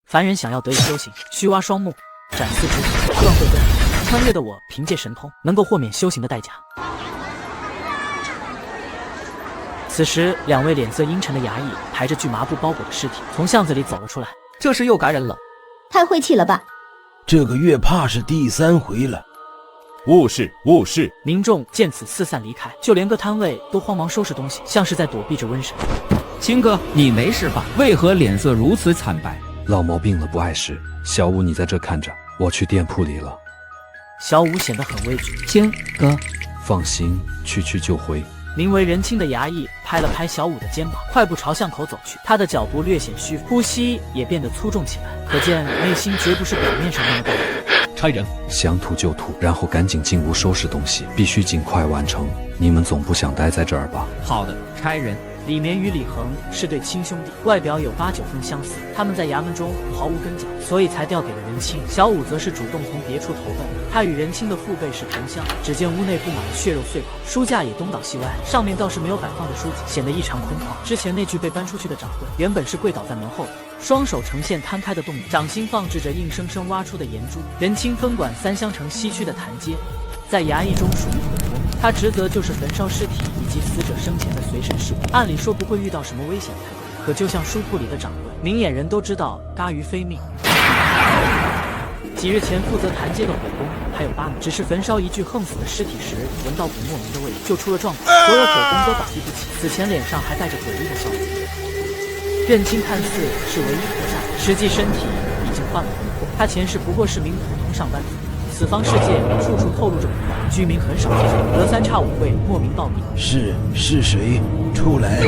凡人想要得以修行，须挖双目，斩四肢，断慧根。穿越的我凭借神通，能够豁免修行的代价。此时，两位脸色阴沉的衙役抬着巨麻布包裹的尸体从巷子里走了出来。这是又感染了，太晦气了吧？这个月怕是第3回了。误事误事！民众见此四散离开，就连个摊位都慌忙收拾东西，像是在躲避着瘟神。青哥，你没事吧？为何脸色如此惨白？老毛病了，不碍事。小吴，你在这看着，我去店铺里了。小五显得很畏惧。青哥，放心，区区就回。名为人清的衙役拍了拍小五的肩膀，快步朝巷口走去。他的脚步略显虚，呼吸也变得粗重起来，可见内心绝不是表面上那么大。差人，想吐就吐，然后赶紧进屋收拾东西，必须尽快完成。你们总不想待在这儿吧？好的，差人。李绵与李恒是对亲兄弟，外表有8、9分相似。他们在衙门中毫无跟脚，所以才调给了人清。小五则是主动从别处投奔，他与人清的父辈是同乡。只见屋内布满了血肉碎口，书架也东倒西歪，上面倒是没有摆放着书籍，显得异常空旷。之前那具被搬出去的掌柜，原本是跪倒在门后的，双手呈现摊开的动作，掌心放置着硬生生挖出的岩珠。人清分管3乡城西区的坛街，在衙役中属于普通，他职责就是焚烧尸体以及死者生前的随身事物。按理说不会遇到什么危险才对，可就像书铺里的掌柜，明眼人都知道嘎鱼非命。几日前负责坛街的火工还有8名，只是焚烧一具横死的尸体时，闻到股莫名的味道，就出了状况，所有火工都倒地不起，死前脸上还带着诡异的笑容。认清看似是唯一活下来，实际身体已经换了魂魄。他前世不过是名普通上班族。此方世界处处透露着古怪，居民很少见，隔3差5会莫名暴毙。是谁？出来！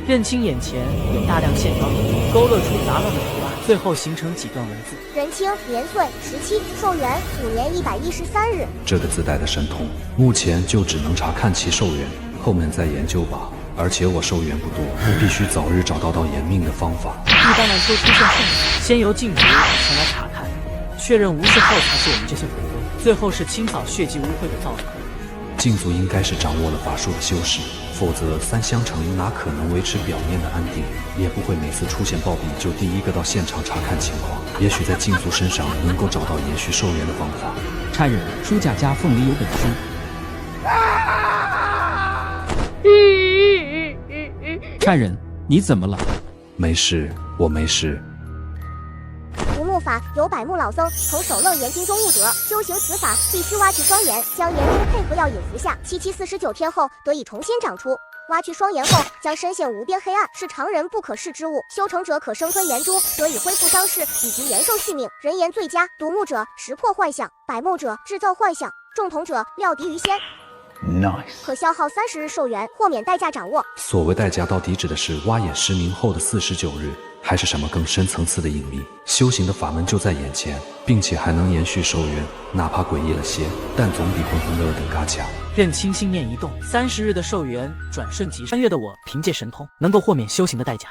认清眼前有大量线条合作，勾勒出杂乱的图案，最后形成几段文字。人清年岁17，寿元5年113日。这个自带的神通，目前就只能查看其寿元，后面再研究吧。而且我寿元不多，必须早日找到延命的方法。一般来说，出现圣子，先由禁足前来查看，确认无事后才是我们这些鬼魂，最后是清扫血迹污秽的造诣。禁足应该是掌握了法术的修士，否则3乡城哪可能维持表面的安定，也不会每次出现暴毙就第一个到现场查看情况。也许在禁足身上能够找到延续寿元的方法。差人，书架夹缝里有本书。差人，你怎么了？没事，我没事。无目法由百目老僧从首楞严经中悟得，修行此法必须挖去双眼，将岩珠配合药引服下，期49天后得以重新长出。挖去双眼后，将深陷无边黑暗，是常人不可视之物。修成者可生吞岩珠，得以恢复伤势以及延寿续命。人言最佳，独目者识破幻象，百目者制造幻象，众同者料敌于先。Nice， 可消耗30日寿元，豁免代价掌握。所谓代价到底指的是挖眼失明后的49日，还是什么更深层次的隐秘？修行的法门就在眼前，并且还能延续寿元，哪怕诡异了些，但总比浑浑噩噩的嘎强。任清心念一动，30日的寿元转瞬即逝。穿越的我凭借神通，能够豁免修行的代价。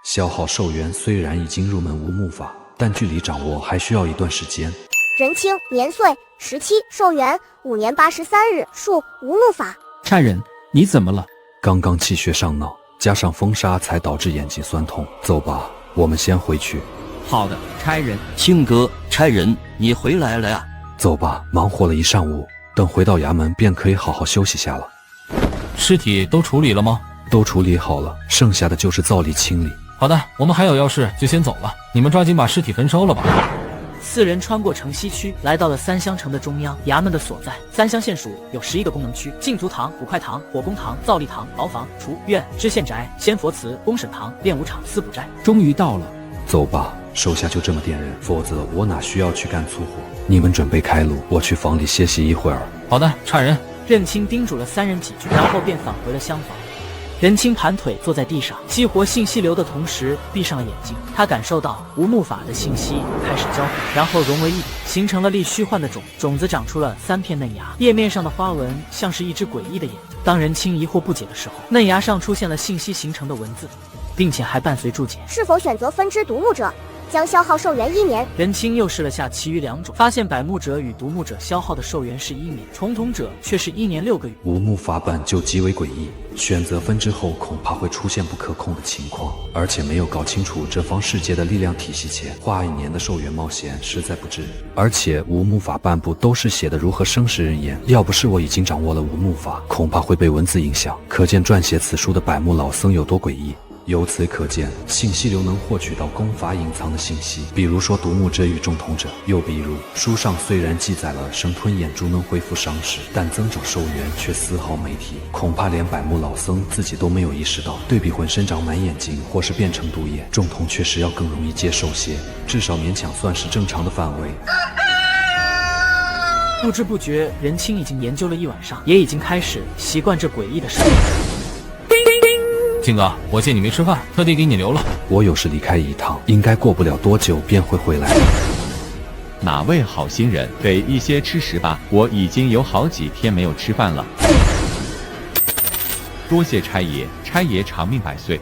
消耗寿元虽然已经入门无目法，但距离掌握还需要一段时间。人清年岁17，寿元5年83日，数无目法。差人，你怎么了？刚刚气血上脑，加上风沙才导致眼睛酸痛。走吧，我们先回去。好的，差人。青哥，差人，你回来了呀？走吧，忙活了一上午，等回到衙门便可以好好休息下了。尸体都处理了吗？都处理好了，剩下的就是造力清理。好的，我们还有要事，就先走了。你们抓紧把尸体焚烧了吧。4人穿过城西区，来到了3乡城的中央，衙门的所在。3乡县属有11个功能区：禁足堂、捕快堂、火攻堂、造力堂、牢房、厨院、知县宅、仙佛祠、公审堂、练武场、司捕斋。终于到了。走吧，手下就这么点人，否则我哪需要去干粗活。你们准备开路，我去房里歇息一会儿。好的，差人。任清叮嘱了3人几句，然后便返回了厢房。任清盘腿坐在地上，激活信息流的同时闭上了眼睛。他感受到无目法的信息开始交换，然后融为一体，形成了粒虚幻的种子，长出了3片嫩芽，叶面上的花纹像是一只诡异的眼睛。当任清疑惑不解的时候，嫩芽上出现了信息形成的文字，并且还伴随注解：是否选择分支独目者，将消耗寿元1年。任清又试了下其余2种，发现百目者与独目者消耗的寿元是1年，重瞳者却是1年6个月。无目法本就极为诡异，选择分支后恐怕会出现不可控的情况，而且没有搞清楚这方世界的力量体系前，花1年的寿元冒险实在不值。而且无目法半部都是写的如何生食人言，要不是我已经掌握了无目法，恐怕会被文字影响。可见撰写此书的百目老僧有多诡异。由此可见，信息流能获取到功法隐藏的信息，比如说独目者与重瞳者，又比如书上虽然记载了生吞眼珠能恢复伤势，但增长寿元却丝毫没提，恐怕连百目老僧自己都没有意识到。对比浑身长满眼睛或是变成独眼，重瞳确实要更容易接受些，至少勉强算是正常的范围。不知不觉，任清已经研究了1晚上，也已经开始习惯这诡异的生活。清哥，我见你没吃饭，特地给你留了。我有事离开一趟，应该过不了多久便会回来。哪位好心人，给一些吃食吧，我已经有好几天没有吃饭了。多谢差爷，差爷长命百岁。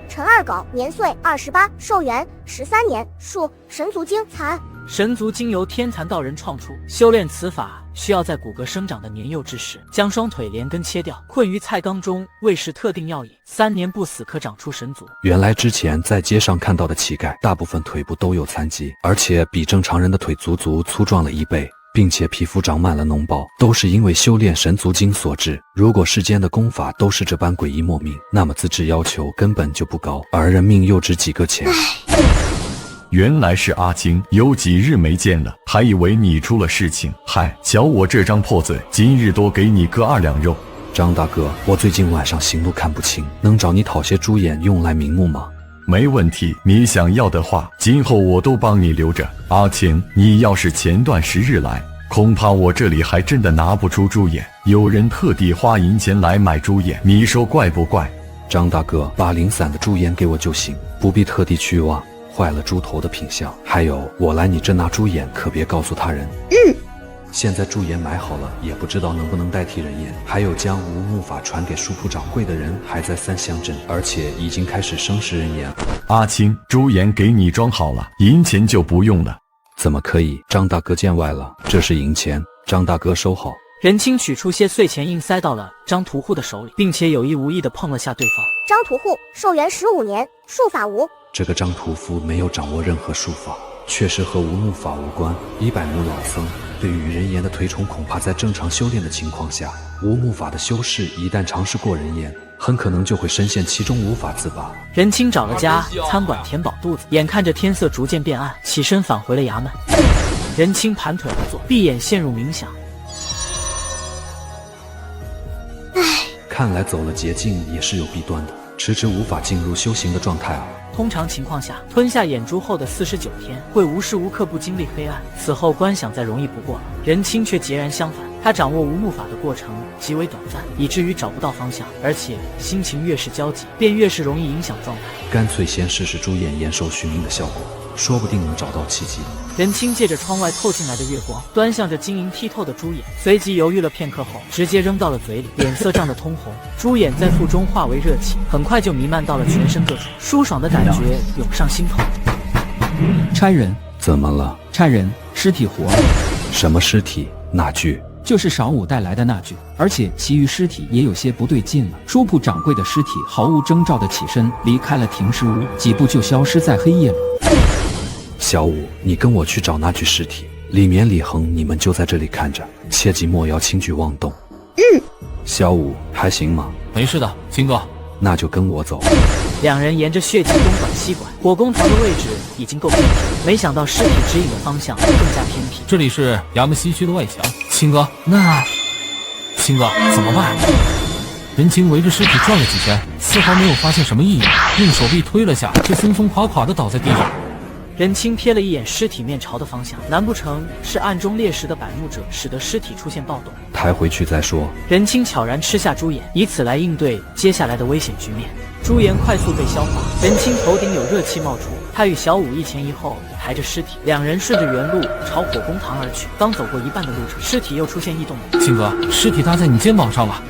陈二狗，年岁28，寿元13年，数神族经残。神族经由天蚕道人创出，修炼此法需要在骨骼生长的年幼之时，将双腿连根切掉，困于菜缸中，喂食特定药引，3年不死可长出神族。原来之前在街上看到的乞丐，大部分腿部都有残疾，而且比正常人的腿足足粗壮了1倍，并且皮肤长满了脓包，都是因为修炼神族经所致。如果世间的功法都是这般诡异莫名，那么资质要求根本就不高，而人命又值几个钱。原来是阿青，有几日没见了，还以为你出了事情。嗨，瞧我这张破嘴，今日多给你个2两肉。张大哥，我最近晚上行路看不清，能找你讨些猪眼用来明目吗？没问题，你想要的话，今后我都帮你留着。阿青，你要是前段10日来，恐怕我这里还真的拿不出猪眼。有人特地花银钱来买猪眼，你说怪不怪？张大哥，把零散的猪眼给我就行，不必特地去挖坏了猪头的品相。还有，我来你这拿猪眼可别告诉他人。现在猪眼买好了，也不知道能不能代替人眼。还有将无目法传给书铺掌柜的人还在3乡镇，而且已经开始生食人眼。阿青，猪眼给你装好了，银钱就不用了。怎么可以？张大哥见外了，这是银钱，张大哥收好。任清取出些碎钱硬塞到了张屠户的手里，并且有意无意地碰了下对方。张屠户，寿元15年，术法无。这个张屠夫没有掌握任何术法，确实和无目法无关。以百目老僧对于人言的推崇，恐怕在正常修炼的情况下，无目法的修士一旦尝试过人言，很可能就会深陷其中无法自拔。任清找了家餐馆填饱肚子，眼看着天色逐渐变暗，起身返回了衙门。任清盘腿而坐，闭眼陷入冥想。看来走了捷径也是有弊端的，迟迟无法进入修行的状态啊。通常情况下，吞下眼珠后的49天会无时无刻不经历黑暗，此后观想再容易不过了。任清却截然相反，他掌握无目法的过程极为短暂，以至于找不到方向，而且心情越是焦急，便越是容易影响状态。干脆先试试猪眼延寿续命的效果，说不定能找到契机。任清借着窗外透进来的月光，端详着晶莹剔透的猪眼，随即犹豫了片刻后，直接扔到了嘴里，脸色涨得通红。猪眼在腹中化为热气，很快就弥漫到了全身各处，舒爽的感觉涌上心头。差人，怎么了？差人，尸体活了。什么尸体？哪具？就是少武带来的那具，而且其余尸体也有些不对劲了。书铺掌柜的尸体毫无征兆地起身离开了停尸屋，几步就消失在黑夜里。小武，你跟我去找那具尸体，李绵、李恒，你们就在这里看着，切记莫要轻举妄动。小武，还行吗？没事的，青哥。那就跟我走。两人沿着血迹东拐西拐，火攻堂的位置已经够偏僻，没想到尸体指引的方向更加偏僻。这里是衙门西区的外墙，青哥，青哥怎么办？任清围着尸体转了几圈，丝毫没有发现什么异样，用手臂推了下，就松松垮垮地倒在地上。任清瞥了一眼尸体面朝的方向，难不成是暗中猎食的百目者使得尸体出现暴动？抬回去再说。任清悄然吃下猪眼，以此来应对接下来的危险局面。猪眼快速被消化，任清头顶有热气冒出，他与小武一前一后抬着尸体，两人顺着原路朝火攻堂而去。刚走过一半的路程，尸体又出现异动了。青哥，尸体搭在你肩膀上了。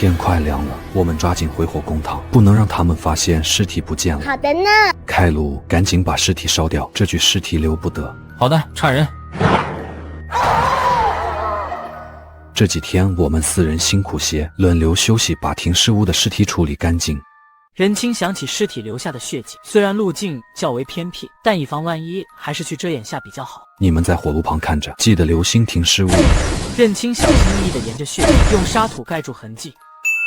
天快亮了，我们抓紧回火供堂，不能让他们发现尸体不见了。好的呢。开路，赶紧把尸体烧掉，这具尸体留不得。好的，差人。这几天我们4人辛苦些，轮流休息，把停尸屋的尸体处理干净。任清想起尸体留下的血迹，虽然路径较为偏僻，但以防万一，还是去遮掩下比较好。你们在火炉旁看着，记得留心停尸屋。任清小心翼翼地沿着血迹，用沙土盖住痕迹。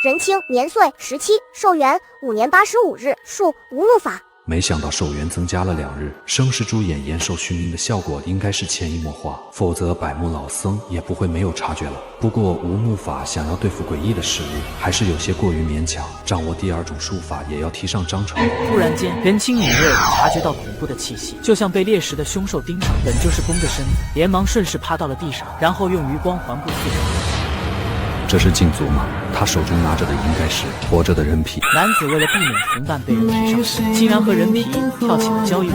任清年岁17，寿元5年85日，属无怒法。没想到寿元增加了2日，生尸猪眼延寿续命的效果应该是潜移默化，否则百目老僧也不会没有察觉了。不过无目法想要对付诡异的事物，还是有些过于勉强，掌握第2种术法也要提上章程。突然间，任清敏锐察觉到恐怖的气息，就像被猎食的凶兽盯上，本就是弓着身子，连忙顺势趴到了地上，然后用余光环顾四周。这是禁足吗？他手中拿着的应该是活着的人皮。男子为了避免同伴被人皮上，竟然和人皮跳起了交谊舞。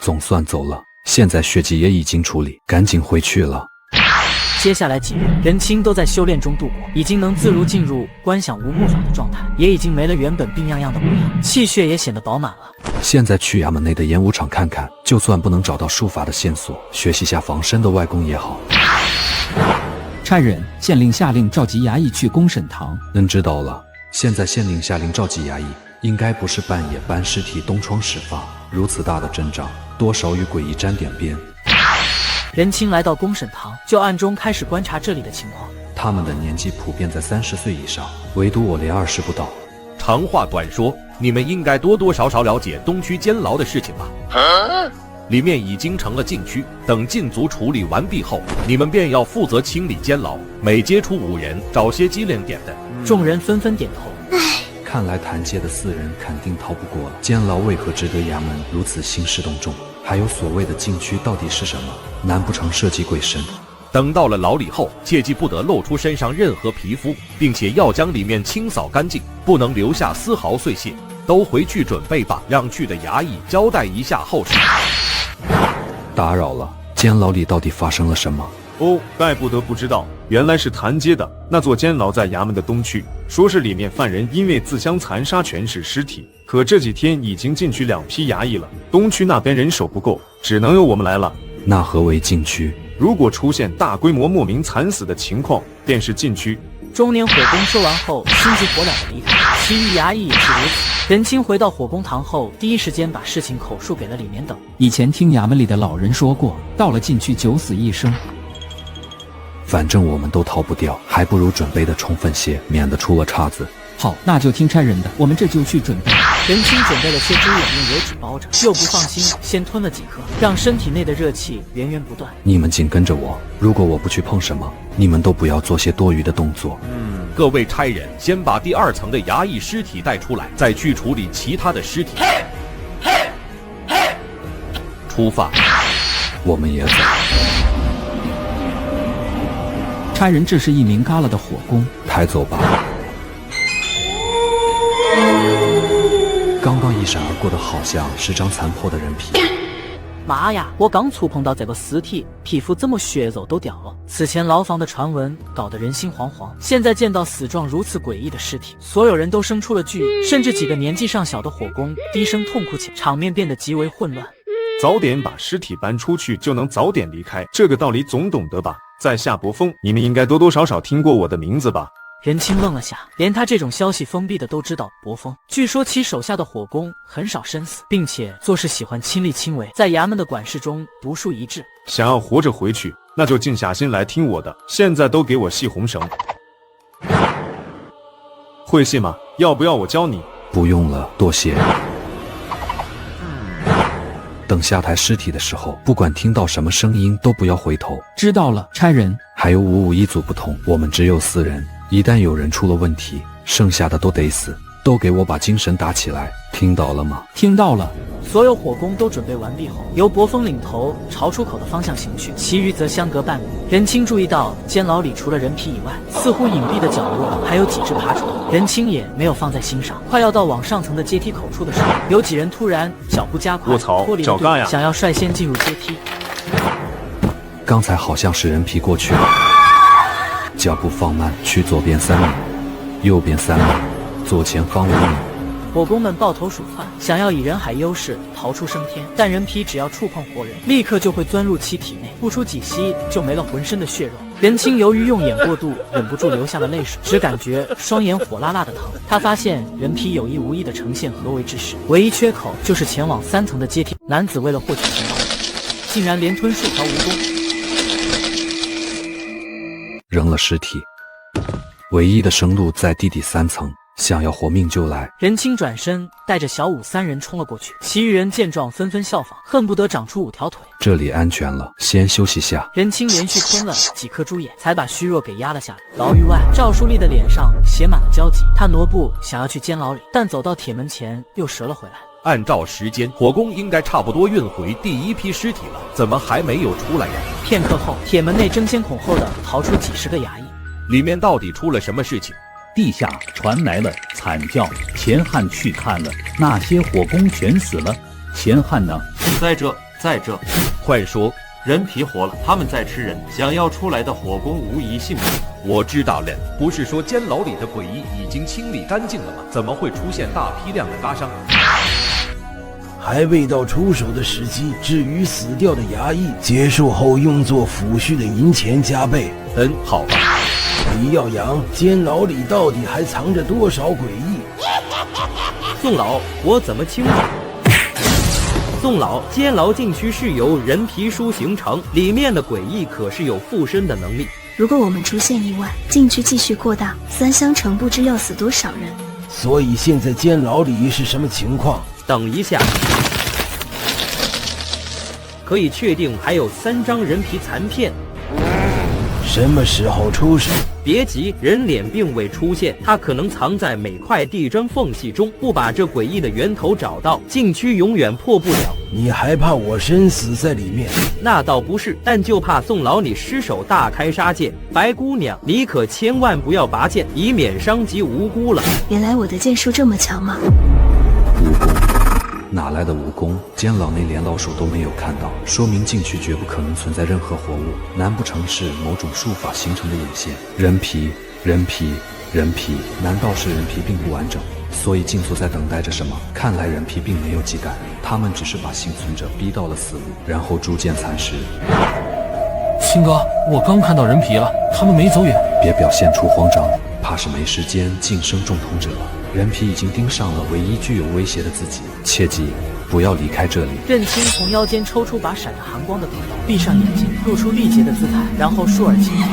总算走了，现在血迹也已经处理，赶紧回去了。接下来几日，任清都在修炼中度过，已经能自如进入观想无目法的状态，也已经没了原本病怏怏的模样，气血也显得饱满了。现在去衙门内的演武场看看，就算不能找到术法的线索，学习下防身的外功也好。差人，县令下令召集衙役去公审堂。知道了。现在县令下令召集衙役，应该不是半夜搬尸体东窗事发，如此大的阵仗，多少与诡异沾点边。任清来到公审堂，就暗中开始观察这里的情况。他们的年纪普遍在30岁以上，唯独我连20不到。长话短说，你们应该多多少少了解东区监牢的事情吧？里面已经成了禁区，等禁足处理完毕后，你们便要负责清理监牢，每接触5人，找些机灵点的。众人纷纷点头。看来谭街的4人肯定逃不过了。监牢为何值得衙门如此兴师动众？还有所谓的禁区到底是什么？难不成设计鬼神？等到了牢里后，切记不得露出身上任何皮肤，并且要将里面清扫干净，不能留下丝毫碎屑。都回去准备吧，让去的衙役交代一下后事。打扰了，监牢里到底发生了什么？哦，怪不得不知道，原来是谭街的那座监牢在衙门的东区，说是里面犯人因为自相残杀全是尸体，可这几天已经进去2批衙役了，东区那边人手不够，只能由我们来了。那何为禁区？如果出现大规模莫名惨死的情况，便是禁区。中年火攻说完后，心急火燎地离开，其余衙役也是如此。任清回到火攻堂后，第一时间把事情口述给了里面等。以前听衙门里的老人说过，到了禁区9死1生。反正我们都逃不掉，还不如准备的充分些，免得出了岔子。好，那就听差人的，我们这就去准备。任清准备了些猪眼，用油纸包着，又不放心，先吞了几颗，让身体内的热气源源不断。你们紧跟着我，如果我不去碰什么，你们都不要做些多余的动作。各位差人，先把第2层的衙役尸体带出来，再去处理其他的尸体。出发。我们也走。差人，这是一名嘎了的火攻，抬走吧。刚刚一闪而过的好像是张残破的人皮。妈呀！我刚触碰到这个尸体，皮肤怎么血肉都掉了？此前牢房的传闻搞得人心惶惶，现在见到死状如此诡异的尸体，所有人都生出了惧意，甚至几个年纪尚小的火攻低声痛哭起来，场面变得极为混乱。早点把尸体搬出去，就能早点离开，这个道理总懂得吧？在夏伯峰，你们应该多多少少听过我的名字吧？任清愣了下，连他这种消息封闭的都知道。伯峰，据说其手下的火攻很少身死，并且做事喜欢亲力亲为，在衙门的管事中独树一帜。想要活着回去，那就静下心来听我的。现在都给我系红绳。会系吗？要不要我教你？不用了，多谢。等下抬尸体的时候，不管听到什么声音都不要回头。知道了，差人。还有551组不同，我们只有4人，一旦有人出了问题，剩下的都得死。都给我把精神打起来，听到了吗？听到了。所有火攻都准备完毕后，由伯峰领头朝出口的方向行去，其余则相隔半里。任清注意到监牢里除了人皮以外，似乎隐蔽的角落还有几只爬虫，任清也没有放在心上。快要到往上层的阶梯口处的时候，有几人突然脚步加快，脱离了队伍，想要率先进入阶梯。刚才好像是人皮过去了。脚步放慢，去左边3米，右边3米，左前方5米。火攻们抱头鼠窜，想要以人海优势逃出升天，但人皮只要触碰活人，立刻就会钻入其体内，不出几息就没了浑身的血肉。任清由于用眼过度，忍不住流下了泪水，只感觉双眼火辣辣的疼。他发现人皮有意无意地呈现合围之势，唯一缺口就是前往3层的阶梯。男子为了获取情报，竟然连吞数条蜈蚣，扔了尸体，唯一的生路在地底3层。想要活命就来！任清转身带着小五3人冲了过去，其余人见状纷纷效仿，恨不得长出5条腿。这里安全了，先休息下。任清连续吞了几颗猪眼，才把虚弱给压了下来。牢狱外，赵树立的脸上写满了焦急，他挪步想要去监牢里，但走到铁门前又折了回来。按照时间，火攻应该差不多运回第1批尸体了，怎么还没有出来呀？片刻后，铁门内争先恐后的逃出几10个衙役，里面到底出了什么事情？地下传来了惨叫，钱汉去看了，那些火攻全死了。钱汉呢？在这，快说！人皮活了，他们在吃人，想要出来的火攻无一幸免。我知道了，不是说监牢里的诡异已经清理干净了吗？怎么会出现大批量的嘎伤？还未到出手的时机。至于死掉的衙役，结束后用作抚恤的银钱加倍。好吧。李耀阳，监牢里到底还藏着多少诡异？宋老，我怎么清楚？宋老，监牢禁区是由人皮书形成，里面的诡异可是有附身的能力。如果我们出现意外，禁区继续扩大，3香城不知要死多少人。所以现在监牢里是什么情况？等一下，可以确定还有3张人皮残片。什么时候出手？别急，人脸并未出现，它可能藏在每块地砖缝隙中。不把这诡异的源头找到，禁区永远破不了。你还怕我身死在里面？那倒不是，但就怕宋老你失手大开杀戒。白姑娘，你可千万不要拔剑，以免伤及无辜了。原来我的剑术这么强吗？蜈蚣？哪来的蜈蚣？监牢内连老鼠都没有看到，说明禁区绝不可能存在任何活物，难不成是某种术法形成的眼线？人皮，难道是人皮并不完整？所以禁足在等待着什么？看来人皮并没有技改，他们只是把幸存者逼到了死路，然后逐渐蚕食。青哥，我刚看到人皮了，他们没走远。别表现出慌张，怕是没时间晋升重统者。人皮已经盯上了唯一具有威胁的自己，切记不要离开这里。任清从腰间抽出把闪着寒光的短刀，闭上眼睛，露出力竭的姿态，然后竖耳轻点。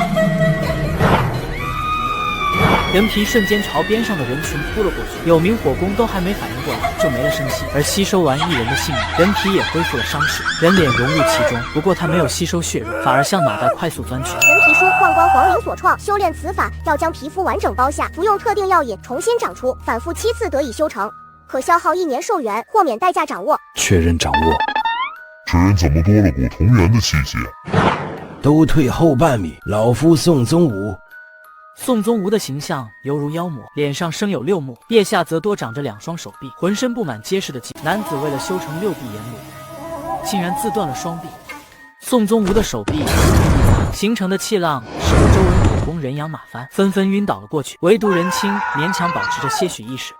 人皮瞬间朝边上的人群扑了过去，有名火攻都还没反应过来，就没了声息。而吸收完一人的性命，人皮也恢复了伤势，人脸融入其中。不过他没有吸收血肉，反而向脑袋快速钻去。人皮书宦官黄陵所创，修炼此法要将皮肤完整包下，服用特定药引重新长出，反复7次得以修成，可消耗1年寿元，豁免代价掌握。确认掌握。这人怎么多了我同源的气息？都退后半米，老夫宋宗武。宋宗吴的形象犹如妖魔，脸上生有6目，腋下则多长着2双手臂，浑身布满结实的肌。男子为了修成6臂阎路，竟然自断了双臂。宋宗吴的手臂形成的气浪，使得周围火攻人仰马翻，纷纷晕倒了过去，唯独任清勉强保持着些许意识。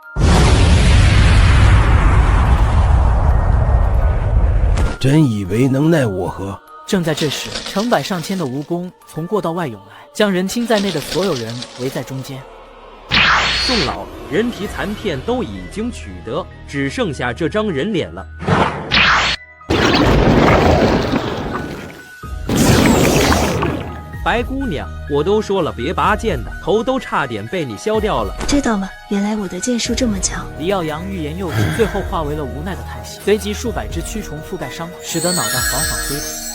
真以为能奈我何？正在这时，成百上千的蜈蚣从过道外涌来，将任清在内的所有人围在中间。宋老，人皮残片都已经取得，只剩下这张人脸了。白姑娘，我都说了别拔剑的，头都差点被你削掉了。知道了，原来我的剑术这么强。李耀阳欲言又止，最后化为了无奈的叹息，随即数百只蛆虫覆盖伤口，使得脑袋缓缓恢复。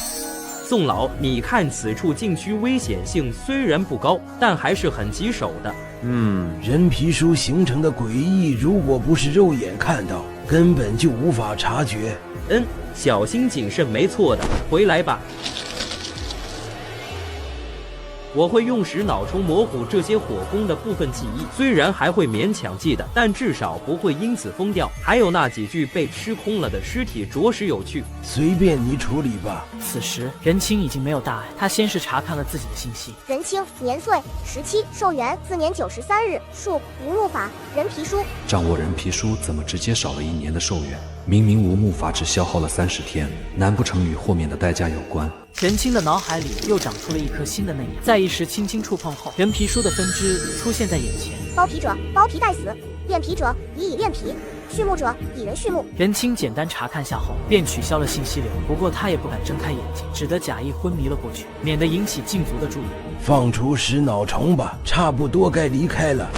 宋老，你看此处禁区危险性虽然不高，但还是很棘手的。人皮书形成的诡异，如果不是肉眼看到，根本就无法察觉。小心谨慎没错的，回来吧。我会用石脑虫模糊这些火攻的部分记忆，虽然还会勉强记得，但至少不会因此疯掉。还有那几具被吃空了的尸体，着实有趣。随便你处理吧。此时任清已经没有大碍，他先是查看了自己的信息。任清，年岁17，寿元4年9时3日，属无木法，人皮书。掌握人皮书怎么直接少了1年的寿元？明明无木法只消耗了30天，难不成与豁免的代价有关？任清的脑海里又长出了一颗新的内眼，在一时轻轻触碰后，人皮书的分支出现在眼前。剥皮者，剥皮待死；炼皮者，以炼皮；畜牧者，以人畜牧。任清简单查看下后，便取消了信息流。不过他也不敢睁开眼睛，只得假意昏迷了过去，免得引起禁足的注意。放出食脑虫吧，差不多该离开了。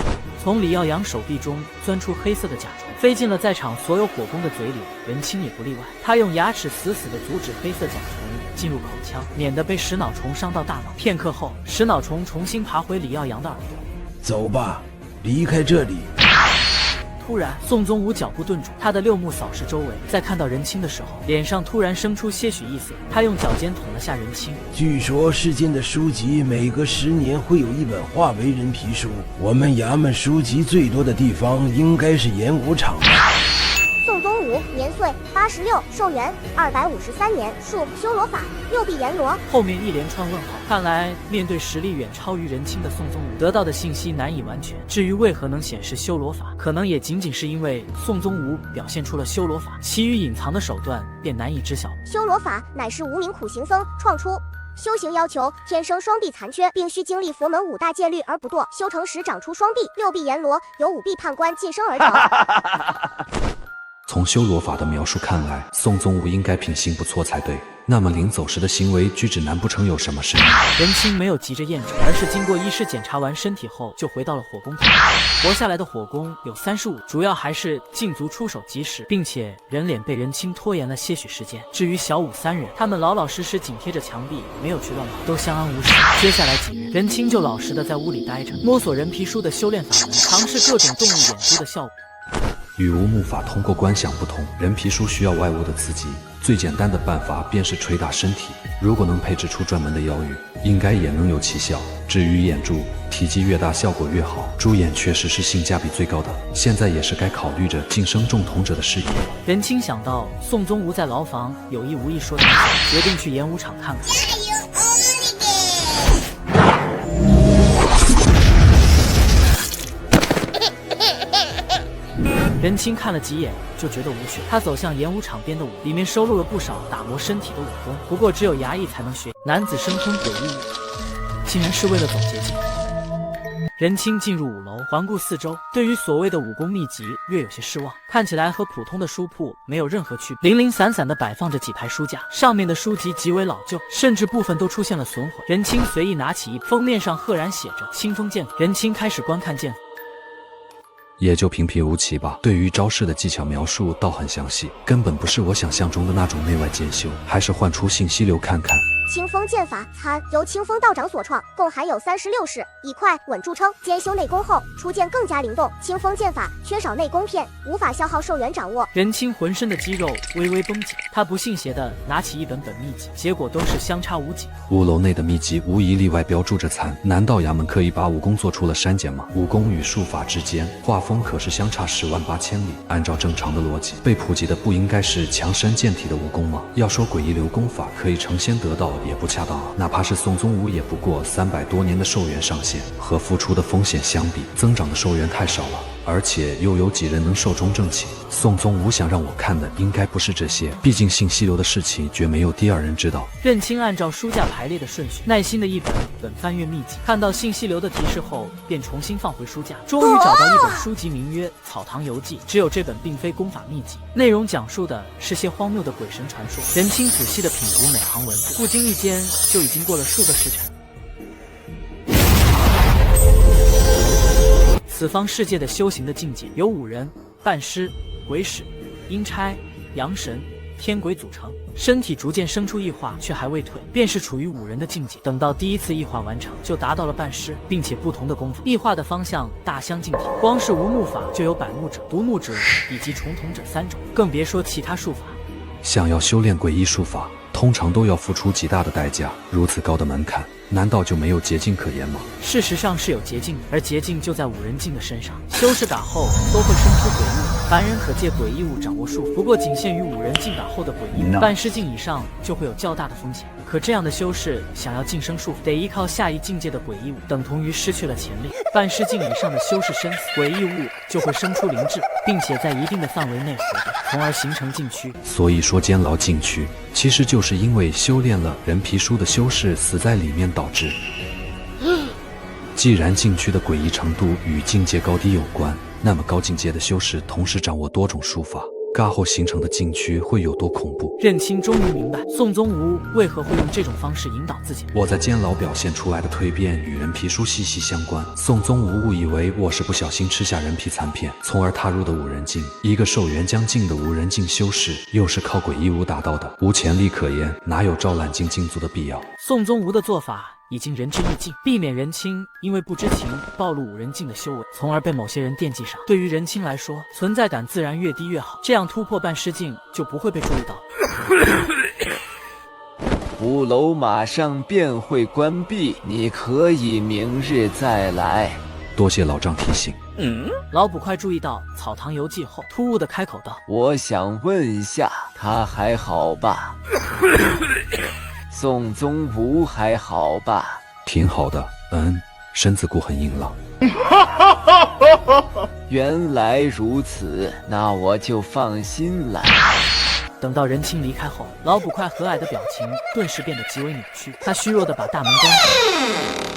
从李耀阳手臂中钻出黑色的甲虫，飞进了在场所有火攻的嘴里，任清也不例外。他用牙齿死死地阻止黑色甲虫进入口腔，免得被食脑虫伤到大脑。片刻后，食脑虫重新爬回李耀阳的耳朵。走吧，离开这里。突然，宋宗武脚步顿住，他的六目扫视周围，在看到任清的时候，脸上突然生出些许异色。他用脚尖捅了下任清。据说世间的书籍每隔10年会有一本化为人皮书，我们衙门书籍最多的地方应该是演武场吧。宋宗武，年岁86，寿元253年，属修罗法，六臂阎罗。后面一连串问号，看来面对实力远超于任清的宋宗武，得到的信息难以完全。至于为何能显示修罗法，可能也仅仅是因为宋宗武表现出了修罗法，其余隐藏的手段便难以知晓。修罗法乃是无名苦行僧创出。修行要求天生双臂残缺，并需经历佛门5大戒律而不堕，修成时长出双臂。六臂阎罗由5臂判官晋升而成。从修罗法的描述看来，宋宗武应该品行不错才对。那么临走时的行为举止难不成有什么深意？任清没有急着验证，而是经过医师检查完身体后，就回到了火攻台。活下来的火攻有35，主要还是禁足出手及时，并且人脸被任清拖延了些许时间。至于小武3人，他们老老实实紧贴着墙壁，没有去乱跑，都相安无事。接下来几日，任清就老实的在屋里待着，摸索人皮书的修炼法门，尝试各种动物眼珠的效果。与无木法通过观想不同，人皮书需要外物的刺激，最简单的办法便是捶打身体。如果能配置出专门的药浴，应该也能有奇效。至于眼珠，体积越大效果越好，猪眼确实是性价比最高的，现在也是该考虑着晋升重瞳者的事宜了。任清想到宋宗武在牢房有意无意说的话，决定去演武场看看。任清看了几眼就觉得无趣，他走向演武场边的舞，里面收录了不少打磨身体的武功，不过只有衙役才能学。男子生吞鬼异物，竟然是为了走捷径。任清进入5楼，环顾四周，对于所谓的武功秘籍略有些失望，看起来和普通的书铺没有任何区别。零零散散地摆放着几排书架，上面的书籍极为老旧，甚至部分都出现了损毁。任清随意拿起一本，封面上赫然写着清风剑法。任清开始观看剑法，也就平平无奇吧。对于招式的技巧描述倒很详细，根本不是我想象中的那种内外兼修，还是换出信息流看看。清风剑法参由清风道长所创，共含有36式，以快稳著称。兼修内功后，出剑更加灵动。清风剑法缺少内功片，无法消耗寿元掌握。任清浑身的肌肉微微绷紧，他不信邪地拿起一本秘籍，结果都是相差无几。5楼内的秘籍无一例外标注着残，难道衙门刻意把武功做出了删减吗？武功与术法之间画风可是相差108000里，按照正常的逻辑，被普及的不应该是强身健体的武功吗？要说诡异流功法可以成仙得道也不恰当啊，哪怕是宋宗武也不过300多年的寿元上限，和付出的风险相比，增长的寿元太少了。而且又有几人能寿终正寝？宋宗武想让我看的应该不是这些，毕竟信息流的事情绝没有第2人知道。任清按照书架排列的顺序，耐心的一本本翻阅秘籍，看到信息流的提示后，便重新放回书架，终于找到一本书籍，名曰《草堂游记》。只有这本并非功法秘籍，内容讲述的是些荒谬的鬼神传说。任清仔细的品读每行文字，不经意间就已经过了数个时辰。此方世界的修行的境界由5人、半尸、鬼使、阴差、阳神、天鬼组成，身体逐渐生出异化，却还未退，便是处于5人的境界。等到第1次异化完成，就达到了半尸，并且不同的功法异化的方向大相径庭。光是无目法就有百目者、独目者以及重瞳者3种，更别说其他术法。想要修炼诡异术法，通常都要付出极大的代价。如此高的门槛，难道就没有捷径可言吗？事实上是有捷径的，而捷径就在五人境的身上。修士打后都会生出诡异物，凡人可借诡异物掌握术法，不过仅限于五人境打后的诡异物，半尸境以上就会有较大的风险。可这样的修士想要晋升术法，得依靠下一境界的诡异物，等同于失去了潜力。半尸境以上的修士身死，诡异物就会生出灵智，并且在一定的范围内活动，从而形成禁区。所以说监牢禁区，其实就是因为修炼了人皮书的修士死在里面导致。既然禁区的诡异程度与境界高低有关，那么高境界的修士同时掌握多种术法，尬后形成的禁区会有多恐怖？任清终于明白宋宗吾为何会用这种方式引导自己。我在监牢表现出来的蜕变与人皮书息息相关。宋宗吾误以为我是不小心吃下人皮残片，从而踏入的五人境。一个寿元将近的无人境修士，又是靠诡异物达到的，无潜力可言，哪有招揽进禁足的必要？宋宗吾的做法已经仁至义尽，避免任清因为不知情暴露五人境的修为，从而被某些人惦记上。对于任清来说，存在感自然越低越好，这样突破半尸境就不会被注意到。五楼马上便会关闭，你可以明日再来。多谢老丈提醒。老捕快注意到草堂游记后，突兀的开口道：“我想问一下，他还好吧？宋宗吾还好吧？”挺好的，身子骨很硬朗。原来如此，那我就放心了。等到任清离开后，老捕快和蔼的表情顿时变得极为扭曲，他虚弱的把大门关上。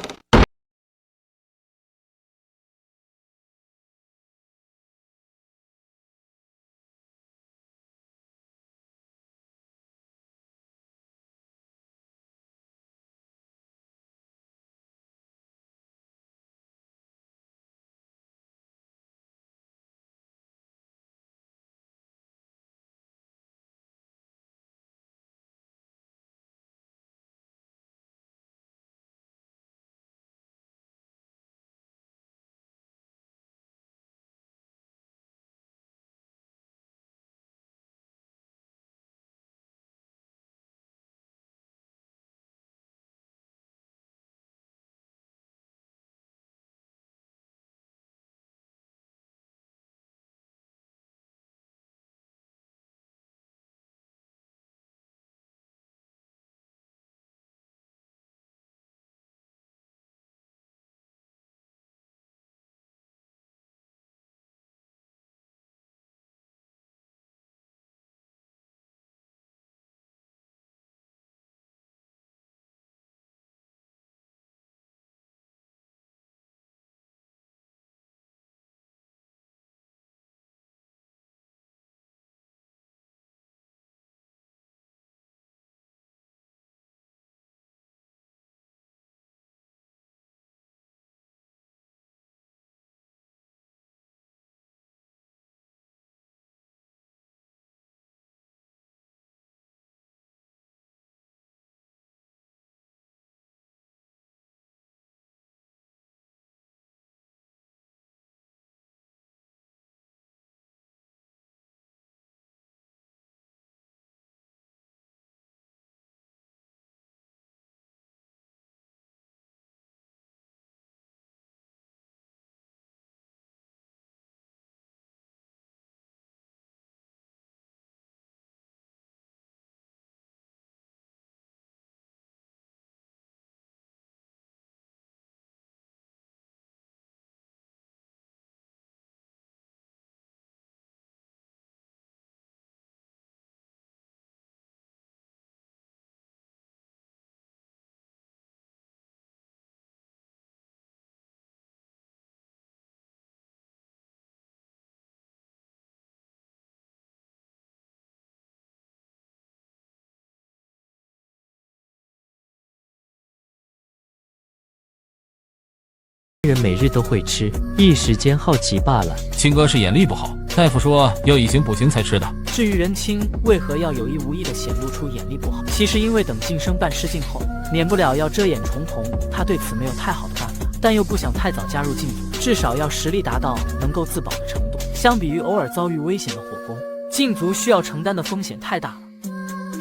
人每日都会吃，一时间好奇罢了。清哥是眼力不好，大夫说要以形补形才吃的。至于任清为何要有意无意地显露出眼力不好，其实因为等晋升半尸境后，免不了要遮掩重瞳，他对此没有太好的办法，但又不想太早加入禁足，至少要实力达到能够自保的程度。相比于偶尔遭遇危险的火攻，禁足需要承担的风险太大了。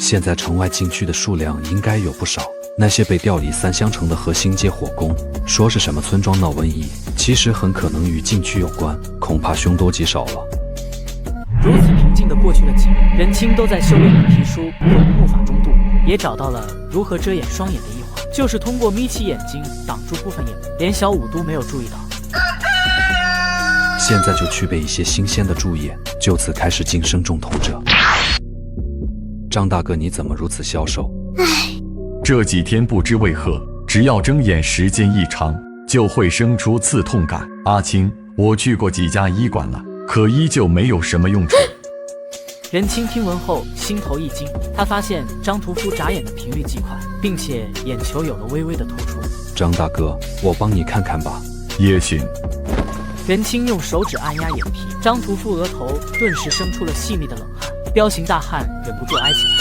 现在城外禁区的数量应该有不少。那些被调离三乡城的核心街火攻，说是什么村庄闹瘟疫，其实很可能与禁区有关，恐怕凶多吉少了。如此平静地过去了几日，任清都在修炼的皮书和无木法中度过，也找到了如何遮掩双眼的一环，就是通过眯起眼睛挡住部分眼部，连小五都没有注意到。现在就去备一些新鲜的助眼，就此开始晋升重瞳者。张大哥，你怎么如此消瘦？这几天不知为何，只要睁眼时间一长，就会生出刺痛感。阿青，我去过几家医馆了，可依旧没有什么用处。任清听闻后心头一惊，他发现张屠夫眨眼的频率极快，并且眼球有了微微的突出。张大哥，我帮你看看吧。也许。任清用手指按压眼皮，张屠夫额头顿时生出了细密的冷汗，彪形大汉忍不住挨起来。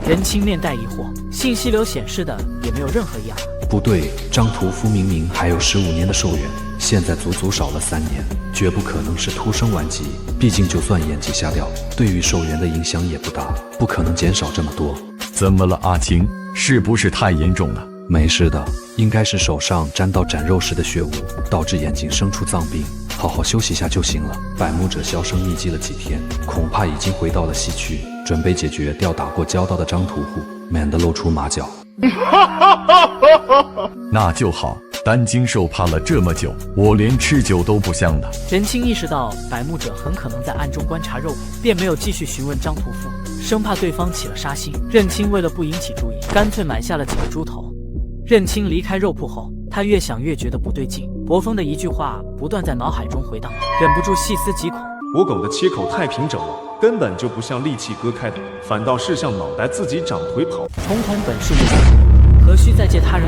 任清面带疑惑，信息流显示的也没有任何异样。不对，张屠夫明明还有15年的寿元，现在足足少了3年，绝不可能是突生顽疾。毕竟就算眼疾瞎掉，对于寿元的影响也不大，不可能减少这么多。怎么了，阿青？是不是太严重了？没事的，应该是手上沾到斩肉时的血污，导致眼睛生出脏病。好好休息下就行了。百目者销声匿迹了几天，恐怕已经回到了西区，准备解决掉打过交道的张屠户，免得露出马脚。那就好，担惊受怕了这么久，我连吃酒都不香了。任清意识到百目者很可能在暗中观察肉铺，便没有继续询问张屠夫，生怕对方起了杀心。任清为了不引起注意，干脆买下了几个猪头。任清离开肉铺后，他越想越觉得不对劲，伯峰的一句话不断在脑海中回荡，忍不住细思极恐。我狗的切口太平整了，根本就不像利器割开的，反倒是像脑袋自己长腿跑。重瞳本是无主，何须再借他人？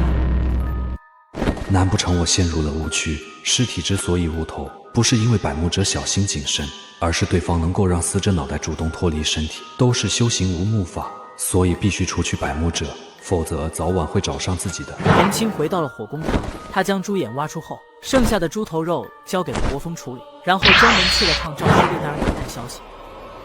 难不成我陷入了误区？尸体之所以无头，不是因为百目者小心谨慎，而是对方能够让死者脑袋主动脱离身体，都是修行无目法，所以必须除去百目者，否则早晚会找上自己的。任清回到了火工厂，他将猪眼挖出后，剩下的猪头肉交给了国风处理，然后专门去了趟赵书立那儿打探消息。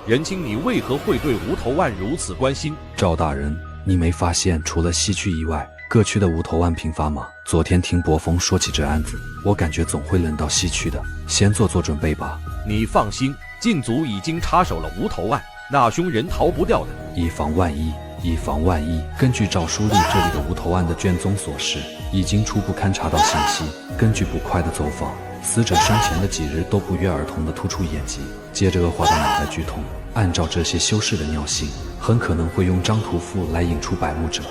任清，你为何会对无头案如此关心？赵大人，你没发现除了西区以外，各区的无头案频发吗？昨天听伯峰说起这案子，我感觉总会轮到西区的，先做准备吧。你放心，禁足已经插手了无头案，那凶人逃不掉的。以防万一，以防万一。根据赵书立这里的无头案的卷宗所示，已经初步勘察到信息。根据捕快的走访，死者生前的几日都不约而同地突出眼疾，接着恶化到脑袋剧痛。按照这些修士的尿性，很可能会用张屠夫来引出百目者。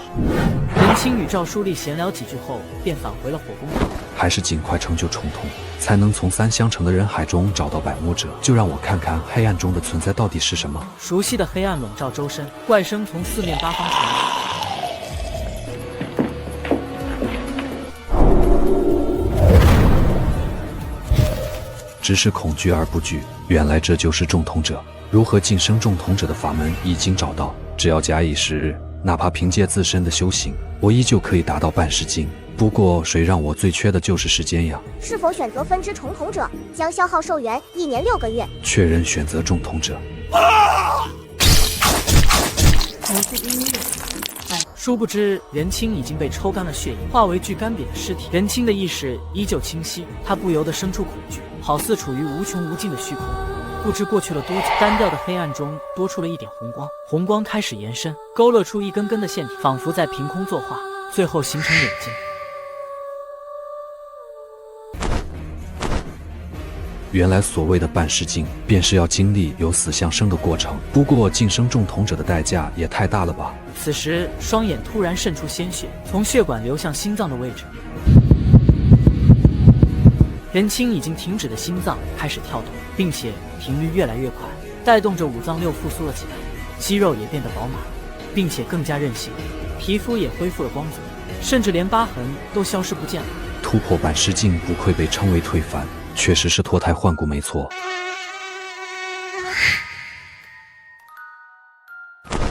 任清与赵书立闲聊几句后，便返回了火工厂。还是尽快成就重瞳，才能从三乡城的人海中找到百目者。就让我看看黑暗中的存在到底是什么。熟悉的黑暗笼罩周身，怪声从四面八方传来。只是恐惧而不惧，原来这就是重瞳者。如何晋升重瞳者的法门已经找到，只要假以时日，哪怕凭借自身的修行，我依旧可以达到半世境。不过谁让我最缺的就是时间呀。是否选择分支重瞳者，将消耗寿元1年6个月？确认选择重瞳者。殊不知任清已经被抽干了血液，化为具干瘪的尸体。任清的意识依旧清晰，他不由得生出恐惧，好似处于无穷无尽的虚空。不知过去了多久，单调的黑暗中多出了一点红光，红光开始延伸，勾勒出一根根的线体，仿佛在凭空作画，最后形成眼睛。原来所谓的半世境，便是要经历由死向生的过程。不过晋升重瞳者的代价也太大了吧？此时双眼突然渗出鲜血，从血管流向心脏的位置。任清已经停止的心脏开始跳动，并且频率越来越快，带动着五脏六复苏了起来，肌肉也变得饱满，并且更加韧性，皮肤也恢复了光泽，甚至连疤痕都消失不见了。突破半世境不愧被称为推翻，确实是脱胎换骨没错。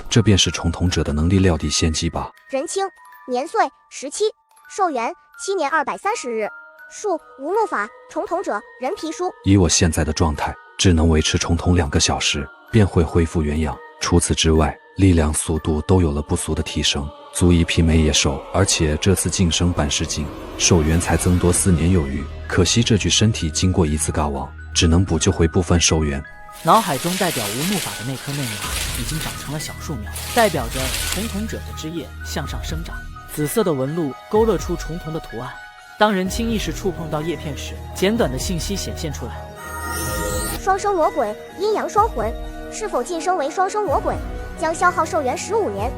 这便是重瞳者的能力料敌先机吧。任清，年岁17，寿元7年230日，术无目法，重瞳者，人皮书。以我现在的状态，只能维持重瞳2个小时，便会恢复原样。除此之外，力量、速度都有了不俗的提升，足以媲美野兽。而且这次晋升半世境，寿元才增多4年有余。可惜这具身体经过一次嘎亡，只能补救回部分寿元。脑海中代表无木法的那棵嫩芽已经长成了小树苗，代表着重瞳者的枝叶向上生长，紫色的纹路勾勒出重瞳的图案。当人轻意识触碰到叶片时，简短的信息显现出来。双生魔鬼，阴阳双魂，是否晋升为双生魔鬼，将消耗寿元15年。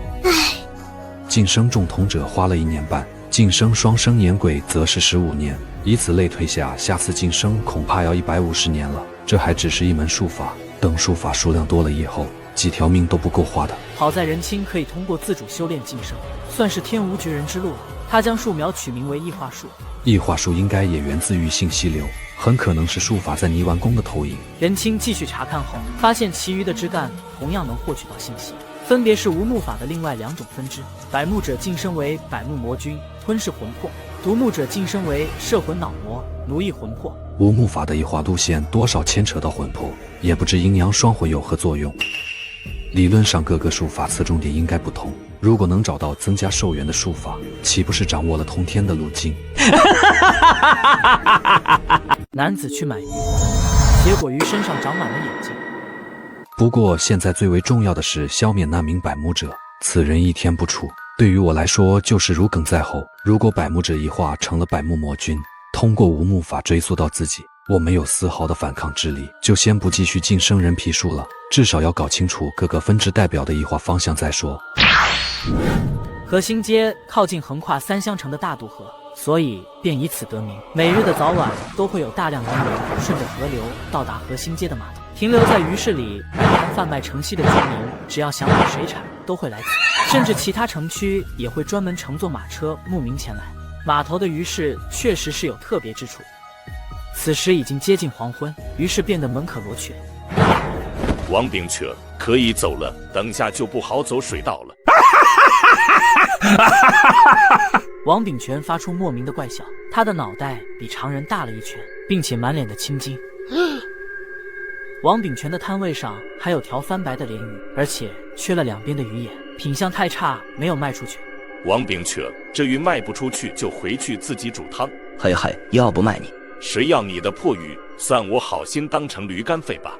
晋升重瞳者花了1年半，晋升双生年鬼则是15年，以此类推下，下次晋升恐怕要150年了。这还只是一门术法，等术法数量多了以后，几条命都不够花的。好在人清可以通过自主修炼晋升，算是天无绝人之路了。他将树苗取名为异化树。异化树应该也源自于信息流，很可能是术法在泥丸宫的投影。人清继续查看后，发现其余的枝干同样能获取到信息，分别是无木法的另外2种分支。百目者晋升为百目魔君，吞噬魂魄；独目者晋升为摄魂脑魔，奴役魂魄。无木法的异化路线多少牵扯到魂魄，也不知阴阳双魂有何作用。理论上各个术法侧重点应该不同，如果能找到增加寿元的术法，岂不是掌握了通天的路径？男子去买鱼，结果鱼身上长满了眼睛。不过现在最为重要的是消灭那名百目者，此人一天不出，对于我来说就是如鲠在喉。如果百目者异化成了百目魔君，通过无木法追溯到自己，我没有丝毫的反抗之力，就先不继续晋升人皮术了，至少要搞清楚各个分支代表的异化方向再说。河心街靠近横跨3乡城的大渡河，所以便以此得名。每日的早晚都会有大量渔民顺着河流到达河心街的码头，停留在鱼市里摆摊贩卖城西的居民，只要想买水产都会来此，甚至其他城区也会专门乘坐马车慕名前来。码头的鱼市确实是有特别之处。此时已经接近黄昏，于是变得门可罗雀。王炳瘸可以走了，等下就不好走水道了。王炳全发出莫名的怪笑，他的脑袋比常人大了1圈，并且满脸的青筋。王炳全的摊位上还有条翻白的鲢鱼，而且缺了2边的鱼眼，品相太差，没有卖出去。王炳瘸，这鱼卖不出去就回去自己煮汤。嘿嘿，要不卖你？谁要你的破鱼？算我好心当成驴肝肺吧。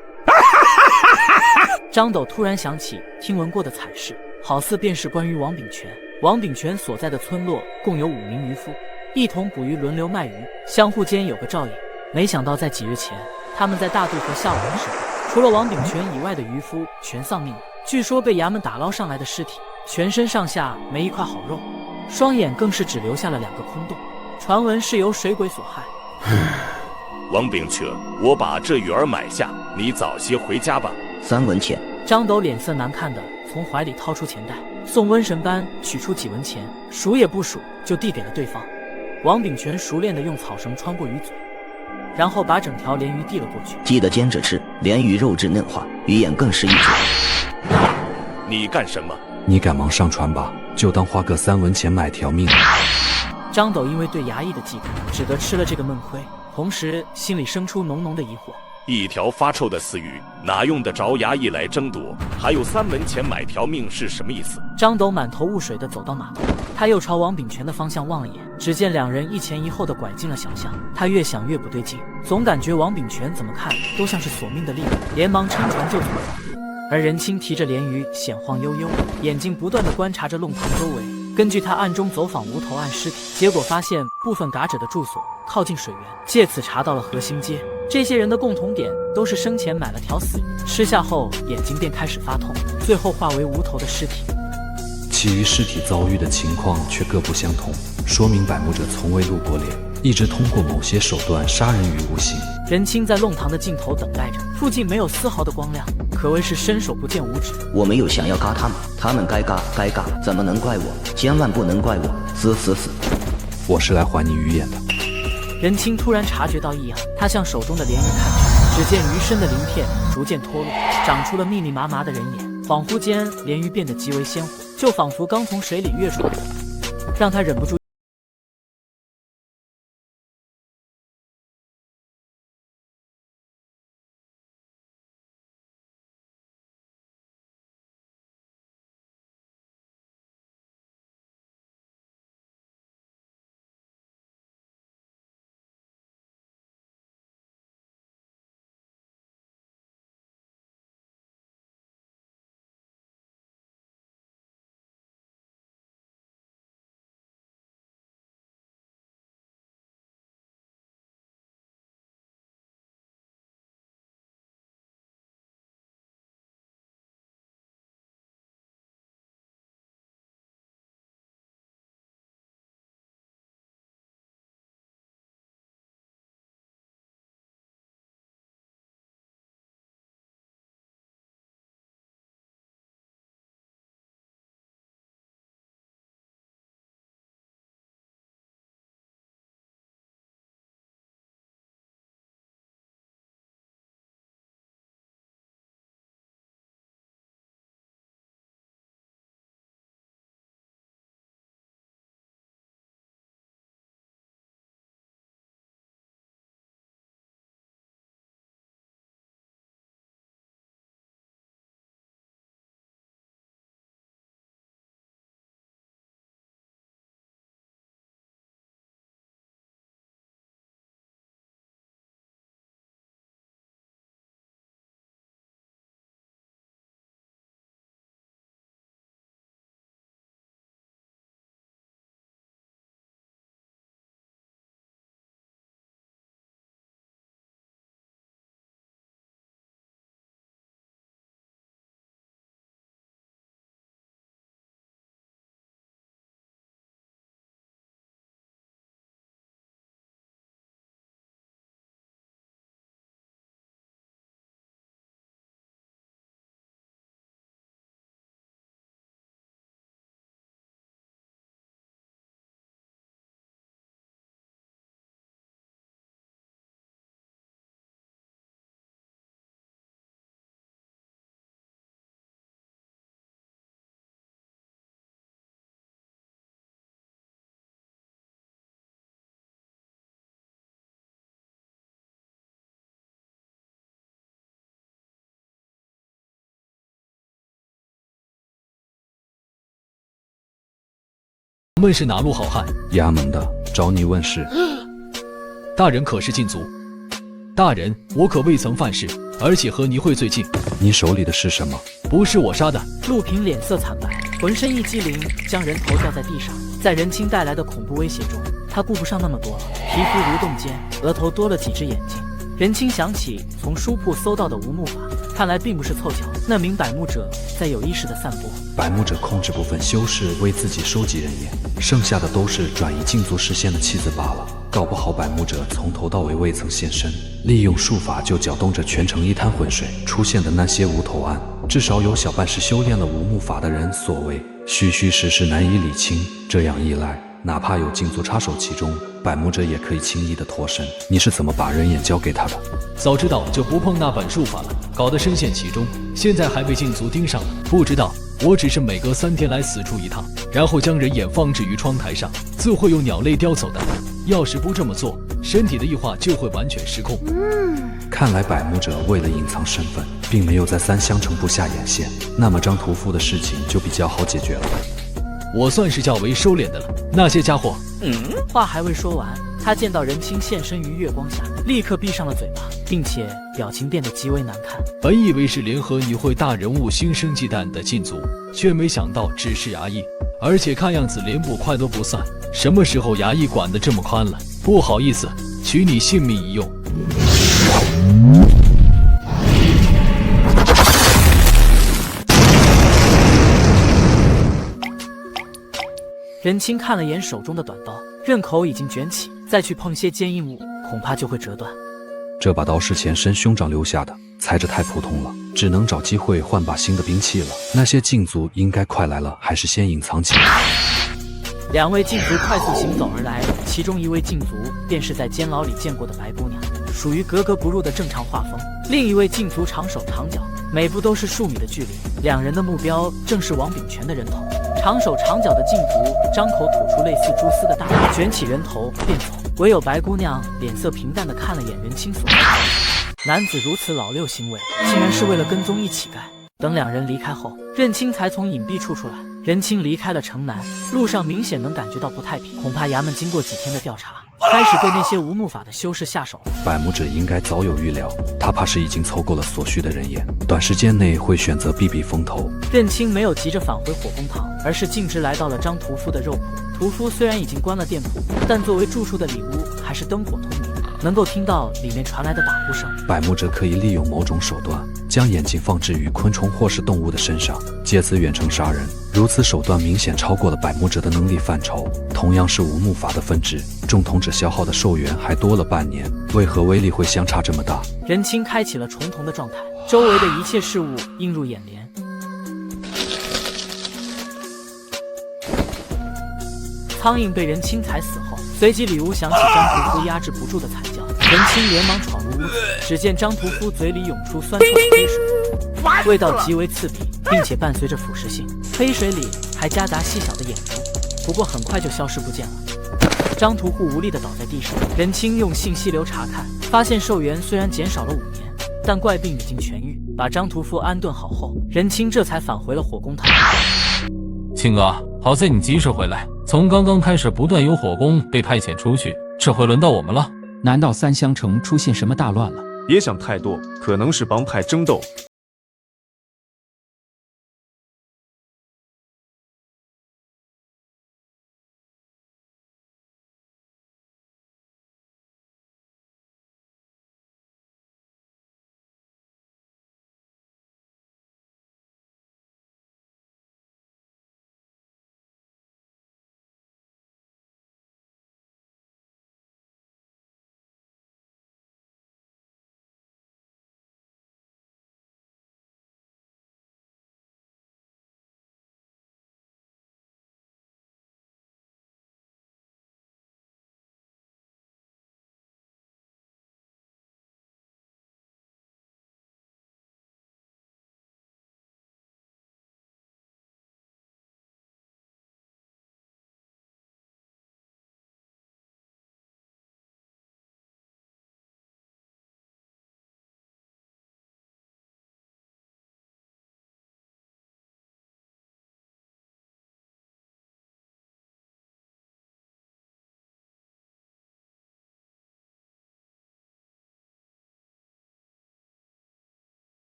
张斗突然想起听闻过的惨事，好似便是关于王炳全。王炳全所在的村落共有5名渔夫，一同捕鱼，轮流卖鱼，相互间有个照应。没想到在几日前，他们在大渡河下网的时候，除了王炳全以外的渔夫全丧命了。据说被衙门打捞上来的尸体，全身上下没一块好肉，双眼更是只留下了2个空洞，传闻是由水鬼所害。王炳瘸，我把这鱼儿买下，你早些回家吧。3文钱。张斗脸色难看的从怀里掏出钱袋，送瘟神般取出几文钱，数也不数就递给了对方。王炳全熟练的用草绳穿过鱼嘴，然后把整条鲢鱼递了过去。记得煎着吃，鲢鱼肉质嫩滑，鱼眼更是一绝。你干什么？你赶忙上船吧，就当花个3文钱买条命。张斗因为对衙役的忌惮，只得吃了这个闷亏，同时心里生出浓浓的疑惑。一条发臭的死鱼，哪用得着衙役来争夺？还有3文钱买条命是什么意思？张斗满头雾水地走到码头，他又朝王炳全的方向望了眼，只见2人一前一后地拐进了小巷。他越想越不对劲，总感觉王炳全怎么看都像是索命的猎物，连忙撑船就走。而任清提着鲢鱼，显晃悠悠，眼睛不断地观察着弄堂周围。根据他暗中走访无头岸尸体，结果发现部分嘎者的住所靠近水源，借此查到了河心街。这些人的共同点都是生前买了条死鱼，吃下后眼睛便开始发痛，最后化为无头的尸体。其余尸体遭遇的情况却各不相同，说明百目者从未露过脸，一直通过某些手段杀人于无形。任清在弄堂的尽头等待着，附近没有丝毫的光亮，可谓是伸手不见五指。我没有想要嘎他们，他们该嘎该嘎，怎么能怪我？千万不能怪我！死！我是来还你鱼眼的。任清突然察觉到异样，他向手中的鲢鱼看去，只见鱼身的鳞片逐渐脱落，长出了密密麻麻的人眼。恍惚间，鲢鱼变得极为鲜活，就仿佛刚从水里跃出来的，让他忍不住我们是哪路好汉？衙门的，找你问事。大人可是禁足？大人，我可未曾犯事，而且和倪慧最近。你手里的是什么？不是我杀的。陆平脸色惨白，浑身一激灵，将人头掉在地上。在人青带来的恐怖威胁中，他顾不上那么多了。皮肤蠕动间，额头多了几只眼睛。人青想起从书铺搜到的无目法，看来并不是凑巧。那名百目者在有意识地散播。百目者控制部分修士为自己收集人眼，剩下的都是转移禁足视线的弃子罢了。搞不好百目者从头到尾未曾现身，利用术法就搅动着全城一滩浑水。出现的那些无头案，至少有小半是修炼了无目法的人所为，虚虚实实难以理清。这样一来，哪怕有禁足插手其中，百目者也可以轻易的脱身。你是怎么把人眼交给他的？早知道就不碰那本术法了，搞得深陷其中，现在还被禁足盯上了。不知道，我只是每隔3天来此处一趟，然后将人眼放置于窗台上，自会用鸟类叼走的。要是不这么做，身体的异化就会完全失控。看来百目者为了隐藏身份，并没有在3香城布下眼线，那么张屠夫的事情就比较好解决了。我算是较为收敛的了，那些家伙……话还未说完，他见到人青现身于月光下，立刻闭上了嘴巴，并且表情变得极为难看。本以为是联合你会大人物心生忌惮的禁足，却没想到只是衙役，而且看样子连捕快都不算。什么时候衙役管得这么宽了？不好意思，取你性命一用。人青看了眼手中的短刀，刃口已经卷起，再去碰些坚硬物，恐怕就会折断。这把刀是前身兄长留下的，裁着太普通了，只能找机会换把新的兵器了。那些禁足应该快来了，还是先隐藏起来。2位禁足快速行走而来，其中一位禁足便是在监牢里见过的白姑娘，属于格格不入的正常画风。另一位禁足长手长脚，每步都是数米的距离。2人的目标正是王秉权的人头。长手长脚的禁足张口吐出类似蛛丝的大口，卷起人头便走。唯有白姑娘脸色平淡地看了眼人青所在。男子如此老六行为，竟然是为了跟踪一乞丐。等2人离开后，任青才从隐蔽处出来。任青离开了城南，路上明显能感觉到不太平，恐怕衙门经过几天的调查，开始对那些无目法的修士下手了。百目者应该早有预料，他怕是已经凑够了所需的人眼，短时间内会选择避避风头。任青没有急着返回火工堂，而是径直来到了张屠夫的肉铺。屠夫虽然已经关了店铺，但作为住处的里屋还是灯火通明，能够听到里面传来的打呼声。百目者可以利用某种手段，将眼睛放置于昆虫或是动物的身上，借此远程杀人。如此手段明显超过了百目者的能力范畴。同样是无目法的分支，重瞳者消耗的寿元还多了半年，为何威力会相差这么大？人青开启了重瞳的状态，周围的一切事物映入眼帘。苍蝇被人青踩死后，随即里屋响起张屠夫压制不住的惨叫，人青连忙闯入屋子，只见张屠夫嘴里涌出酸臭的黑水，味道极为刺鼻，并且伴随着腐蚀性，黑水里还夹杂细小的眼珠，不过很快就消失不见了。张屠户无力地倒在地上，人青用信息流查看，发现寿元虽然减少了5年，但怪病已经痊愈。把张屠夫安顿好后，人青这才返回了火工堂。青哥，好在你及时回来。从刚刚开始，不断有火攻被派遣出去，这回轮到我们了。难道3香城出现什么大乱了？别想太多，可能是帮派争斗。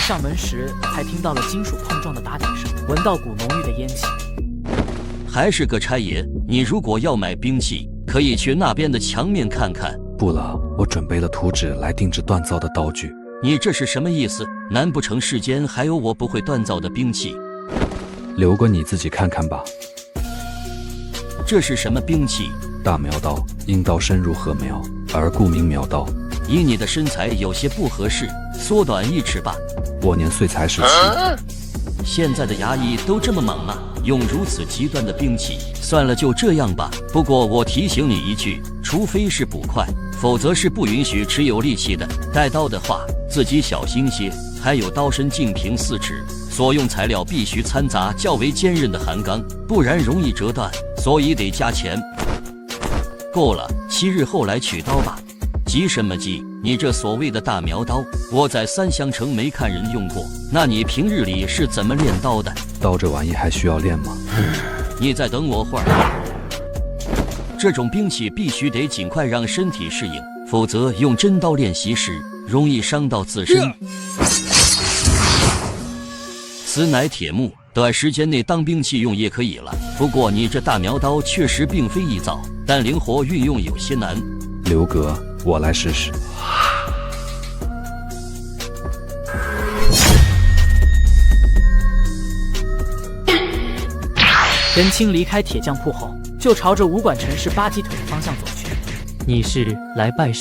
上门时，还听到了金属碰撞的打点声，闻到股浓郁的烟气。还是个差爷，你如果要买兵器，可以去那边的墙面看看。不了，我准备了图纸来定制锻造的道具。你这是什么意思？难不成世间还有我不会锻造的兵器？留个你自己看看吧。这是什么兵器？大苗刀，因刀深入禾苗，而故名苗刀。以你的身材有些不合适，缩短1尺吧。我年岁才17。现在的衙役都这么莽吗？用如此极端的兵器，算了，就这样吧。不过我提醒你一句，除非是捕快，否则是不允许持有利器的。带刀的话，自己小心些。还有刀身净平4尺，所用材料必须掺杂较为坚韧的寒钢，不然容易折断，所以得加钱。够了，7日后来取刀吧。急什么急？你这所谓的大苗刀，我在三乡城没看人用过。那你平日里是怎么练刀的？刀这玩意还需要练吗？你再等我会儿。这种兵器必须得尽快让身体适应，否则用真刀练习时容易伤到自身。此乃铁木，短时间内当兵器用也可以了。不过你这大苗刀确实并非易造，但灵活运用有些难。刘哥，我来试试。任清离开铁匠铺后，就朝着武馆陈氏8鸡腿的方向走去。你是来拜师？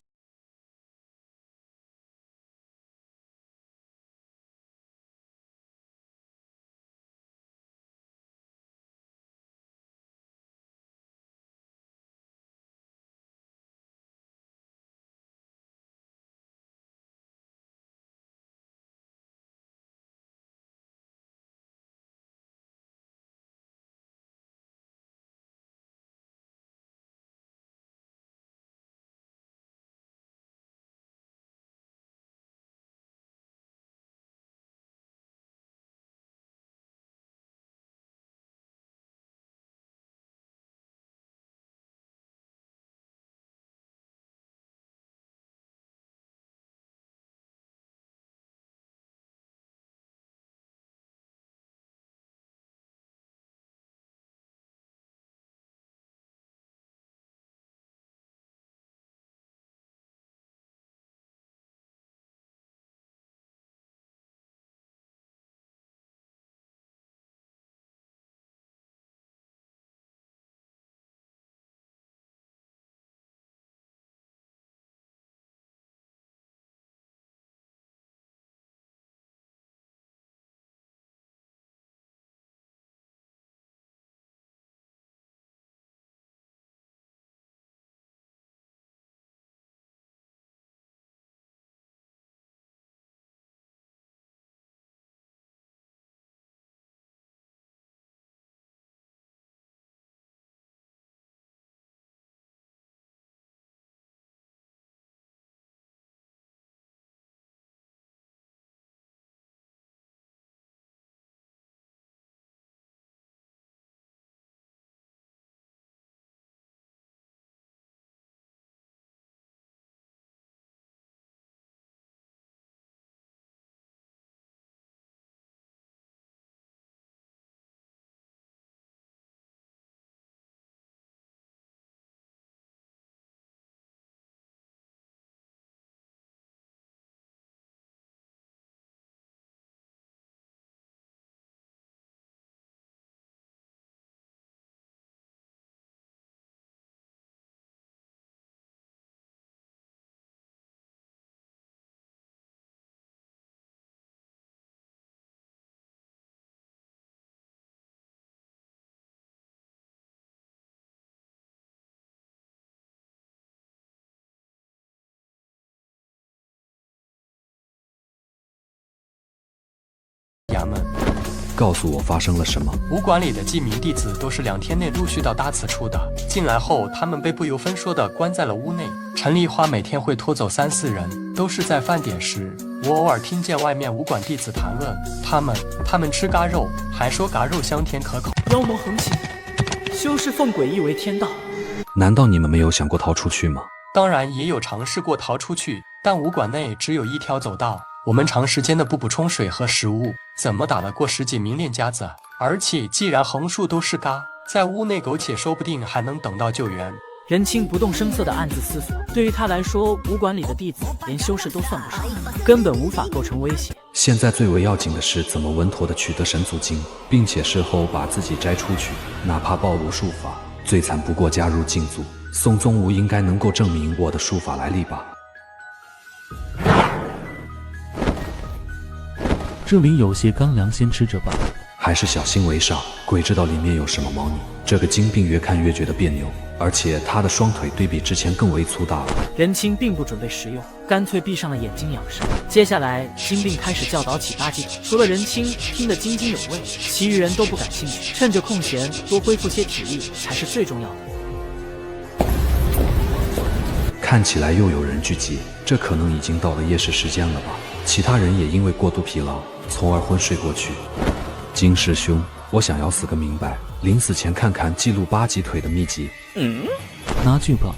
衙门，告诉我发生了什么。武馆里的记名弟子都是2天内陆续到大祠处的，进来后他们被不由分说的关在了屋内。陈丽花每天会拖走3、4人，都是在饭点时，我偶尔听见外面武馆弟子谈论他们吃嘎肉，还说嘎肉香甜可口。妖魔横行，修士奉诡异为天道。难道你们没有想过逃出去吗？当然也有尝试过逃出去，但武馆内只有一条走道，我们长时间的不补充水和食物，怎么打得过10几名练家子？而且既然横竖都是嘎，在屋内苟且说不定还能等到救援。任清不动声色地暗自思索，对于他来说，武馆里的弟子连修士都算不上，根本无法构成威胁。现在最为要紧的是怎么稳妥地取得神族经，并且事后把自己摘出去，哪怕暴露术法，最惨不过加入禁族。宋宗武应该能够证明我的术法来历吧。这里有些干粮，先吃着吧。还是小心为上，鬼知道里面有什么猫腻。这个金并越看越觉得别扭，而且他的双腿对比之前更为粗大了。任清并不准备食用，干脆闭上了眼睛养生。接下来，金并开始教导起8鸡腿，除了任清听得津津有味，其余人都不感兴趣。趁着空闲多恢复些体力才是最重要的。看起来又有人聚集，这可能已经到了夜市时间了吧？其他人也因为过度疲劳，从而昏睡过去。金师兄，我想要死个明白，临死前看看记录8鸡腿的秘籍。拿去吧。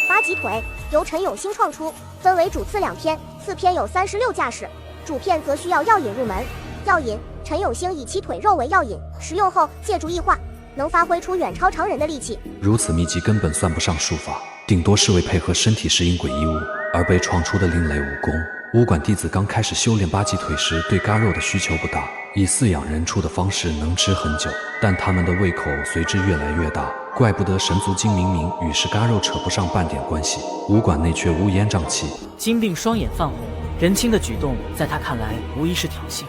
8鸡腿由陈永兴创出，分为主次2篇，次篇有36架势，主片则需要药引入门。药引，陈永兴以其腿肉为药引，食用后借助异化，能发挥出远超常人的力气。如此秘籍根本算不上术法，顶多是为配合身体适应诡异物而被创出的另类武功。武馆弟子刚开始修炼8鸡腿时，对嘎肉的需求不大，以饲养人畜的方式能吃很久，但他们的胃口随之越来越大，怪不得神族精明明与是嘎肉扯不上半点关系，武馆内却乌烟瘴气。金并双眼泛红，任清的举动在他看来无疑是挑衅。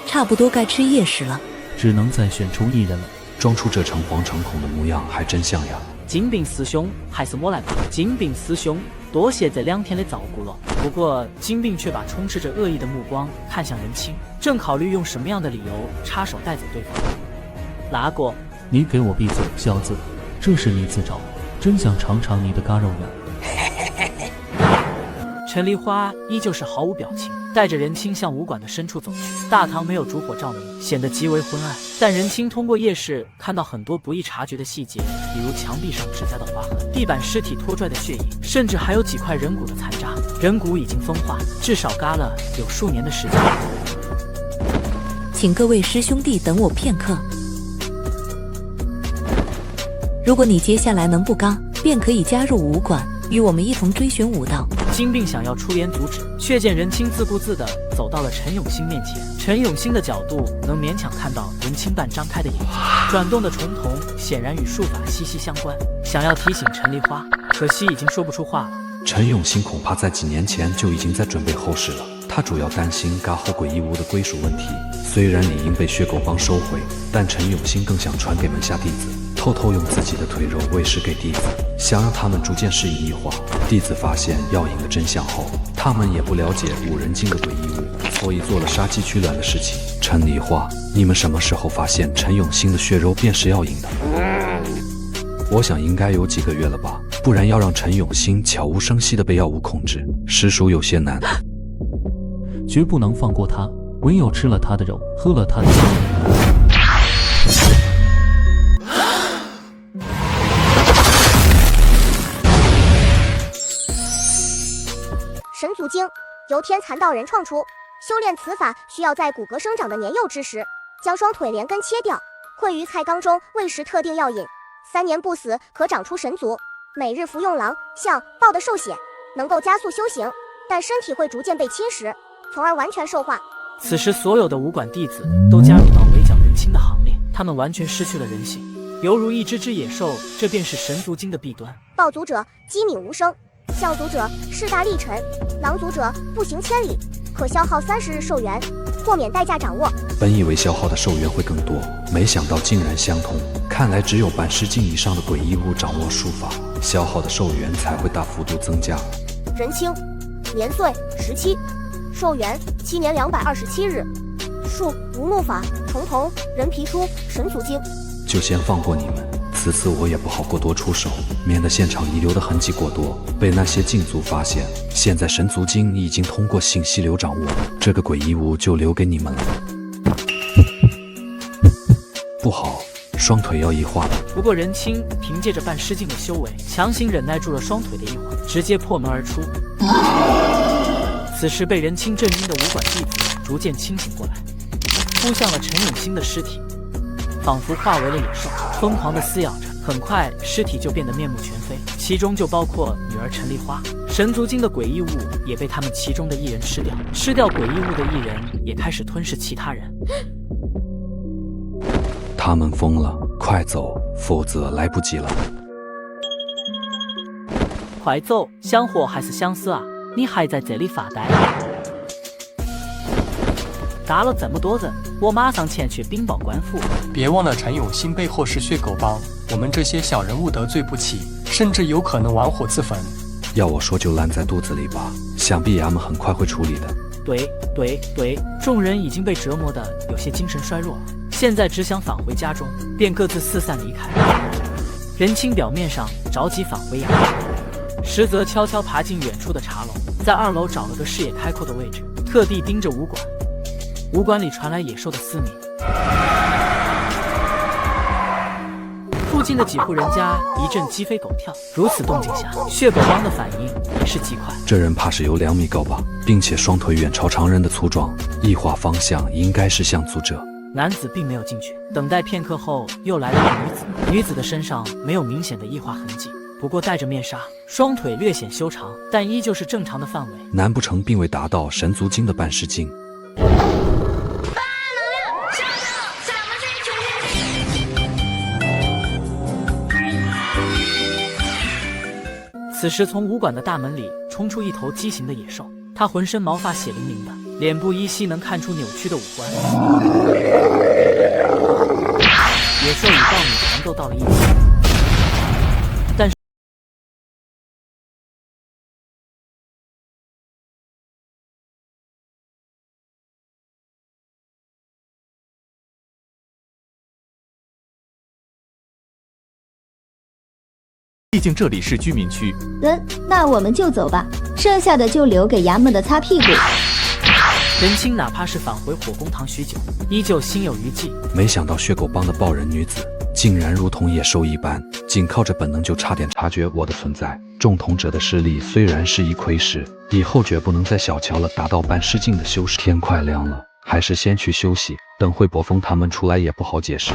差不多该吃夜食了，只能再选出1人了。装出这成蝗虫孔的模样还真像呀。金并师兄，还是我来吧。金并师兄，多谢这2天的照顾了。不过金并却把充斥着恶意的目光看向任清，正考虑用什么样的理由插手带走对方。拿过。你给我闭嘴，小子！这是你自找，真想尝尝你的嘎肉呀！陈梨花依旧是毫无表情，带着任清向武馆的深处走去。大堂没有烛火照明，显得极为昏暗。但任清通过夜视看到很多不易察觉的细节，比如墙壁上指甲的划痕，地板尸体拖拽的血液，甚至还有几块人骨的残渣。人骨已经风化，至少嘎了有数年的时间。请各位师兄弟等我片刻。如果你接下来能不嘎，便可以加入武馆，与我们一同追寻武道。金并想要出言阻止，却见任清自顾自地走到了陈永兴面前。陈永兴的角度能勉强看到任清半张开的眼睛，转动的重瞳显然与术法息息相关。想要提醒陈梨花，可惜已经说不出话了。陈永兴恐怕在几年前就已经在准备后事了。他主要担心嘎后诡异屋的归属问题。虽然理应被血狗帮收回，但陈永兴更想传给门下弟子，偷偷用自己的腿肉喂食给弟子，想让他们逐渐适应异化。弟子发现药引的真相后，他们也不了解五人境的诡异物，所以做了杀鸡取卵的事情。陈梨花，你们什么时候发现陈永兴的血肉便是药引的？我想应该有几个月了吧，不然要让陈永兴悄无声息地被药物控制，实属有些难。绝不能放过他，唯有吃了他的肉，喝了他的血。神族经由天蚕道人创出，修炼此法需要在骨骼生长的年幼之时，将双腿连根切掉，混于菜缸中喂食特定药引，3年不死可长出神族。每日服用狼、象、豹的兽血，能够加速修行，但身体会逐渐被侵蚀，从而完全兽化。此时所有的武馆弟子都加入到围剿人清的行列，他们完全失去了人性，犹如一只只野兽。这便是神族经的弊端。豹族者机敏无声，象族者势大力沉，狼族者步行千里，可消耗30日寿元，豁免代价掌握。本以为消耗的寿元会更多，没想到竟然相同。看来只有半世境以上的诡异物掌握术法，消耗的寿元才会大幅度增加。人清年岁17，寿元7年227日。术无木法重瞳人皮书神族经。就先放过你们，此次我也不好过多出手，免得现场遗留的痕迹过多，被那些禁族发现。现在神族经已经通过信息流掌握，这个诡异物就留给你们了。不好，双腿要异化了。不过任清凭借着半失禁的修为，强行忍耐住了双腿的异化，直接破门而出。此时被任清震惊的武馆弟子逐渐清醒过来，扑向了陈永兴的尸体，仿佛化为了野兽，疯狂地撕咬着。很快，尸体就变得面目全非，其中就包括女儿陈丽花。神族精的诡异物也被他们其中的一人吃掉，吃掉诡异物的一人也开始吞噬其他人。他们疯了，快走，否则来不及了。快走，想活还是想死啊？你还在这里发呆？打了这么多人，我马上前去禀报官府。别忘了陈永兴背后是血狗帮，我们这些小人物得罪不起，甚至有可能玩火自焚。要我说就烂在肚子里吧，想必衙门很快会处理的。对，众人已经被折磨得有些精神衰弱了，现在只想返回家中，便各自四散离开。任清表面上着急返回衙门，实则悄悄爬进远处的茶楼，在2楼找了个视野开阔的位置，特地盯着武馆。武馆里传来野兽的嘶鸣，附近的几户人家一阵鸡飞狗跳。如此动静下，血狗帮的反应也是极快。这人怕是有2米高吧，并且双腿远超常人的粗壮，异化方向应该是向族者。男子并没有进去，等待片刻后，又来了一个女子。女子的身上没有明显的异化痕迹，不过戴着面纱，双腿略显修长，但依旧是正常的范围。难不成并未达到神族精的半世境？此时，从武馆的大门里冲出一头畸形的野兽，它浑身毛发血淋淋的，脸部依稀能看出扭曲的五官。野兽与豹女缠斗到了一起，但是毕竟这里是居民区。那我们就走吧，剩下的就留给衙门的擦屁股。任清哪怕是返回火攻堂许久，依旧心有余悸。没想到血狗帮的豹人女子竟然如同野兽一般，仅靠着本能就差点察觉我的存在。众统者的势力虽然是一窥视，以后绝不能再小瞧了达到半失境的修士。天快亮了，还是先去休息，等会博风他们出来也不好解释。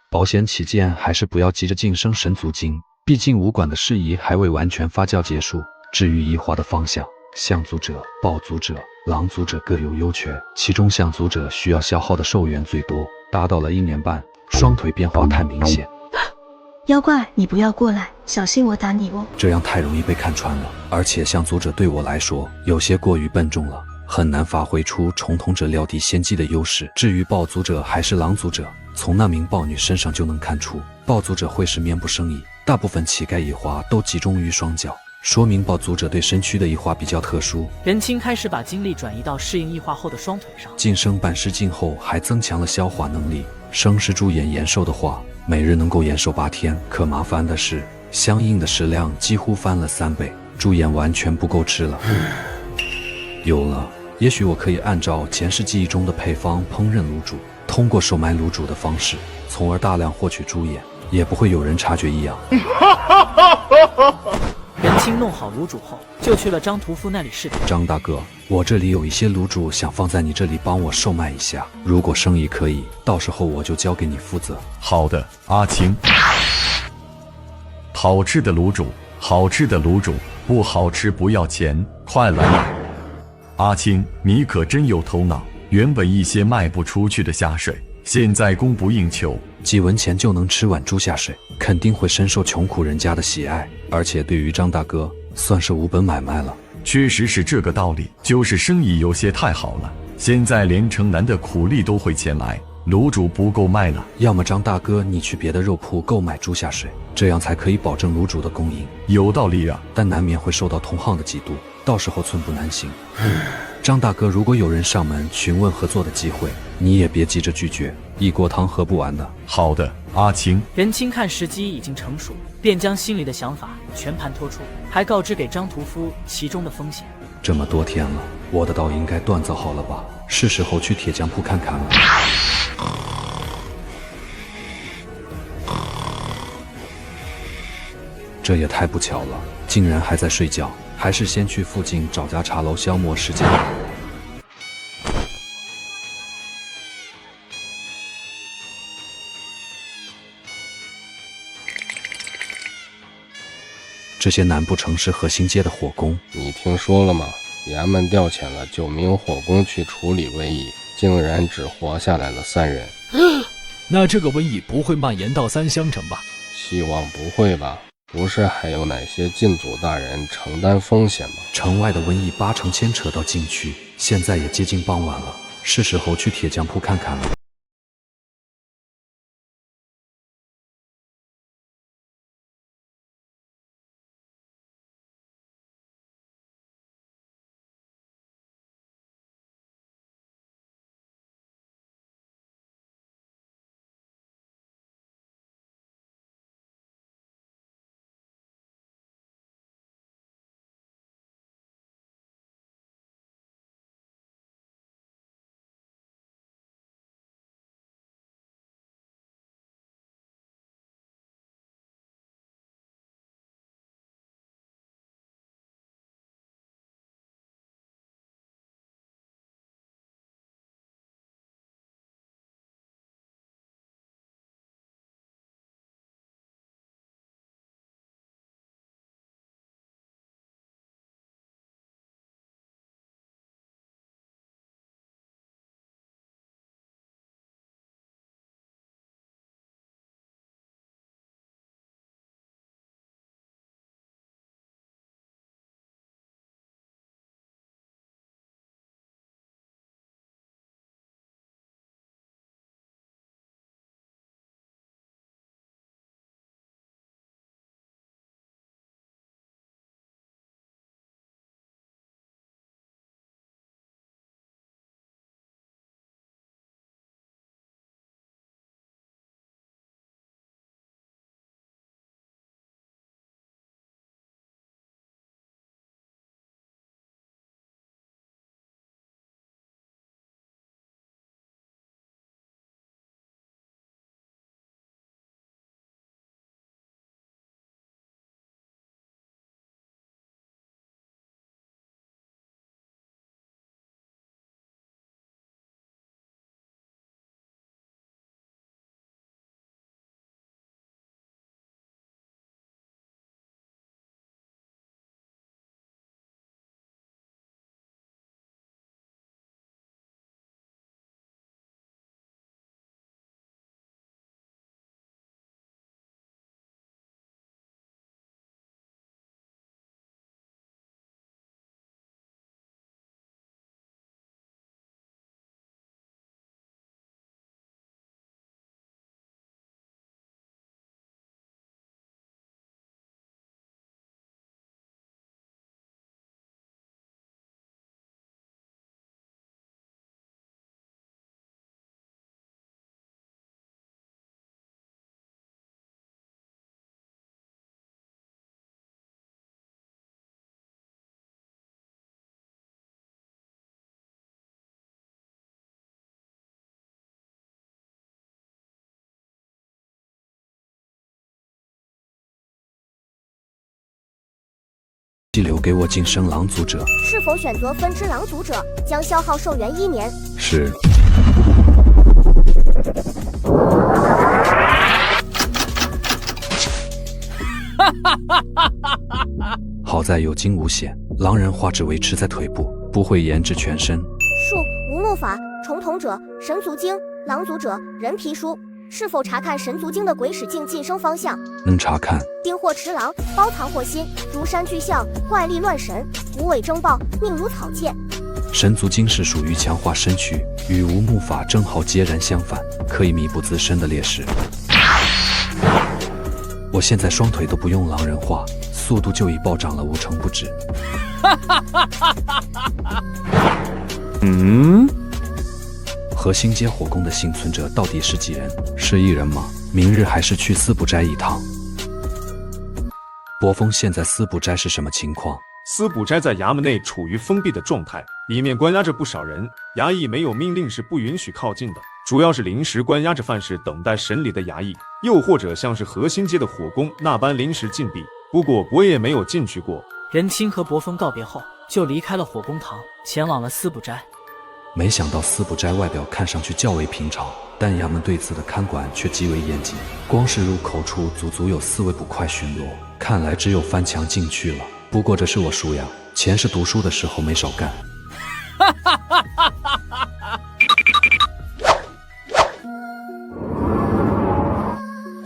保险起见，还是不要急着晋升神族精，毕竟武馆的事宜还未完全发酵结束。至于异化的方向，象族者、豹族者、狼族者各有优缺，其中象族者需要消耗的寿元最多，达到了1年半，双腿变化太明显。妖怪，你不要过来，小心我打你哦！这样太容易被看穿了，而且象族者对我来说有些过于笨重了，很难发挥出重统者料敌先机的优势。至于豹族者还是狼族者，从那名豹女身上就能看出，豹族者会是面部生异，大部分乞丐异化都集中于双脚，说明豹族者对身躯的异化比较特殊。任清开始把精力转移到适应异化后的双腿上。晋升半失境后，还增强了消化能力。生食猪眼延寿的话，每日能够延寿8天。可麻烦的是，相应的食量几乎翻了3倍，猪眼完全不够吃了。有了，也许我可以按照前世记忆中的配方烹饪卤煮，通过售卖卤煮的方式，从而大量获取猪眼，也不会有人察觉异样。任清弄好卤煮后，就去了张屠夫那里试点。张大哥，我这里有一些卤煮，想放在你这里帮我售卖一下，如果生意可以，到时候我就交给你负责。好的，阿青。好吃的卤煮，好吃的卤煮，不好吃不要钱，快来买！阿青，你可真有头脑，原本一些卖不出去的下水，现在供不应求，几文钱就能吃碗猪下水，肯定会深受穷苦人家的喜爱，而且对于张大哥算是无本买卖了。确实是这个道理，就是生意有些太好了，现在连城南的苦力都会前来，卤煮不够卖了。要么张大哥你去别的肉铺购买猪下水，这样才可以保证卤煮的供应。有道理啊，但难免会受到同行的嫉妒，到时候寸步难行。张大哥，如果有人上门询问合作的机会，你也别急着拒绝，一锅汤喝不完的。好的，阿青。任清看时机已经成熟，便将心里的想法全盘托出，还告知给张屠夫其中的风险。这么多天了，我的刀应该锻造好了吧？是时候去铁匠铺看看了。这也太不巧了，竟然还在睡觉，还是先去附近找家茶楼消磨时间吧。这些难不成是核心街的火攻？你听说了吗？衙门调遣了9名火攻去处理瘟疫，竟然只活下来了3人。那这个瘟疫不会蔓延到3乡城吧？希望不会吧。不是还有哪些禁足大人承担风险吗？城外的瘟疫80%牵扯到禁区，现在也接近傍晚了，是时候去铁匠铺看看了。留给我晋升狼族者。是否选择分支狼族者，将消耗寿元1年。是。好在有惊无险，狼人化只维持在腿部，不会延至全身。术无木法，重统者神族经，狼族者人皮书。是否查看神族经的鬼使境晋升方向？能查看。丁祸持狼，包藏祸心，如山巨象，怪力乱神，无尾争暴，命如草芥。神族经是属于强化身躯，与无木法正好截然相反，可以弥补自身的劣势。我现在双腿都不用狼人化，速度就已暴涨了5成不止。核心街火攻的幸存者到底是几人？是1人吗？明日还是去司卜斋一趟。波峰，现在司卜斋是什么情况？司卜斋在衙门内处于封闭的状态，里面关押着不少人，衙役没有命令是不允许靠近的，主要是临时关押着犯事等待审理的衙役，又或者像是核心街的火攻那般临时禁闭，不过我也没有进去过。任清和伯峰告别后，就离开了火攻堂，前往了司捕斋。没想到司捕斋外表看上去较为平常，但衙门对此的看管却极为严谨，光是入口处足有4位捕快巡逻，看来只有翻墙进去了。不过这是我输呀，前世读书的时候没少干。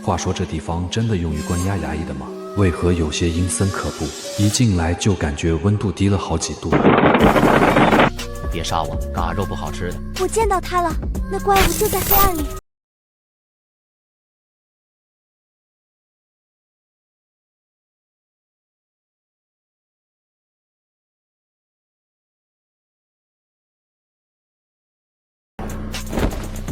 话说这地方真的用于关押衙役的吗？为何有些阴森可怖？一进来就感觉温度低了好几度。别杀我，嘎肉不好吃的。我见到他了，那怪物就在黑暗里。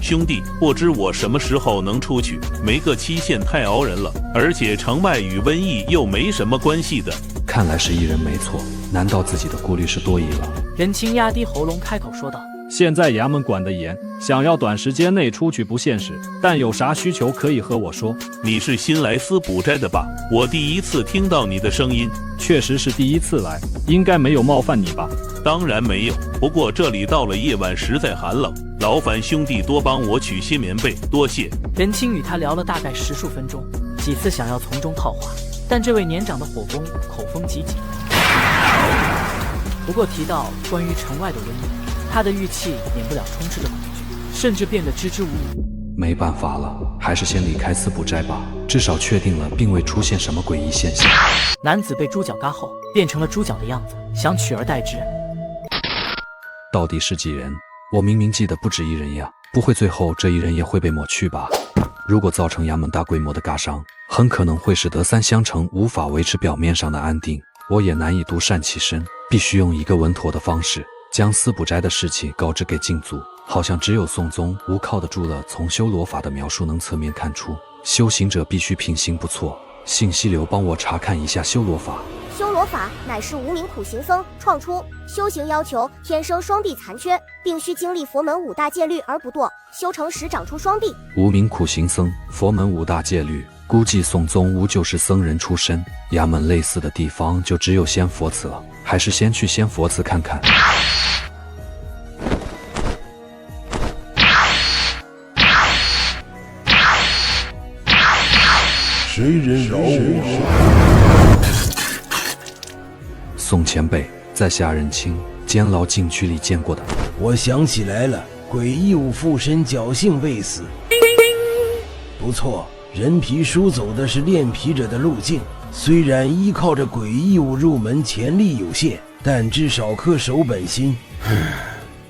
兄弟，不知我什么时候能出去？没个期限太熬人了，而且城外与瘟疫又没什么关系的。看来是一人没错，难道自己的顾虑是多疑了？任清压低喉咙开口说道：现在衙门管得严，想要短时间内出去不现实，但有啥需求可以和我说。你是新来司捕斋的吧？我第一次听到你的声音。确实是第一次来，应该没有冒犯你吧？当然没有，不过这里到了夜晚实在寒冷，劳烦兄弟多帮我取些棉被，多谢。任清与他聊了大概10数分钟，几次想要从中套话，但这位年长的火攻口风极紧。不过提到关于城外的瘟疫，他的语气免不了充斥着恐惧，甚至变得支支吾吾。没办法了，还是先离开司捕斋吧，至少确定了并未出现什么诡异现象。男子被猪脚嘎后，变成了猪脚的样子，想取而代之。到底是几人？我明明记得不止一人呀，不会最后这一人也会被抹去吧？如果造成衙门大规模的嘎伤，很可能会使得三乡城无法维持表面上的安定，我也难以独善其身，必须用一个稳妥的方式将司捕斋的事情告知给禁足。好像只有宋宗无靠得住了。从修罗法的描述能侧面看出，修行者必须品行不错。信息流帮我查看一下修罗法。修罗法乃是无名苦行僧创出，修行要求天生双臂残缺，并需经历佛门5大戒律而不堕，修成时长出双臂。无名苦行僧，佛门5大戒律，估计宋宗无就是僧人出身，衙门类似的地方就只有仙佛祠了，还是先去仙佛祠看看。谁人饶我？宋前辈，在下任清，监牢禁区里见过的。我想起来了，鬼义务附身，侥幸未死。不错，人皮书走的是练皮者的路径，虽然依靠着鬼义务入门潜力有限，但至少可守本心。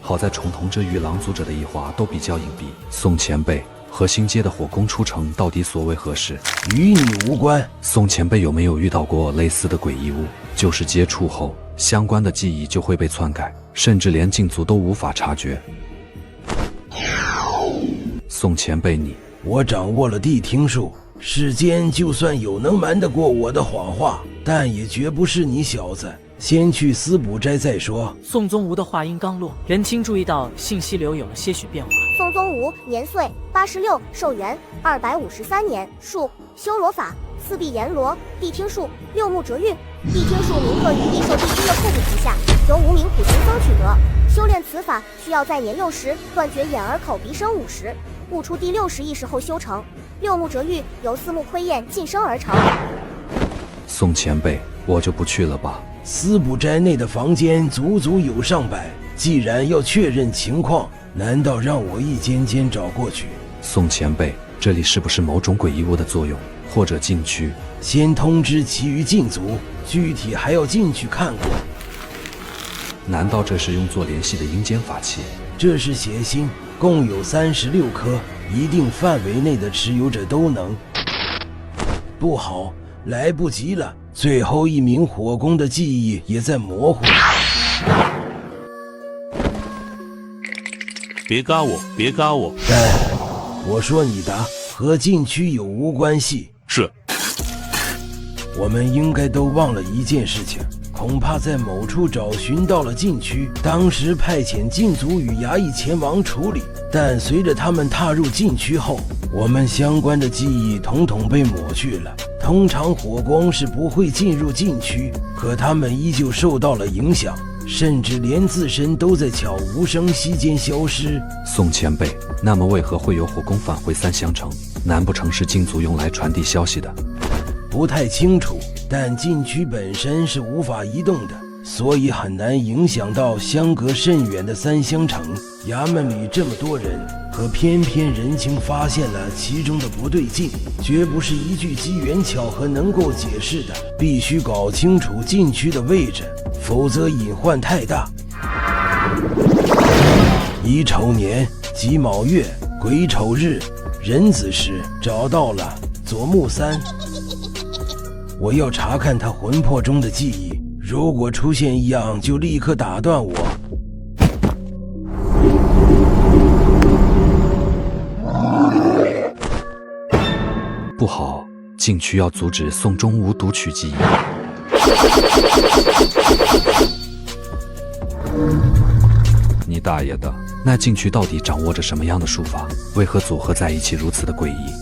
好在重瞳这与狼族者的一话都比较隐蔽。宋前辈，和新街的火攻出城到底所为何事？与你无关。宋前辈有没有遇到过类似的诡异物？就是接触后，相关的记忆就会被篡改，甚至连禁足都无法察觉。宋前辈你，我掌握了谛听术，世间就算有能瞒得过我的谎话，但也绝不是你小子。先去司捕斋再说。宋宗吾的话音刚落，任清注意到信息流有了些许变化。宋宗吾年岁86，寿元253年，术修罗法4臂阎罗，谛听术6目折玉。谛听术铭刻于地兽谛听的库部旗下，由无名苦行僧取得。修炼此法需要在年60断绝眼耳口鼻生5时，悟出第60意识后修成。6目折玉由4目窥焰晋升而成。宋前辈，我就不去了吧。司捕斋内的房间足有上百，既然要确认情况，难道让我一间间找过去？宋前辈，这里是不是某种诡异物的作用，或者禁区？先通知其余禁足，具体还要进去看过。难道这是用作联系的阴间法器？这是血星，共有36颗，一定范围内的持有者都能。不好，来不及了，最后一名火攻的记忆也在模糊。别嘎我，别嘎我！我说你答，和禁区有无关系？是。我们应该都忘了一件事情，恐怕在某处找寻到了禁区，当时派遣禁足与衙役前往处理，但随着他们踏入禁区后，我们相关的记忆统统被抹去了。通常火光是不会进入禁区，可他们依旧受到了影响，甚至连自身都在悄无声息间消失。宋前辈，那么为何会有火攻返回三乡城？难不成是禁族用来传递消息的？不太清楚，但禁区本身是无法移动的，所以很难影响到相隔甚远的三乡城。衙门里这么多人，可偏偏人情发现了其中的不对劲，绝不是一句机缘巧合能够解释的。必须搞清楚禁区的位置，否则隐患太大。乙丑年己卯月癸丑日壬子时，找到了佐木三。我要查看他魂魄中的记忆，如果出现异样，就立刻打断我。不好，禁区要阻止宋中武读取记忆。你大爷的！那禁区到底掌握着什么样的术法？为何组合在一起如此的诡异？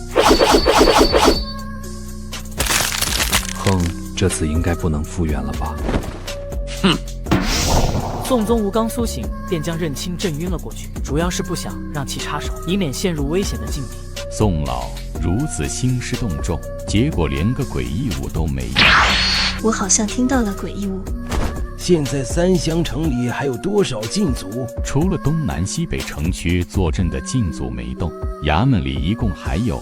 哼，这次应该不能复原了吧？哼！宋宗武刚苏醒，便将任清震晕了过去，主要是不想让其插手，以免陷入危险的境地。宋老如此兴师动众，结果连个诡异物都没有。我好像听到了诡异物。现在三乡城里还有多少禁族？除了东南西北城区坐镇的禁族没动，衙门里一共还有……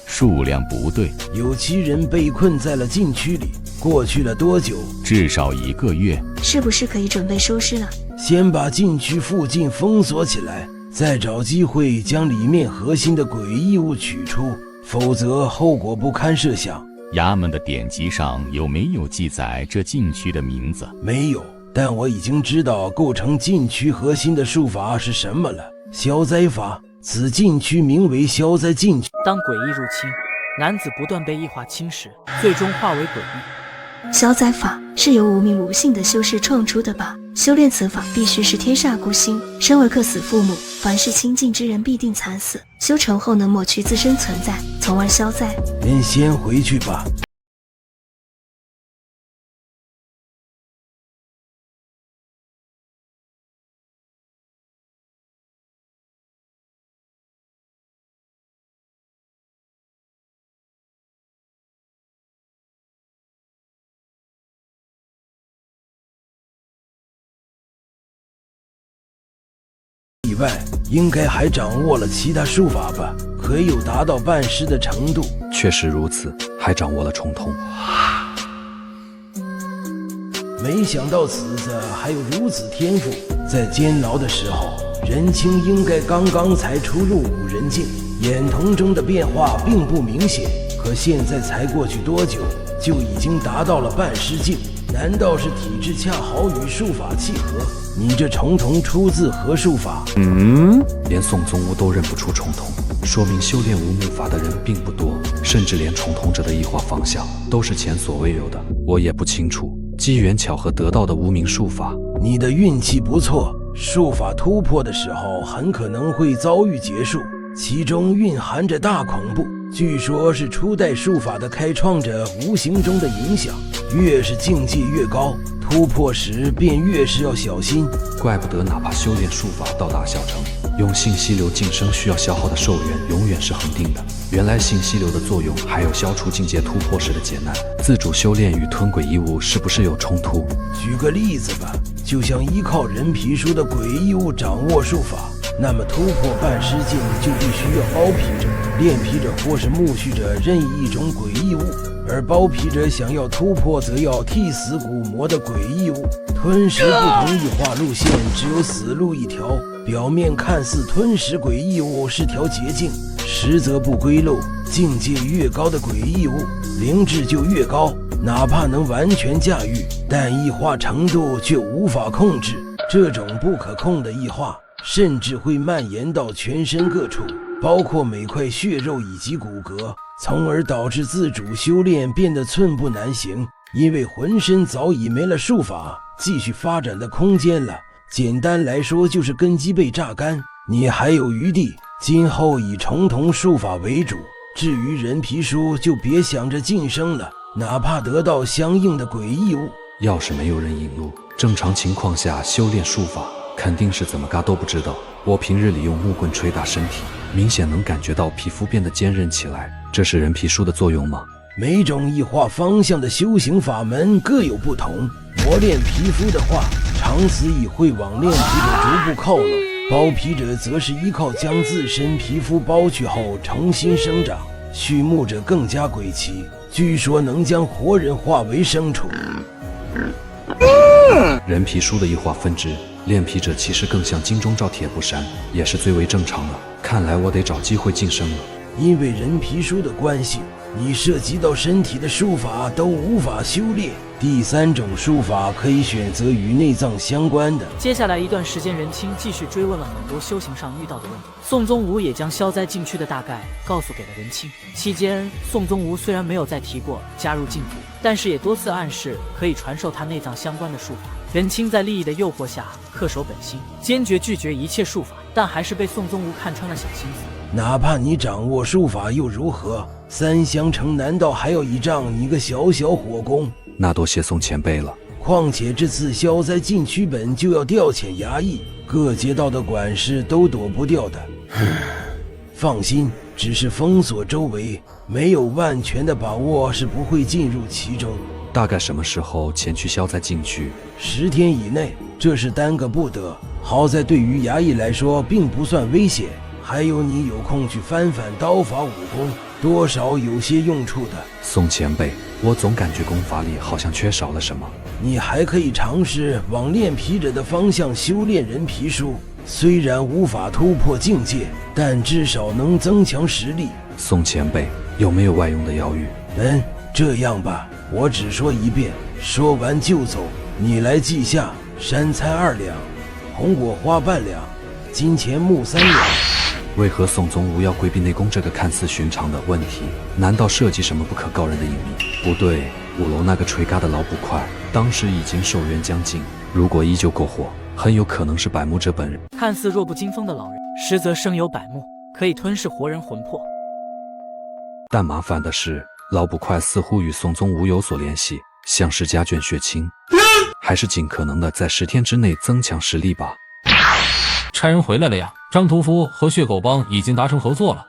数量不对，有7人被困在了禁区里。过去了多久？至少1个月。是不是可以准备收尸了？先把禁区附近封锁起来，再找机会将里面核心的诡异物取出，否则后果不堪设想。衙门的典籍上有没有记载这禁区的名字？没有，但我已经知道构成禁区核心的术法是什么了。消灾法，此禁区名为消灾禁区。当诡异入侵，男子不断被异化侵蚀，最终化为诡异。消灾法是由无名无姓的修士创出的吧？修炼此法必须是天煞孤星，生而克死父母，凡是亲近之人必定惨死。修成后能抹去自身存在，从而消灾。您先回去吧。以外，应该还掌握了其他术法吧？可有达到半师的程度？确实如此，还掌握了重通。没想到此子还有如此天赋。在监牢的时候，任清应该刚刚才出入5人境，眼瞳中的变化并不明显。可现在才过去多久，就已经达到了半师境？难道是体质恰好与术法契合？你这重瞳出自何术法？连宋宗武都认不出重瞳，说明修炼无目法的人并不多，甚至连重瞳者的异化方向都是前所未有的。我也不清楚，机缘巧合得到的无名术法。你的运气不错，术法突破的时候很可能会遭遇结束，其中蕴含着大恐怖。据说是初代术法的开创者无形中的影响，越是境界越高，突破时便越是要小心。怪不得哪怕修炼术法到达小成，用信息流晋升需要消耗的寿元永远是恒定的。原来信息流的作用还有消除境界突破时的劫难。自主修炼与吞诡异物是不是有冲突？举个例子吧，就像依靠人皮书的诡异物掌握术法，那么突破半师境就必须要包皮者、炼皮者或是木须者任意一种诡异物，而包皮者想要突破，则要替死骨磨的诡异物。吞食不同异化路线只有死路一条，表面看似吞食诡异物是条捷径，实则不归路。境界越高的诡异物，灵智就越高，哪怕能完全驾驭，但异化程度却无法控制。这种不可控的异化甚至会蔓延到全身各处，包括每块血肉以及骨骼，从而导致自主修炼变得寸步难行，因为浑身早已没了术法继续发展的空间了。简单来说，就是根基被榨干，你还有余地。今后以重瞳术法为主，至于人皮书，就别想着晋升了，哪怕得到相应的诡异物。要是没有人引路，正常情况下修炼术法肯定是怎么嘎都不知道。我平日里用木棍捶打身体，明显能感觉到皮肤变得坚韧起来，这是人皮书的作用吗？每种异化方向的修行法门各有不同，磨练皮肤的话，长此以会往炼皮者逐步靠拢，包皮者则是依靠将自身皮肤剥去后重新生长，畜牧者更加诡奇，据说能将活人化为牲畜。人皮书的异化分支，炼皮者其实更像金钟罩铁布衫，也是最为正常的。看来我得找机会晋升了。因为人皮书的关系，你涉及到身体的术法都无法修炼。第3种术法可以选择与内脏相关的。接下来一段时间，任清继续追问了很多修行上遇到的问题。宋宗武也将消灾禁区的大概告诉给了任清。期间，宋宗武虽然没有再提过加入禁足，但是也多次暗示可以传授他内脏相关的术法。任清在利益的诱惑下恪守本心，坚决拒绝一切术法，但还是被宋宗武看穿了小心思。哪怕你掌握术法又如何？3香城难道还要倚仗你个小小火攻？那多谢宋前辈了。况且这次消灾禁区本就要调遣衙役，各街道的管事都躲不掉的。放心，只是封锁周围，没有万全的把握是不会进入其中。大概什么时候前去消灾禁区？10天以内，这是耽搁不得。好在对于衙役来说并不算危险，还有你有空去翻翻刀法武功，多少有些用处的。宋前辈，我总感觉功法里好像缺少了什么。你还可以尝试往炼皮者的方向修炼人皮术，虽然无法突破境界，但至少能增强实力。宋前辈，有没有外用的药浴？这样吧，我只说一遍，说完就走。你来记下：山菜2两，红果花半两，金钱木3两。为何宋宗武要规避内功这个看似寻常的问题？难道涉及什么不可告人的隐秘？不对，5楼那个锤嘎的老捕快当时已经寿元将近，如果依旧过火，很有可能是百目者本人。看似弱不禁风的老人，实则生有百目，可以吞噬活人魂魄。但麻烦的是，老捕快似乎与宋宗武有所联系，像是家眷血亲，还是尽可能的在10天之内增强实力吧。差人回来了呀，张屠夫和血狗帮已经达成合作了。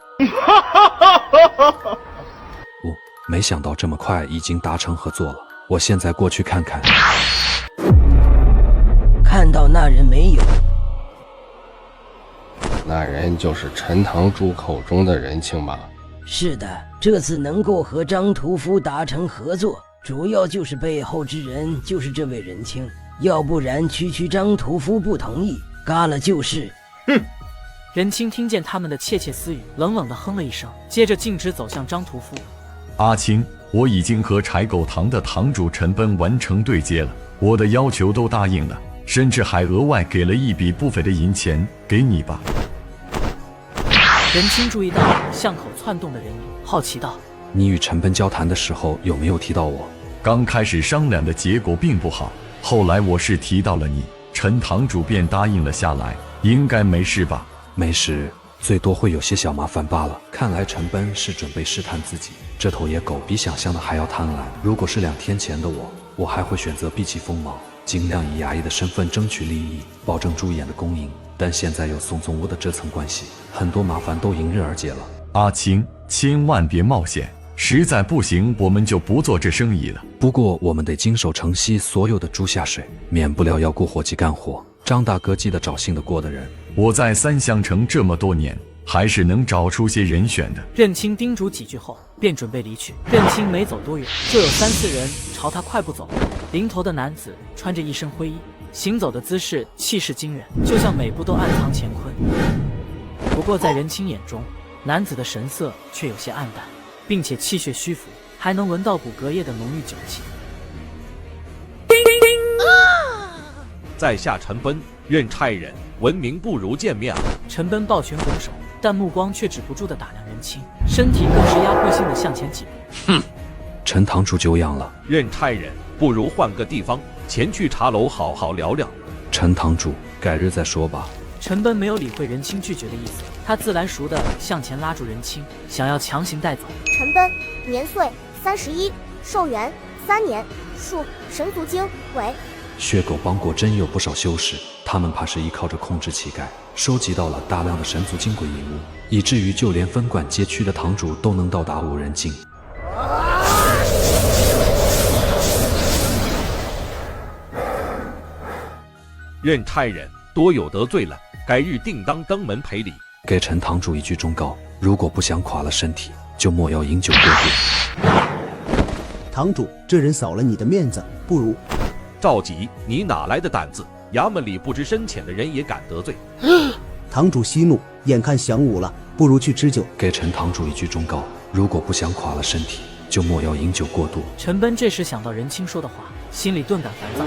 没想到这么快已经达成合作了，我现在过去看看。看到那人没有？那人就是陈堂主口中的人情吧？是的，这次能够和张屠夫达成合作，主要就是背后之人就是这位仁清，要不然区张屠夫不同意，嘎了就是。哼！任清听见他们的窃窃私语，冷冷地哼了一声，接着径直走向张屠夫。阿青，我已经和柴狗堂的堂主陈奔完成对接了，我的要求都答应了，甚至还额外给了一笔不菲的银钱给你吧。任清注意到巷口窜动的人影，好奇道：你与陈奔交谈的时候有没有提到我？刚开始商量的结果并不好，后来我是提到了你，陈堂主便答应了下来，应该没事吧？没事，最多会有些小麻烦罢了。看来陈奔是准备试探自己，这头野狗比想象的还要贪婪。如果是2天前的我还会选择避其锋芒，尽量以衙役的身份争取利益，保证朱眼的公营。但现在有宋宗武的这层关系，很多麻烦都迎刃而解了。阿青，千万别冒险，实在不行我们就不做这生意了。不过我们得经手城西所有的猪下水，免不了要雇伙计干活。张大哥记得找信得过的人。我在3香城这么多年，还是能找出些人选的。任清叮嘱几句后，便准备离去。任清没走多远，就有3、4人朝他快步走来。领头的男子穿着一身灰衣，行走的姿势气势惊人，就像每步都暗藏乾坤。不过在任清眼中，男子的神色却有些暗淡，并且气血虚浮，还能闻到骨骼液的浓郁酒气。在下陈奔，任差人，闻名不如见面。陈奔抱拳拱手，但目光却止不住地打量任清，身体更是压迫性地向前几步。哼！陈堂主久仰了。任差人，不如换个地方，前去茶楼好好聊聊。陈堂主，改日再说吧。陈奔没有理会任清拒绝的意思，他自来熟地向前拉住人青，想要强行带走。陈奔，年岁31，寿元3年，属神族精尾。血狗帮国真有不少修士，他们怕是依靠着控制乞丐，收集到了大量的神族金贵遗物，以至于就连分管街区的堂主都能到达5人境。任差人多有得罪了，改日定当登门赔礼。给陈堂主一句忠告：如果不想垮了身体，就莫要饮酒过度。堂主，这人扫了你的面子，不如……赵吉，你哪来的胆子？衙门里不知深浅的人也敢得罪？堂主息怒，眼看晌午了，不如去吃酒。给陈堂主一句忠告：如果不想垮了身体，就莫要饮酒过度。陈奔这时想到任青说的话，心里顿感烦躁。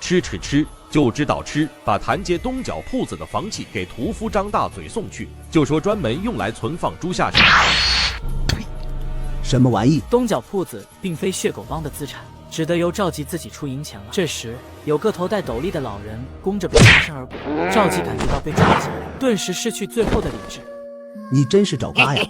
吃，就知道吃。把谭街东角铺子的房契给屠夫张大嘴送去，就说专门用来存放猪下水。什么玩意？东角铺子并非血狗帮的资产，只得由赵吉自己出银钱了。这时，有个头戴斗笠的老人弓着背擦身而过，赵吉感觉到被撞击，顿时失去最后的理智。你真是找嘎呀！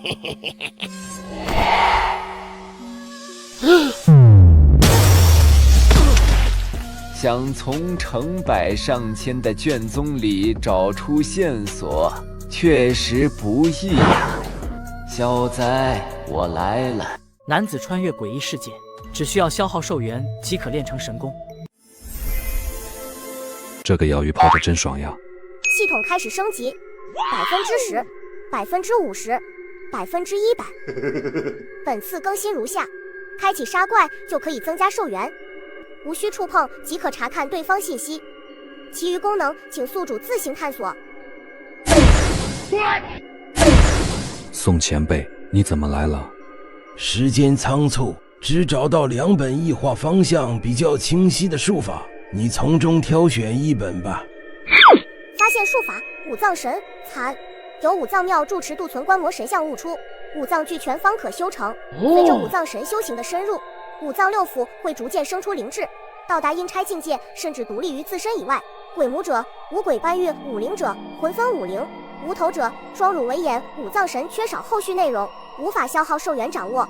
想从成百上千的卷宗里找出线索，确实不易呀。小仔，我来了。男子穿越诡异世界，只需要消耗寿元即可练成神功。这个药浴泡的真爽呀！系统开始升级，10%、50%、100%。本次更新如下：开启杀怪就可以增加寿元。无需触碰即可查看对方信息，其余功能请宿主自行探索。宋前辈，你怎么来了？时间仓促，只找到2本异化方向比较清晰的术法，你从中挑选1本吧。发现术法五脏神残，有五脏庙住持度存观摩神像悟出，五脏俱全方可修成。随着五脏神修行的深入，五脏六腑会逐渐生出灵智，到达阴差境界，甚至独立于自身以外。鬼母者，五鬼搬运；五灵者，魂分五灵；无头者，双乳为眼。五脏神缺少后续内容，无法消耗寿元掌握。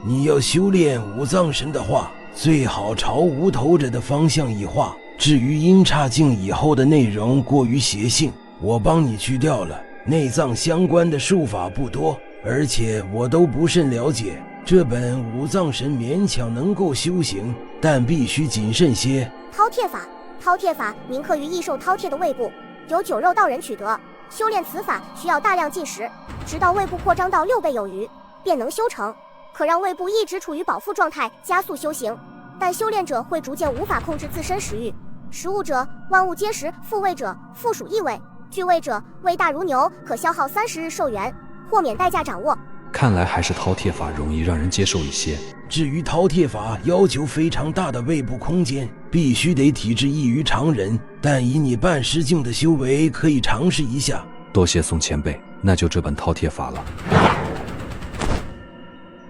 你要修炼五脏神的话，最好朝无头者的方向异化。至于阴差境以后的内容过于邪性，我帮你去掉了。内脏相关的术法不多，而且我都不甚了解。这本五脏神勉强能够修行，但必须谨慎些。饕餮法，饕餮法铭刻于异兽饕餮的胃部，由酒肉道人取得。修炼此法需要大量进食，直到胃部扩张到6倍有余，便能修成。可让胃部一直处于饱腹状态，加速修行。但修炼者会逐渐无法控制自身食欲。食物者，万物皆食；复位者，附属异位；具位者，胃大如牛，可消耗30日寿元，豁免代价掌握。看来还是饕餮法容易让人接受一些。至于饕餮法要求非常大的胃部空间，必须得体质异于常人，但以你半失境的修为，可以尝试一下。多谢宋前辈，那就这本饕餮法了。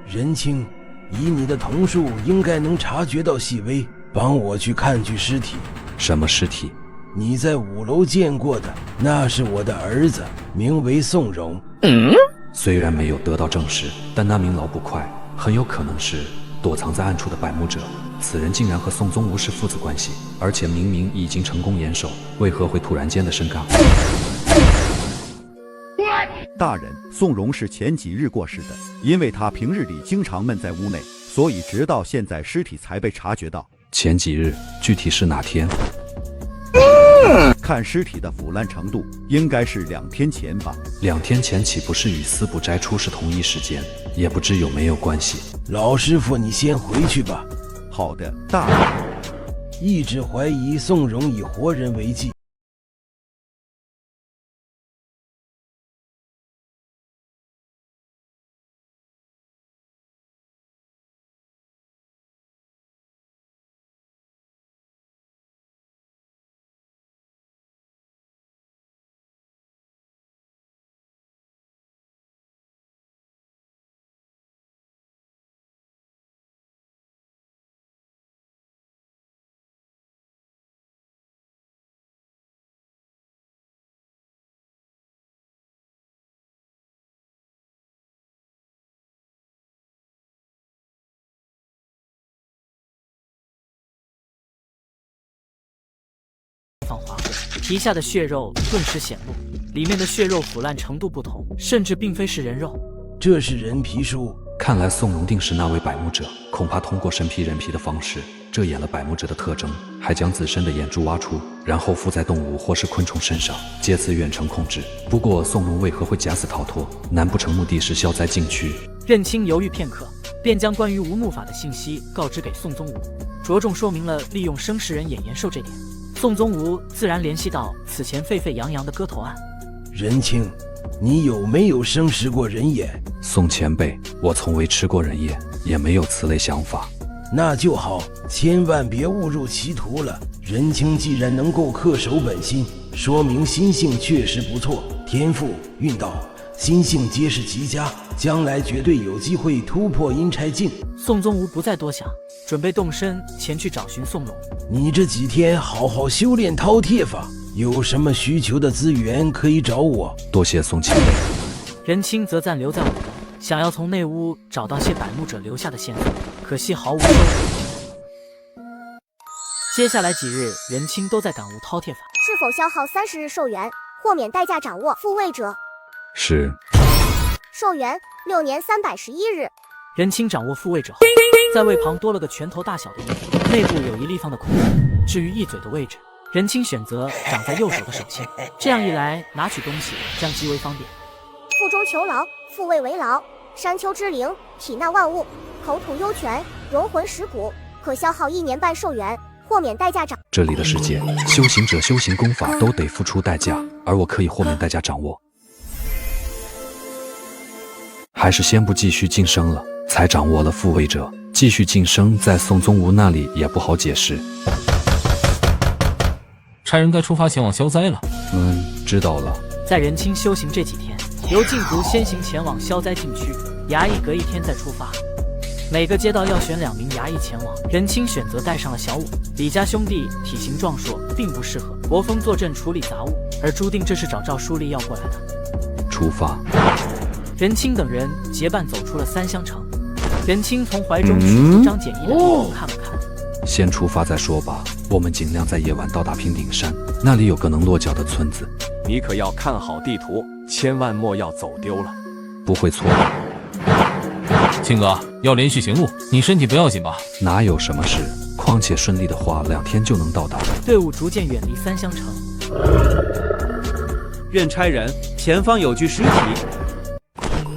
任青，以你的瞳术，应该能察觉到细微，帮我去看具尸体。什么尸体？你在5楼见过的，那是我的儿子，名为宋荣。虽然没有得到证实，但那名老捕快很有可能是躲藏在暗处的百目者。此人竟然和宋宗无是父子关系，而且明明已经成功严守，为何会突然间的升杠？大人，宋荣是前几日过世的，因为他平日里经常闷在屋内，所以直到现在尸体才被察觉到。前几日，具体是哪天？看尸体的腐烂程度，应该是2天前吧。2天前岂不是与司捕摘出是同一时间？也不知有没有关系。老师傅，你先回去吧。好的，大人。一直怀疑宋荣以活人为祭。放划过，皮下的血肉顿时显露，里面的血肉腐烂程度不同，甚至并非是人肉。这是人皮书。看来宋荣定是那位百目者，恐怕通过身披人皮的方式遮掩了百目者的特征，还将自身的眼珠挖出，然后附在动物或是昆虫身上，借此远程控制。不过宋荣为何会假死逃脱？难不成目的是消灾禁区？任清犹豫片刻，便将关于无木法的信息告知给宋宗武，着重说明了利用生食人眼延寿这点。宋宗武自然联系到此前沸沸扬扬的割头案。任清，你有没有生食过人眼？宋前辈，我从未吃过人眼，也没有此类想法。那就好，千万别误入歧途了。任清既然能够恪守本心，说明心性确实不错，天赋、运道、心性皆是极佳，将来绝对有机会突破阴差境。宋宗武不再多想，准备动身前去找寻宋龙。你这几天好好修炼饕餮法，有什么需求的资源可以找我。多谢宋前辈。任清则暂留在武楼，想要从内屋找到些百目者留下的线索，可惜毫无收获。接下来几日，任清都在感悟饕餮法。是否消耗30日寿元，豁免代价掌握复位者？是。寿元6年311日。任清掌握复位者后，在胃旁多了个拳头大小的印子，内部有一立方的空间。至于一嘴的位置，任清选择长在右手的手心，这样一来，拿取东西将极为方便。腹中求劳，复位为劳，山丘之灵，体纳万物，口吐幽泉，融魂蚀骨，可消耗1年半寿元，豁免代价掌。这里的世界，修行者修行功法都得付出代价，而我可以豁免代价掌握。还是先不继续晋升了，才掌握了复位者，继续晋升在宋宗武那里也不好解释。差人该出发前往消灾了。知道了。在任清修行这几天，由禁足先行前往消灾禁区，衙役隔一天再出发。每个街道要选2名衙役前往，任清选择带上了小五。李家兄弟体型壮硕，并不适合国风坐镇处理杂物，而朱定这是找赵书立要过来的。出发。任清等人结伴走出了三乡城。任清从怀中取出张简易的地图看了看。先出发再说吧，我们尽量在夜晚到达平顶山，那里有个能落脚的村子。你可要看好地图，千万莫要走丢了。不会错。青哥，要连续行路，你身体不要紧吧？哪有什么事，况且顺利的话2天就能到达。队伍逐渐远离三乡城。任差人，前方有具尸体。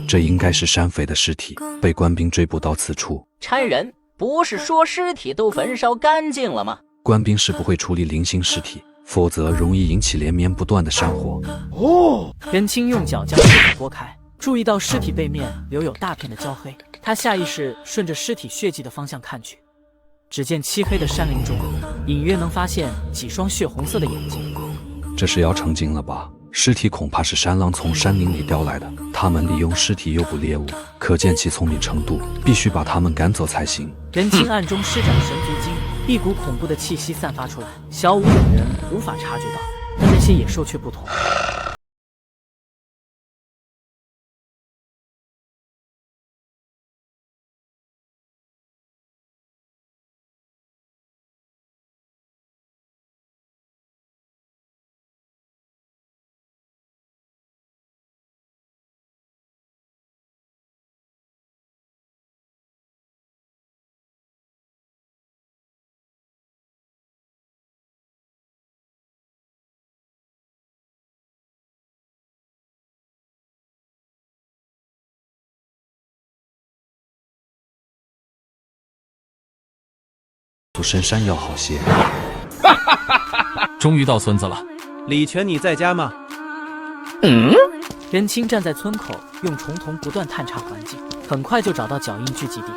这应该是山匪的尸体，被官兵追捕到此处。差人，不是说尸体都焚烧干净了吗？官兵是不会处理零星尸体，否则容易引起连绵不断的山火。任清用脚将尸体拨开，注意到尸体背面留有大片的焦黑，他下意识顺着尸体血迹的方向看去，只见漆黑的山林中，隐约能发现几双血红色的眼睛。这是要成精了吧？尸体恐怕是山狼从山林里叼来的，他们利用尸体诱捕猎物，可见其聪明程度，必须把他们赶走才行。任清暗中施展神足经，一股恐怖的气息散发出来，小五等人无法察觉到，但那些野兽却不同。深山要好些。终于到村子了。李全，你在家吗？任清站在村口，用重瞳不断探查环境，很快就找到脚印聚集地。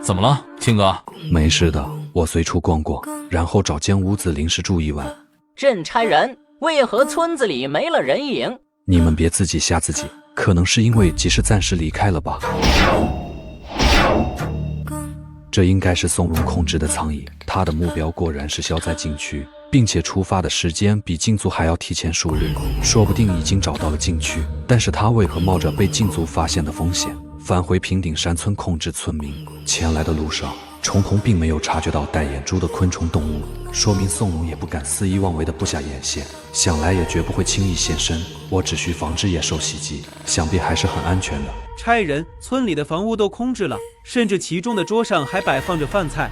怎么了，青哥？没事的，我随处逛逛，然后找间屋子临时住一晚。任差人，为何村子里没了人影？你们别自己吓自己，可能是因为及时暂时离开了吧。这应该是宋荣控制的苍蝇，他的目标果然是消灾禁区，并且出发的时间比禁足还要提前数日，说不定已经找到了禁区。但是他为何冒着被禁足发现的风险，返回平顶山村控制村民？前来的路上重瞳并没有察觉到带眼珠的昆虫动物，说明宋龙也不敢肆意妄为的布下眼线，想来也绝不会轻易现身。我只需防止野兽袭击，想必还是很安全的。差人，村里的房屋都空置了，甚至其中的桌上还摆放着饭菜。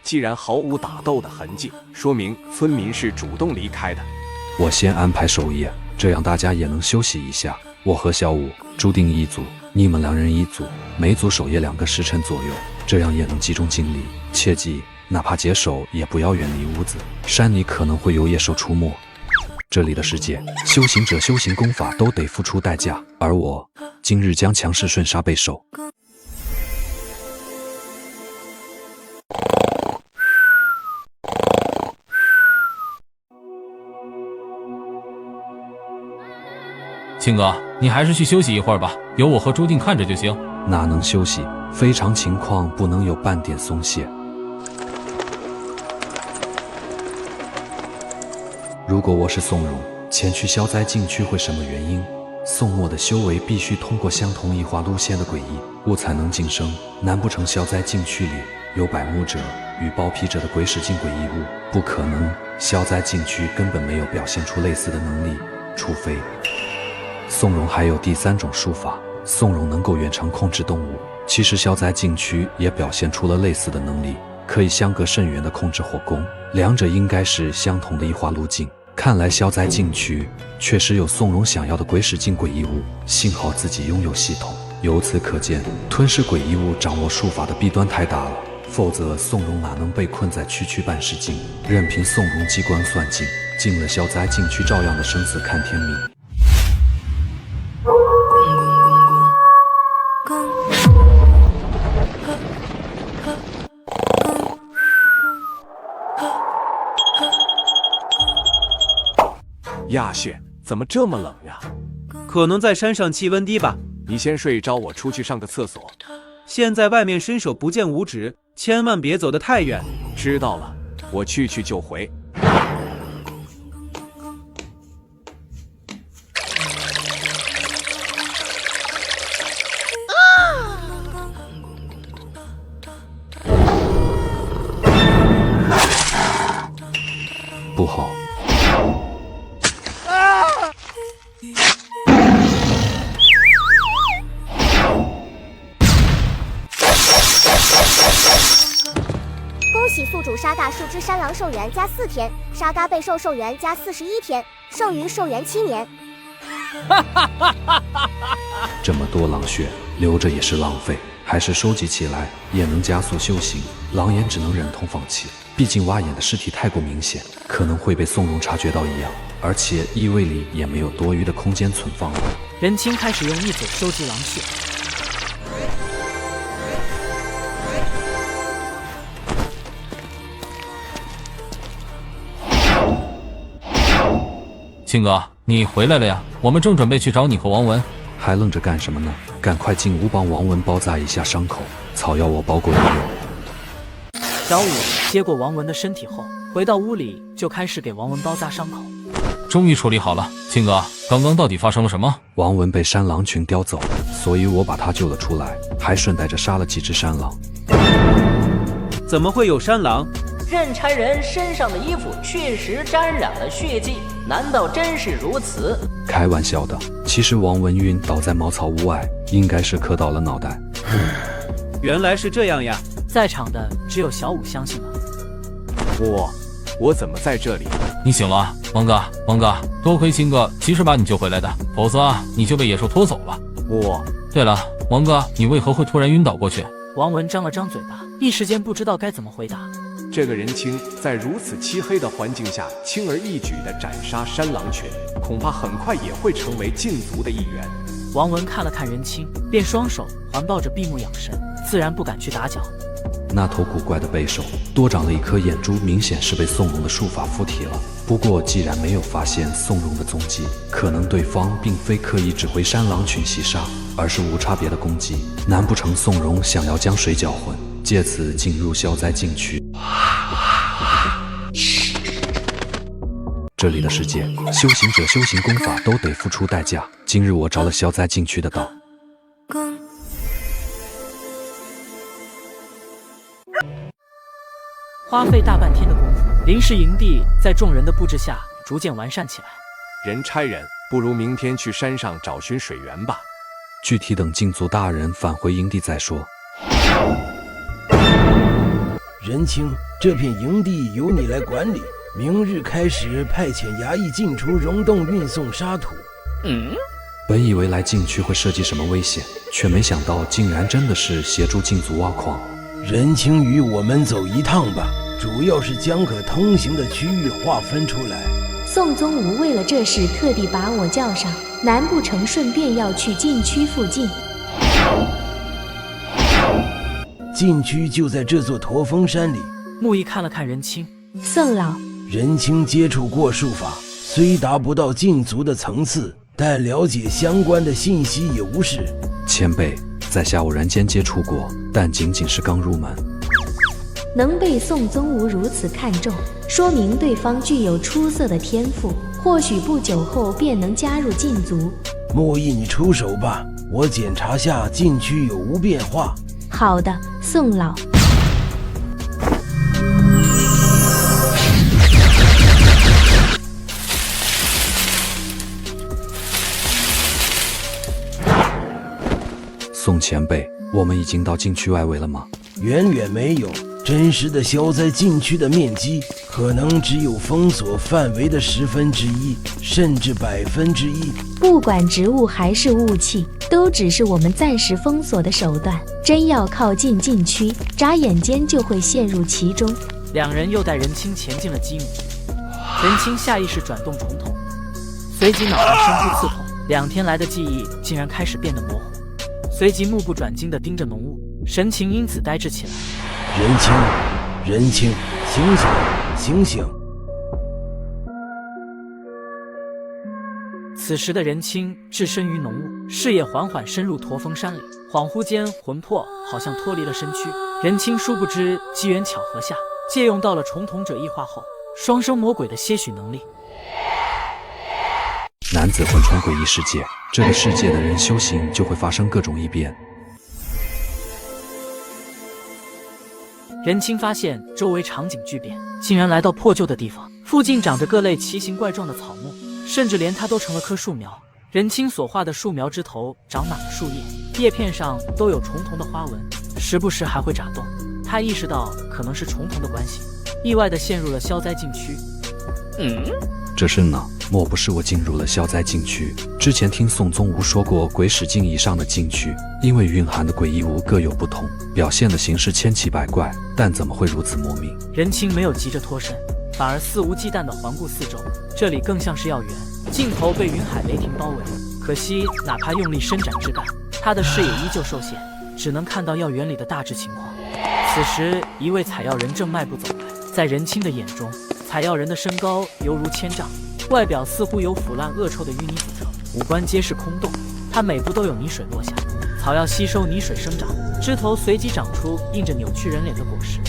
既然毫无打斗的痕迹，说明村民是主动离开的。我先安排守夜，这样大家也能休息一下。我和小五注定一组，你们2人一组，每组守夜2个时辰左右，这样也能集中精力。切记，哪怕解手也不要远离屋子，山里可能会有野兽出没。这里的世界，修行者修行功法都得付出代价，而我今日将强势瞬杀备受。青哥，你还是去休息一会儿吧，有我和朱定看着就行。哪能休息？非常情况不能有半点松懈。如果我是宋荣，前去消灾禁区会什么原因？宋末的修为必须通过相同异化路线的诡异物才能晋升，难不成消灾禁区里有百目者与包皮者的鬼使劲诡异物？不可能，消灾禁区根本没有表现出类似的能力，除非宋荣还有第3种术法，宋荣能够远程控制动物。其实消灾禁区也表现出了类似的能力，可以相隔甚远的控制火攻，两者应该是相同的异化路径。看来消灾禁区确实有宋荣想要的鬼使劲诡异物，幸好自己拥有系统。由此可见，吞噬诡异物掌握术法的弊端太大了，否则宋荣哪能被困在区区半世境？任凭宋荣机关算尽，进了消灾禁区照样的生死看天命。亚雪，怎么这么冷呀？可能在山上气温低吧。你先睡一觉，我出去上个厕所。现在外面伸手不见五指，千万别走得太远。知道了，我去就回。不好！恭喜宿主沙嘎树枝山狼寿元加4天，沙嘎备受寿元加41天，剩余寿元7年。这么多狼血留着也是浪费，还是收集起来也能加速修行。狼眼只能忍痛放弃，毕竟挖眼的尸体太过明显，可能会被宋荣察觉到一样，而且衣柜里也没有多余的空间存放了。任清开始用一嘴收集狼血。青哥，你回来了呀？我们正准备去找你和王文。还愣着干什么呢？赶快进屋帮王文包扎一下伤口，草药我包裹也有。小五接过王文的身体后，回到屋里就开始给王文包扎伤口。终于处理好了。青哥，刚刚到底发生了什么？王文被山狼群叼走，所以我把他救了出来，还顺带着杀了几只山狼。怎么会有山狼？任差人身上的衣服确实沾染了血迹，难道真是如此？开玩笑的，其实王文晕倒在茅草屋外，应该是磕到了脑袋。原来是这样呀！在场的只有小五相信了。我怎么在这里？你醒了，王哥，多亏青哥及时把你救回来的，否则你就被野兽拖走了。对了，王哥，你为何会突然晕倒过去？王文张了张嘴巴，一时间不知道该怎么回答。这个人青在如此漆黑的环境下轻而易举地斩杀山狼群，恐怕很快也会成为禁族的一员。王文看了看任清，便双手环抱着闭目养神，自然不敢去打搅。那头古怪的背手多长了一颗眼珠，明显是被宋荣的术法附体了。不过既然没有发现宋荣的踪迹，可能对方并非刻意指挥山狼群袭杀，而是无差别的攻击。难不成宋荣想要将水搅浑，借此进入消灾禁区？这里的世界，修行者修行功法都得付出代价。今日我着了消灾禁区的道。花费大半天的功夫，临时营地在众人的布置下逐渐完善起来。人差人，不如明天去山上找寻水源吧。具体等禁足大人返回营地再说。仁清，这片营地由你来管理，明日开始派遣衙役进出溶洞运送沙土。本以为来禁区会涉及什么危险，却没想到竟然真的是协助禁足挖矿。仁清与我们走一趟吧，主要是将可通行的区域划分出来。宋宗吾为了这事特地把我叫上，难不成顺便要去禁区附近？禁区就在这座驼峰山里。木易看了看仁清，宋老，仁清接触过术法，虽达不到禁足的层次，但了解相关的信息也无事。前辈，在下偶然间接触过，但仅仅是刚入门。能被宋宗吾如此看重，说明对方具有出色的天赋，或许不久后便能加入禁足。木易，你出手吧，我检查下禁区有无变化。好的，宋老。宋前辈，我们已经到禁区外围了吗？远远没有，真实的消灾禁区的面积可能只有封锁范围的1/10，甚至1%。不管植物还是雾气，都只是我们暂时封锁的手段。真要靠近禁区，眨眼间就会陷入其中。两人又带仁清前进了几米，仁清下意识转动重瞳，随即脑袋深处刺痛，2天来的记忆竟然开始变得模糊，随即目不转睛地盯着浓雾，神情因此呆滞起来。仁清，仁清，醒醒，醒醒！此时的仁清置身于浓雾，视野缓缓深入驼峰山里，恍惚间魂魄好像脱离了身躯。仁清殊不知机缘巧合下借用到了重瞳者异化后双生魔鬼的些许能力。男子魂穿诡异世界，这个世界的人修行就会发生各种异变。仁清发现周围场景巨变，竟然来到破旧的地方，附近长着各类奇形怪状的草木，甚至连他都成了棵树苗。仁清所画的树苗枝头长满了树叶，叶片上都有重瞳的花纹，时不时还会眨动。他意识到可能是重瞳的关系，意外地陷入了消灾禁区。这是呢？莫不是我进入了消灾禁区？之前听宋宗吾说过，鬼使境以上的禁区，因为蕴含的诡异物各有不同，表现的形式千奇百怪，但怎么会如此莫名？仁清没有急着脱身，反而肆无忌惮地环顾四周，这里更像是药园，尽头被云海雷霆包围。可惜哪怕用力伸展枝干，他的视野依旧受限，只能看到药园里的大致情况。此时一位采药人正迈步走来，在仁清的眼中，采药人的身高犹如1000丈，外表似乎有腐烂恶臭的淤泥组成，五官皆是空洞，他每步都有泥水落下，草药吸收泥水生长，枝头随即长出印着扭曲人脸的果实。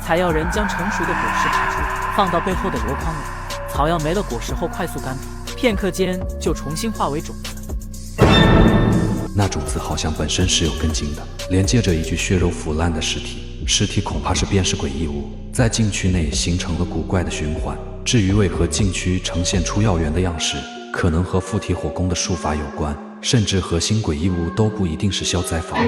采药人将成熟的果实拔出，放到背后的箩筐里，草药没了果实后快速干瘪，片刻间就重新化为种子。那种子好像本身是有根茎的，连接着一具血肉腐烂的尸体，尸体恐怕是便是诡异物，在禁区内形成了古怪的循环。至于为何禁区呈现出药园的样式，可能和附体火攻的术法有关，甚至核心诡异物都不一定是消灾法。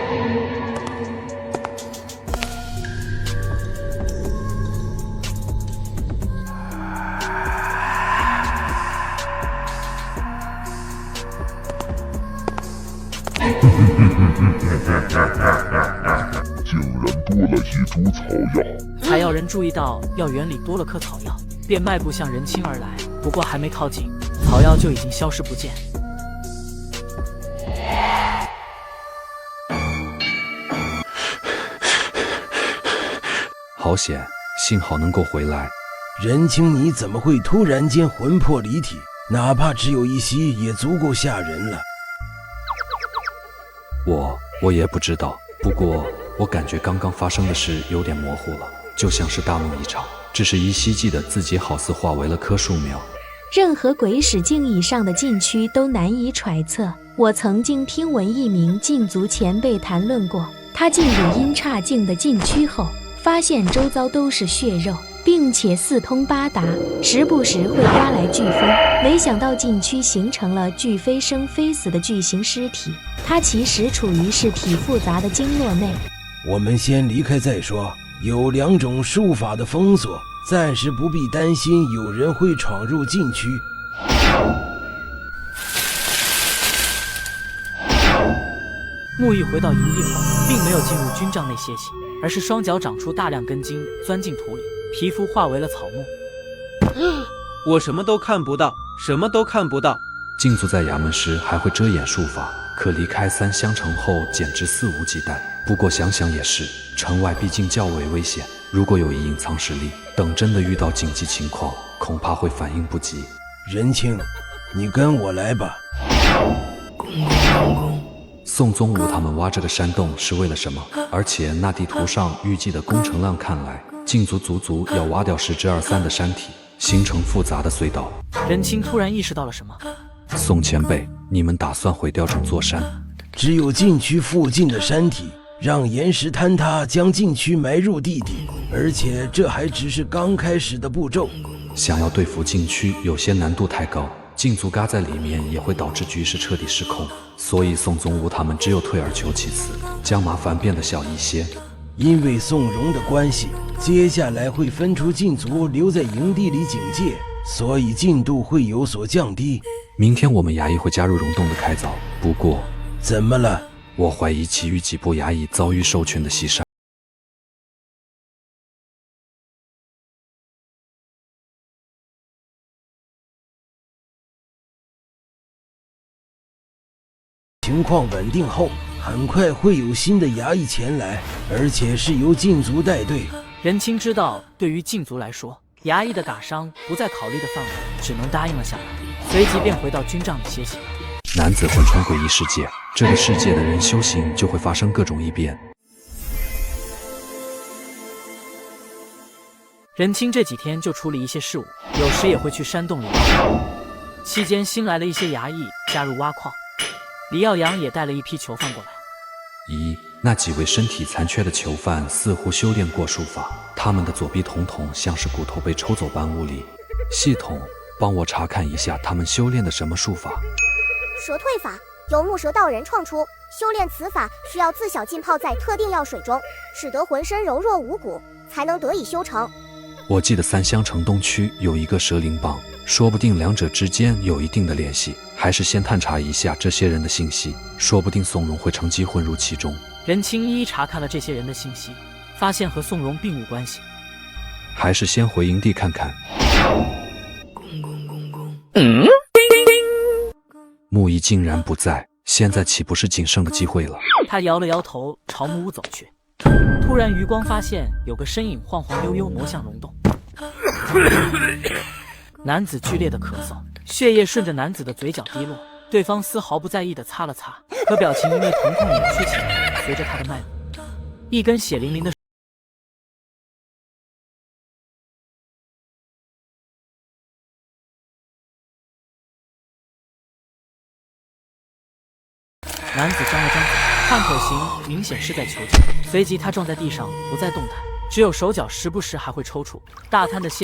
竟然多了一株草药。采药人注意到药园里多了棵草药，便迈步向仁清而来。不过还没靠近，草药就已经消失不见。好险，幸好能够回来。仁清，你怎么会突然间魂魄离体？哪怕只有一息，也足够吓人了。我也不知道，不过我感觉刚刚发生的事有点模糊了，就像是大梦一场。只是依稀记得自己好似化为了棵树苗。任何鬼使境以上的禁区都难以揣测。我曾经听闻一名禁足前辈谈论过，他进入阴差境的禁区后，发现周遭都是血肉，并且四通八达，时不时会刮来飓风。没想到禁区形成了具非生非死的巨型尸体，它其实处于尸体复杂的经络内。我们先离开再说。有2种术法的封锁，暂时不必担心有人会闯入禁区。木易回到营地后，并没有进入军帐内歇息，而是双脚长出大量根茎，钻进土里，皮肤化为了草木。我什么都看不到，什么都看不到。禁足在衙门时还会遮掩术法，可离开3香城后简直肆无忌惮。不过想想也是，城外毕竟较为危险，如果有一隐藏实力，等真的遇到紧急情况，恐怕会反应不及。仁清，你跟我来吧。宋宗武他们挖这个山洞是为了什么？而且那地图上预计的工程量看来，禁足足足要挖掉10之23的山体，形成复杂的隧道。仁清突然意识到了什么。宋前辈，你们打算毁掉整座山？只有禁区附近的山体，让岩石坍塌，将禁区埋入地底，而且这还只是刚开始的步骤。想要对付禁区，有些难度太高，禁足嘎在里面也会导致局势彻底失控，所以宋宗武他们只有退而求其次，将麻烦变得小一些。因为宋荣的关系，接下来会分出禁足留在营地里警戒，所以进度会有所降低。明天我们衙役会加入溶洞的开凿，不过怎么了？我怀疑其余几部衙役遭遇兽群的袭杀。情况稳定后，很快会有新的衙役前来，而且是由禁足带队。仁清知道，对于禁足来说，衙役的打伤不在考虑的范围，只能答应了下来，随即便回到军帐里歇息。男子魂穿诡异世界，这个世界的人修行就会发生各种异变。仁清这几天就处理一些事务，有时也会去山洞里挖矿。期间新来了一些衙役加入挖矿，李耀阳也带了一批囚犯过来。那几位身体残缺的囚犯似乎修炼过术法，他们的左臂统统像是骨头被抽走般无力。系统，帮我查看一下他们修炼的什么术法。蛇退法由木蛇道人创出，修炼此法需要自小浸泡在特定药水中，使得浑身柔弱无骨，才能得以修成。我记得3香城东区有一个蛇灵帮，说不定两者之间有一定的联系，还是先探查一下这些人的信息，说不定宋荣会乘机混入其中。仁清一一查看了这些人的信息，发现和宋荣并无关系，还是先回营地看看。木易竟然不在，现在岂不是仅剩的机会了？他摇了摇头，朝木屋走去。突然余光发现有个身影晃晃悠悠挪向溶洞。男子剧烈的咳嗽，血液顺着男子的嘴角滴落，对方丝毫不在意的擦了擦，可表情因为疼痛扭曲起来，随着他的脉搏，一根血淋淋的男子张了张嘴，汉口型明显是在求救，随即他撞在地上不再动弹，只有手脚时不时还会抽搐，大滩的血。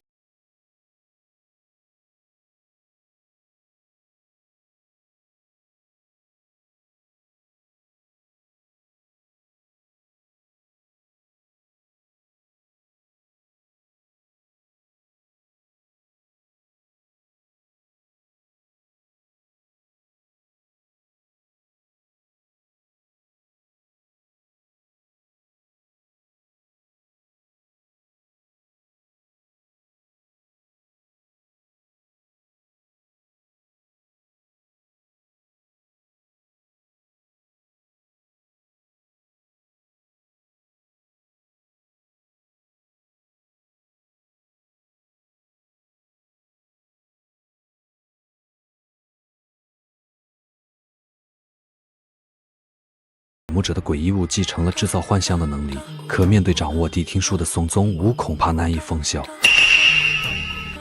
魔者的诡异物继承了制造幻象的能力，可面对掌握谛听术的宋宗武恐怕难以奉效。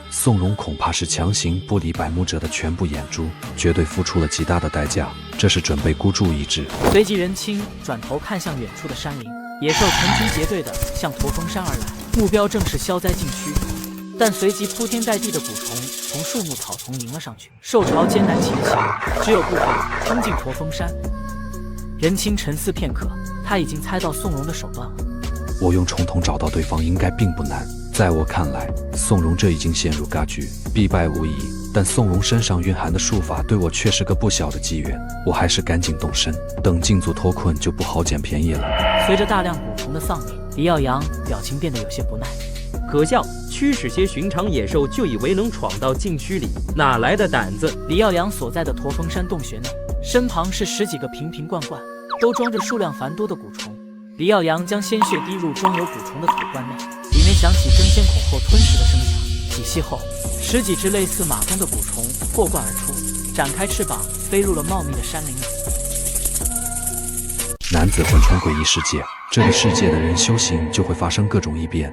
宋荣恐怕是强行剥离百目者的全部眼珠，绝对付出了极大的代价，这是准备孤注一掷。随即仁清转头看向远处的山林，野兽成群结队的向驼峰山而来，目标正是消灾禁区。但随即铺天盖地的蛊虫从树木草丛迎了上去，兽潮艰难前行，只有部分冲进驼峰山。任清沉思片刻，他已经猜到宋荣的手段了。我用虫瞳找到对方应该并不难，在我看来，宋荣这已经陷入尬局，必败无疑。但宋荣身上蕴含的术法对我却是个不小的机缘，我还是赶紧动身，等禁足脱困就不好捡便宜了。随着大量蛊虫的丧命，李耀阳表情变得有些不耐。可笑，驱使些寻常野兽就以为能闯到禁区里，哪来的胆子？李耀阳所在的驼峰山洞穴内，身旁是10几个瓶瓶罐罐，都装着数量繁多的蛊虫。李耀阳将鲜血滴入装有蛊虫的土罐内，里面响起争先恐后吞食的声响。几息后，10几只类似马蜂的蛊虫破罐而出，展开翅膀飞入了茂密的山林里。男子魂穿诡异世界，这个世界的人修行就会发生各种异变。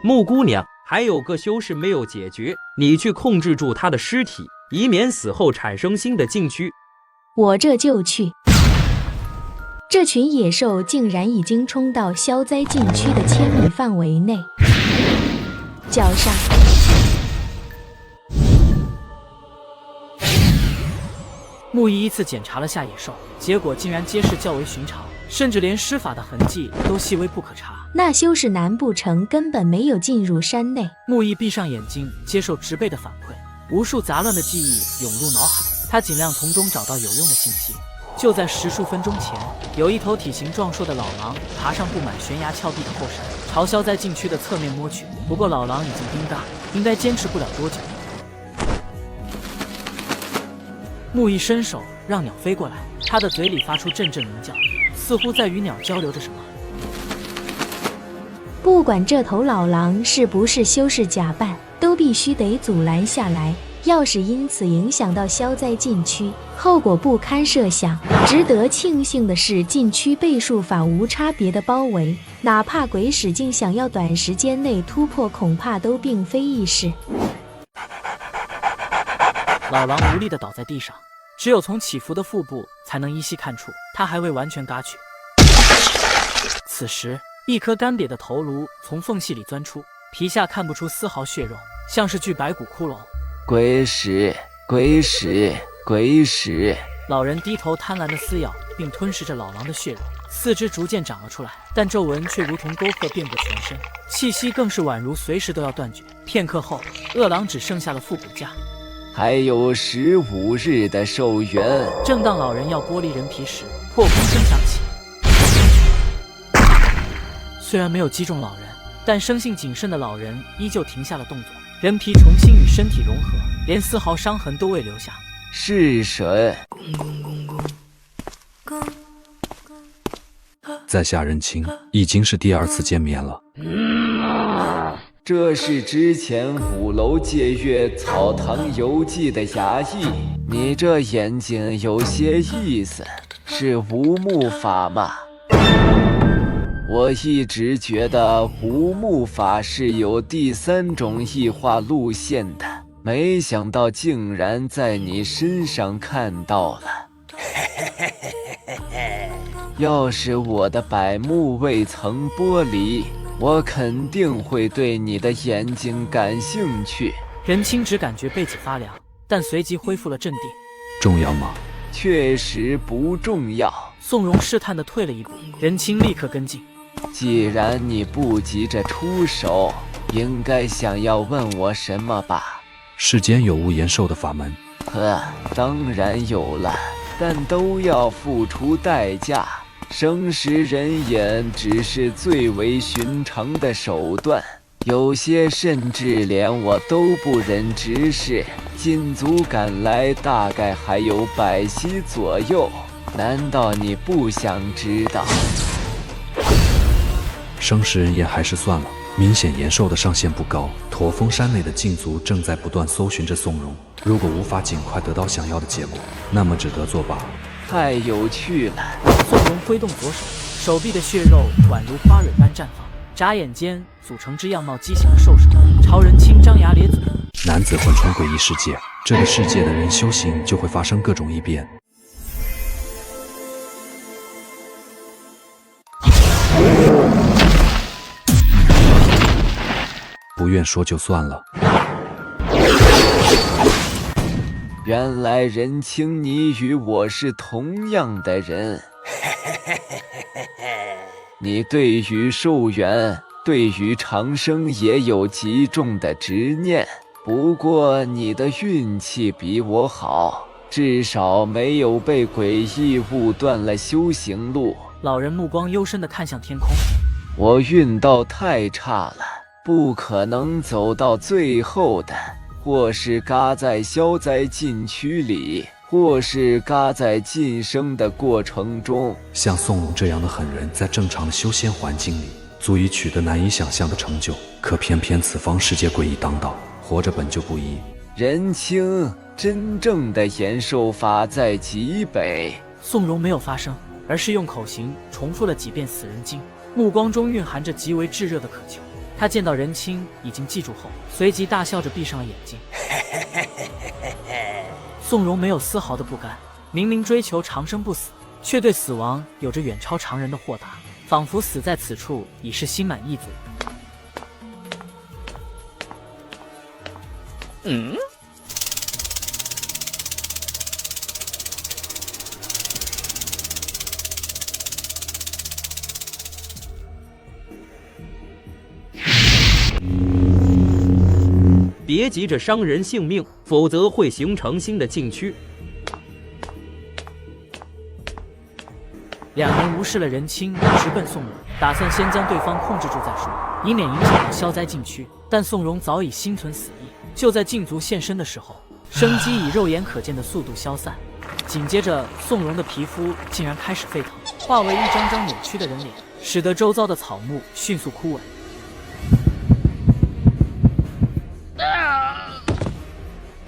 木姑娘，还有个修士没有解决，你去控制住他的尸体，以免死后产生新的禁区。我这就去。这群野兽竟然已经冲到消灾禁区的1000米范围内，绞杀。木易依次检查了下野兽，结果竟然皆是较为寻常，甚至连施法的痕迹都细微不可查。那修士难不成根本没有进入山内？木易闭上眼睛，接受植被的反馈，无数杂乱的记忆涌入脑海，他尽量从中找到有用的信息。就在10数分钟前，有一头体型壮硕的老狼爬上布满悬崖峭壁的后山，朝消灾禁区的侧面摸去。不过老狼已经冰大，应该坚持不了多久。木易伸手让鸟飞过来，他的嘴里发出阵阵鸣叫，似乎在与鸟交流着什么。不管这头老狼是不是修士假扮，都必须得阻拦下来。要是因此影响到消灾禁区，后果不堪设想。值得庆幸的是，禁区被术法无差别的包围，哪怕鬼使劲想要短时间内突破，恐怕都并非易事。老狼无力地倒在地上，只有从起伏的腹部才能依稀看出，他还未完全嘎去。此时，一颗干瘪的头颅从缝隙里钻出，皮下看不出丝毫血肉，像是具白骨骷髅。鬼使，鬼使，鬼使！老人低头贪婪地撕咬并吞噬着老狼的血肉，四肢逐渐长了出来，但皱纹却如同沟壑遍布全身，气息更是宛如随时都要断绝。片刻后，恶狼只剩下了腹骨架，还有15日的寿元。正当老人要剥离人皮时，破空声响起。虽然没有击中老人，但生性谨慎的老人依旧停下了动作。人皮重新与身体融合，连丝毫伤痕都未留下。是神，在下认清，已经是第2次见面了。这是之前5楼借阅《草堂游记》的衙役。你这眼睛有些意思，是无目法吗？我一直觉得无目法是有第3种异化路线的，没想到竟然在你身上看到了。要是我的百目未曾剥离，我肯定会对你的眼睛感兴趣。任清只感觉背脊发凉，但随即恢复了镇定。重要吗？确实不重要。宋荣试探地退了一步，任清立刻跟进。既然你不急着出手，应该想要问我什么吧？世间有无延寿的法门？当然有了，但都要付出代价。生食人眼只是最为寻常的手段，有些甚至连我都不忍直视。禁足赶来大概还有100息左右，难道你不想知道？生食人眼还是算了，明显延寿的上限不高。驼峰山内的禁足正在不断搜寻着宋荣，如果无法尽快得到想要的结果，那么只得作罢。太有趣了！宋荣挥动左手，手臂的血肉宛如花蕊般绽放，眨眼间组成只样貌畸形的兽首，朝人清张牙咧嘴。男子魂穿诡异世界，这个世界的人修行就会发生各种异变。不愿说就算了。原来人清，你与我是同样的人。你对于寿元，对于长生也有极重的执念。不过你的运气比我好，至少没有被诡异物断了修行路。老人目光幽深地看向天空。我运道太差了，不可能走到最后的。或是嘎在消灾禁区里，或是嘎在晋升的过程中。像宋荣这样的狠人，在正常的修仙环境里，足以取得难以想象的成就。可偏偏此方世界诡异当道，活着本就不易。人清，真正的延寿法在极北。宋荣没有发声，而是用口型重复了几遍死人经，目光中蕴含着极为炙热的渴求。他见到任清已经记住后，随即大笑着闭上了眼睛。宋荣没有丝毫的不甘，明明追求长生不死，却对死亡有着远超常人的豁达，仿佛死在此处已是心满意足。别急着伤人性命，否则会形成新的禁区。两人无视了任清，直奔宋荣，打算先将对方控制住再说，以免影响到消灾禁区。但宋荣早已心存死意，就在禁足现身的时候，生机以肉眼可见的速度消散。紧接着，宋荣的皮肤竟然开始沸腾，化为一张张扭曲的人脸，使得周遭的草木迅速枯萎。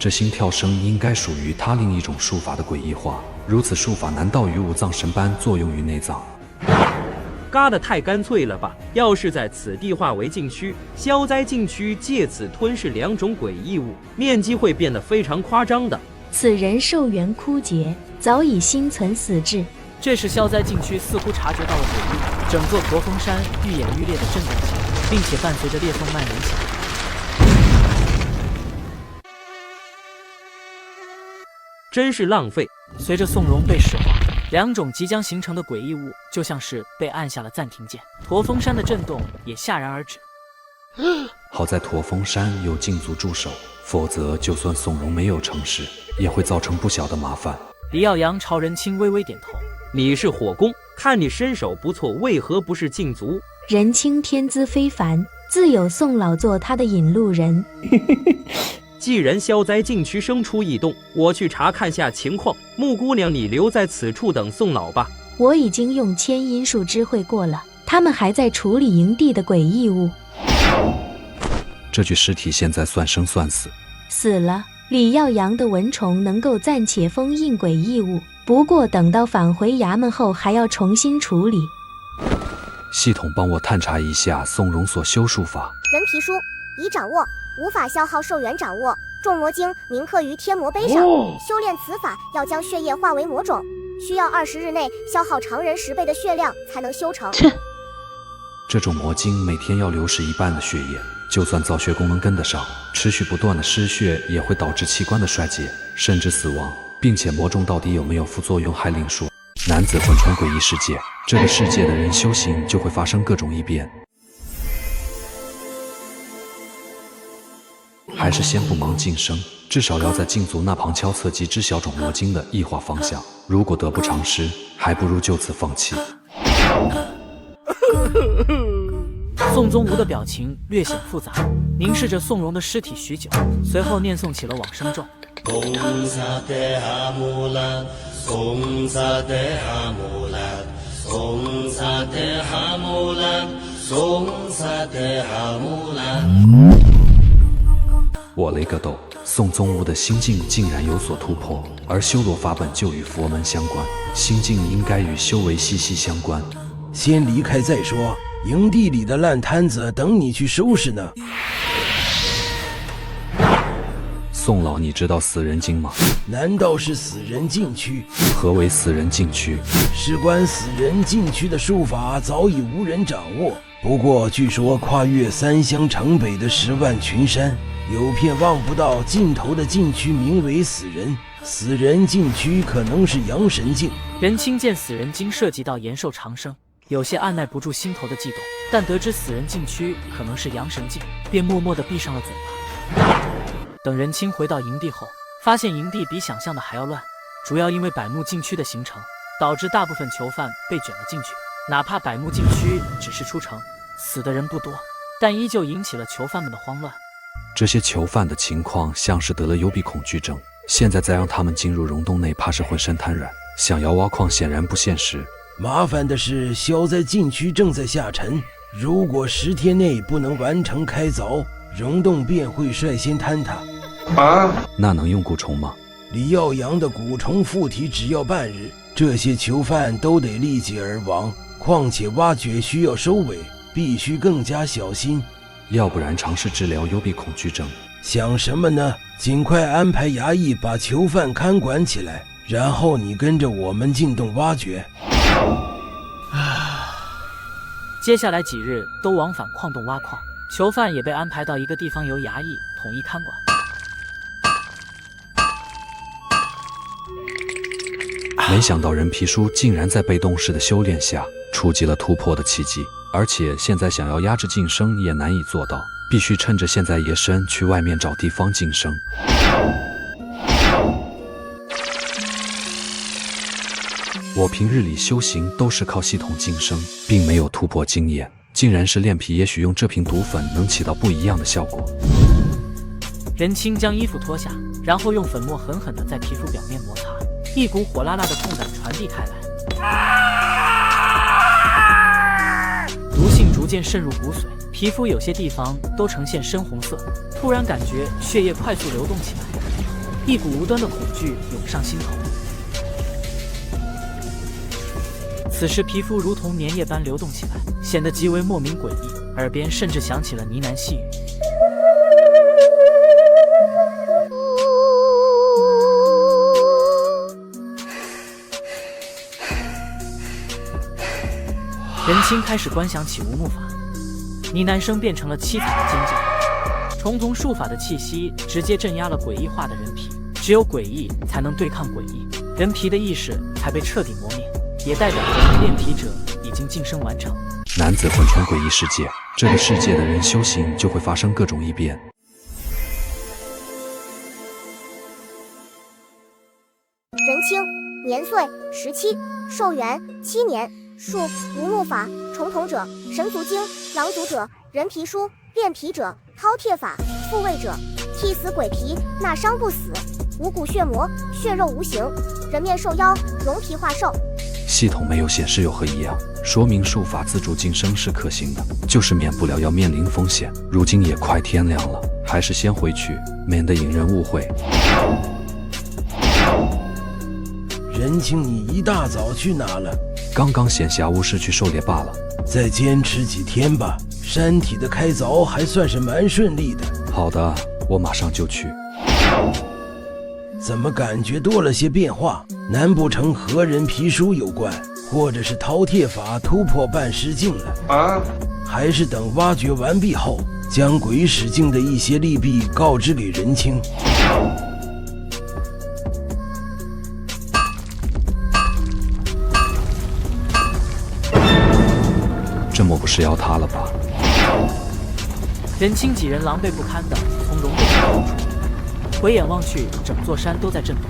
这心跳声应该属于他另一种术法的诡异化。如此术法难道与五脏神般作用于内脏？嘎的太干脆了吧！要是在此地化为禁区，消灾禁区借此吞噬两种诡异物，面积会变得非常夸张的。此人寿元枯竭，早已心存死志。这时消灾禁区似乎察觉到了诡异，整座驼峰山愈演愈烈地震动起来，并且伴随着裂缝蔓延起来。真是浪费。随着宋荣被石化，两种即将形成的诡异物就像是被按下了暂停键，驼峰山的震动也戛然而止。好在驼峰山有禁足驻守，否则就算宋荣没有成事，也会造成不小的麻烦。李耀阳朝任清微微点头：“你是火攻，看你身手不错，为何不是禁足？”任清天资非凡，自有宋老做他的引路人。既然消灾禁区生出异动，我去查看下情况。木姑娘，你留在此处等宋老吧。我已经用千因术知会过了，他们还在处理营地的诡异物。这具尸体现在算生算死？死了。李耀阳的蚊虫能够暂且封印诡异物，不过等到返回衙门后还要重新处理。系统帮我探查一下宋荣所修术法。人皮书已掌握，无法消耗寿元掌握。众魔经铭刻于天魔碑上。修炼此法要将血液化为魔种，需要20日内消耗常人10倍的血量才能修成。这种魔经每天要流失1半的血液，就算造血功能跟得上，持续不断的失血也会导致器官的衰竭，甚至死亡。并且魔种到底有没有副作用还另说。男子魂穿诡异世界，这个世界的人修行就会发生各种异变。还是先不忙晋升，至少要在禁足那旁悄测及知小种魔经的异化方向。如果得不偿失，还不如就此放弃。宋宗吾的表情略显复杂，凝视着宋荣的尸体许久，随后念诵起了往生咒。我雷个豆！宋宗吾的心境竟然有所突破，而修罗法本就与佛门相关，心境应该与修为息息相关。先离开再说，营地里的烂摊子等你去收拾呢。宋老，你知道死人境吗？难道是死人禁区？何为死人禁区？事关死人禁区的术法早已无人掌握，不过据说跨越3乡城北的10万群山，有片望不到尽头的禁区，名为死人。死人禁区可能是阳神境。任清见死人经涉及到延寿长生，有些按耐不住心头的悸动，但得知死人禁区可能是阳神境，便默默地闭上了嘴巴。等任清回到营地后，发现营地比想象的还要乱，主要因为百慕禁区的形成，导致大部分囚犯被卷了进去。哪怕百慕禁区只是出城，死的人不多，但依旧引起了囚犯们的慌乱。这些囚犯的情况像是得了幽闭恐惧症，现在再让他们进入溶洞内，怕是浑身瘫软，想要挖矿显然不现实。麻烦的是，消灾禁区正在下沉，如果10天内不能完成开凿，溶洞便会率先坍塌。那能用蛊虫吗？李耀阳的蛊虫附体只要半日，这些囚犯都得立即而亡。况且挖掘需要收尾，必须更加小心。要不然尝试治疗幽闭恐惧症。想什么呢？尽快安排衙役把囚犯看管起来，然后你跟着我们进洞挖掘。接下来几日都往返矿洞挖矿，囚犯也被安排到一个地方，由衙役统一看管。没想到人皮书竟然在被动式的修炼下触及了突破的奇迹，而且现在想要压制晋升也难以做到，必须趁着现在夜深去外面找地方晋升。我平日里修行都是靠系统晋升，并没有突破经验，竟然是炼皮，也许用这瓶毒粉能起到不一样的效果。任清将衣服脱下，然后用粉末狠狠地在皮肤表面摩擦，一股火辣辣的痛感传递开来，毒性逐渐渗入骨髓，皮肤有些地方都呈现深红色。突然感觉血液快速流动起来，一股无端的恐惧涌上心头。此时皮肤如同粘液般流动起来，显得极为莫名诡异，耳边甚至响起了呢喃细语。任清开始观想起无目法，呢喃声变成了凄惨的尖叫。重瞳术法的气息直接镇压了诡异化的人皮，只有诡异才能对抗诡异，人皮的意识才被彻底磨灭，也代表着炼皮者已经晋升完成。男子魂穿诡异世界，这个世界的人修行就会发生各种异变。任清，年岁17，寿元7年，术无目法，重瞳者，神族经，狼族者，人皮书，炼皮者，饕餮法，复位者，替死鬼皮，纳伤不死，五谷血魔，血肉无形，人面兽妖，容皮化兽。系统没有显示有何异样，说明术法自主晋升是可行的，就是免不了要面临风险。如今也快天亮了，还是先回去，免得引人误会。任清，你一大早去哪了？刚刚闲暇无事去狩猎罢了。再坚持几天吧，山体的开凿还算是蛮顺利的。好的，我马上就去。怎么感觉多了些变化？难不成和人皮书有关，或者是饕餮法突破半尸境了？还是等挖掘完毕后，将鬼使境的一些利弊告知给任清？这莫不是要他了吧？任清几人狼狈不堪地从溶洞中出，回眼望去，整座山都在震动。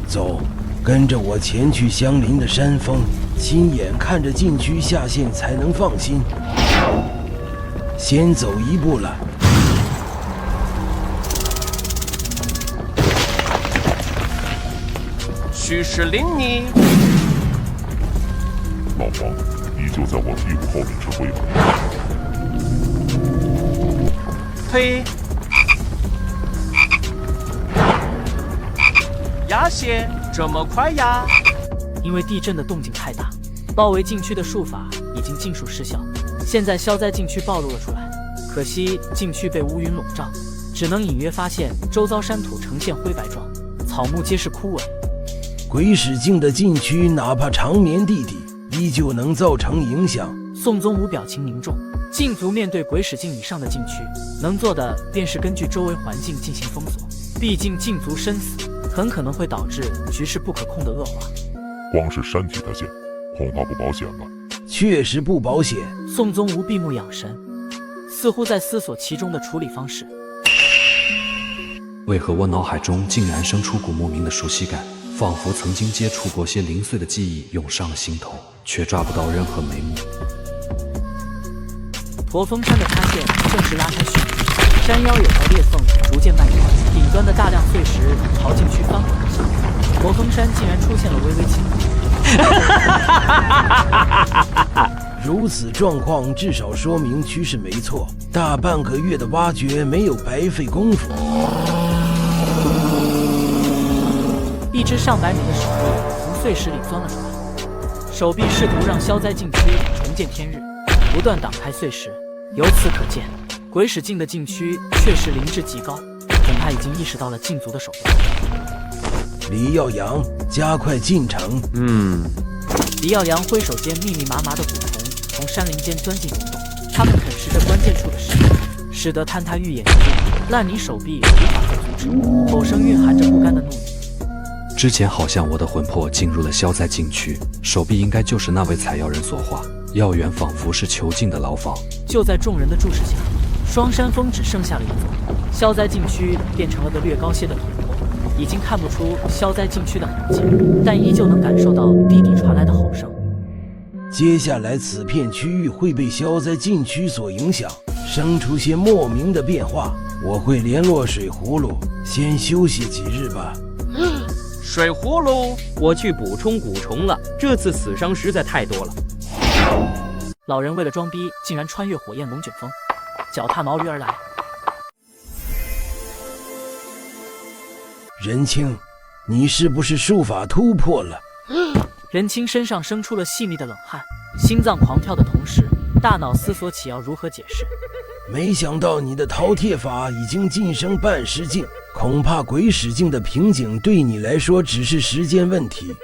走，跟着我前去相邻的山峰，亲眼看着禁区下线才能放心。先走一步了。虚实领你。老黄，你就在我屁股后面指挥吧。推。压线，这么快呀？因为地震的动静太大，包围禁区的术法已经尽数失效。现在消灾禁区暴露了出来，可惜禁区被乌云笼罩，只能隐约发现周遭山土呈现灰白状，草木皆是枯萎。鬼使境的禁区，哪怕长眠地底，依旧能造成影响。宋宗武表情凝重，禁族面对鬼使境以上的禁区，能做的便是根据周围环境进行封锁。毕竟禁族生死，很可能会导致局势不可控的恶化。光是山体的线，恐怕不保险吧？确实不保险。宋宗武闭目养神，似乎在思索其中的处理方式。为何我脑海中竟然生出股莫名的熟悉感，仿佛曾经接触过些零碎的记忆涌上了心头，却抓不到任何眉目。驼峰山的塌陷正是拉开序幕，山腰有条裂缝逐渐蔓延，顶端的大量碎石朝禁区翻滚而下，驼峰山竟然出现了微微倾斜。如此状况至少说明趋势没错，大半个月的挖掘没有白费功夫。一只上百米的手臂从碎石里钻了出来，手臂试图让消灾禁区重见天日，不断挡开碎石。由此可见，鬼使境的禁区确实灵智极高，恐怕已经意识到了禁族的手段。李耀阳，加快进程。李耀阳挥手间，密密麻麻的蛊虫从山林间钻进溶洞，它们啃食着关键处的石头，使得坍塌愈演愈烈，烂泥手臂无法再阻止，口声蕴含着不甘的怒意。之前好像我的魂魄进入了消灾禁区，手臂应该就是那位采药人所化，药园仿佛是囚禁的牢房。就在众人的注视下，双山峰只剩下了一座，消灾禁区变成了个略高些的土坡，已经看不出消灾禁区的痕迹，但依旧能感受到地底传来的吼声。接下来此片区域会被消灾禁区所影响，生出些莫名的变化。我会联络水葫芦，先休息几日吧。水葫芦，我去补充蛊虫了，这次死伤实在太多了。老人为了装逼，竟然穿越火焰龙卷风，脚踏毛驴而来。任清，你是不是术法突破了？任清身上生出了细密的冷汗，心脏狂跳的同时，大脑思索起要如何解释。没想到你的饕餮法已经晋升半尸境，恐怕鬼使境的瓶颈对你来说只是时间问题。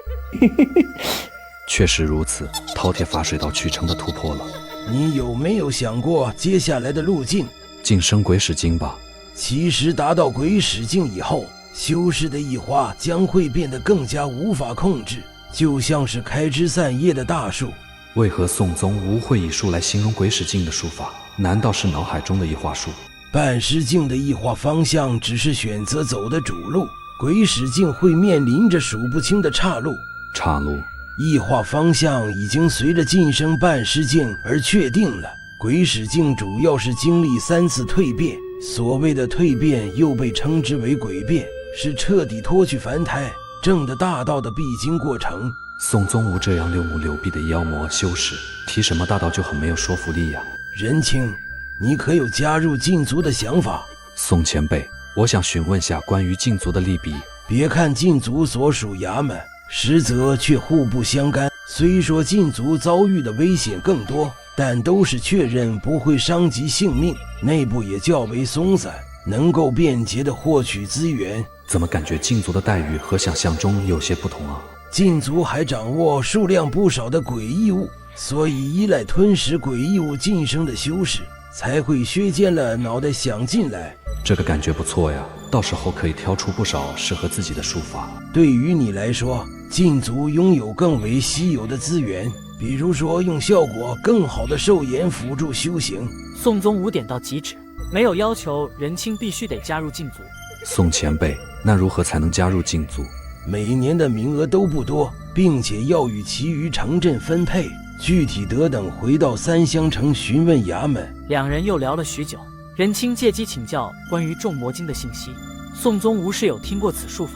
确实如此，饕餮法水到曲成的突破了。你有没有想过接下来的路径？晋升鬼使境吧。其实达到鬼使境以后，修士的异化将会变得更加无法控制，就像是开枝散叶的大树。为何宋宗无会以树来形容鬼使境的术法？难道是脑海中的异化术？半尸境的异化方向只是选择走的主路，鬼使境会面临着数不清的岔路。岔路？异化方向已经随着晋升半尸境而确定了。鬼使境主要是经历3次蜕变，所谓的蜕变又被称之为鬼变，是彻底脱去凡胎，证得大道的必经过程。宋宗武这样六目六臂的妖魔修士，提什么大道就很没有说服力呀。任清，你可有加入禁族的想法？宋前辈，我想询问下关于禁族的利弊。别看禁族所属衙门，实则却互不相干。虽说禁族遭遇的危险更多，但都是确认不会伤及性命，内部也较为松散，能够便捷地获取资源。怎么感觉禁族的待遇和想象中有些不同啊？禁族还掌握数量不少的诡异物，所以依赖吞食诡异物晋升的修士，才会削尖了脑袋想进来。这个感觉不错呀，到时候可以挑出不少适合自己的术法。对于你来说，禁族拥有更为稀有的资源，比如说用效果更好的兽眼辅助修行。宋宗武点到即止，没有要求任清必须得加入禁族。宋前辈，那如何才能加入禁族？每年的名额都不多，并且要与其余城镇分配，具体得等回到三乡城询问衙门。两人又聊了许久，任清借机请教关于众魔经的信息。宋宗无是有听过此术法，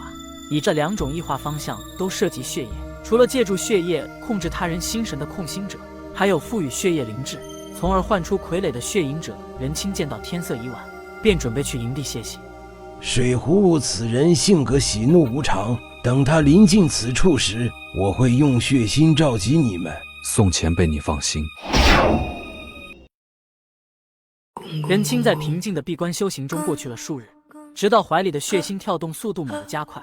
以这2种异化方向都涉及血液，除了借助血液控制他人心神的控心者，还有赋予血液灵智，从而唤出傀儡的血影者。任清见到天色已晚，便准备去营地歇息。水葫芦此人性格喜怒无常，等他临近此处时，我会用血心召集你们。宋前辈你放心。滚滚任清在平静的闭关修行中过去了数日，直到怀里的血心跳动速度猛地加快。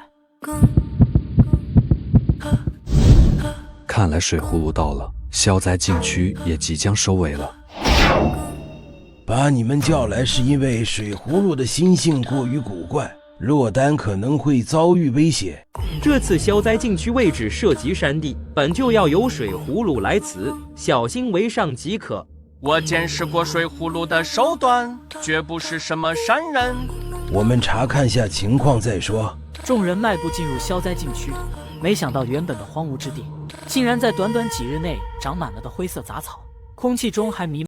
看来水葫芦到了，消灾禁区也即将收尾了。把你们叫来是因为水葫芦的心性过于古怪，落单可能会遭遇危险。这次消灾禁区位置涉及山地，本就要由水葫芦来此，小心为上即可。我见识过水葫芦的手段，绝不是什么善人。我们查看下情况再说。众人迈步进入消灾禁区，没想到原本的荒芜之地，竟然在短短几日内长满了的灰色杂草，空气中还弥漫。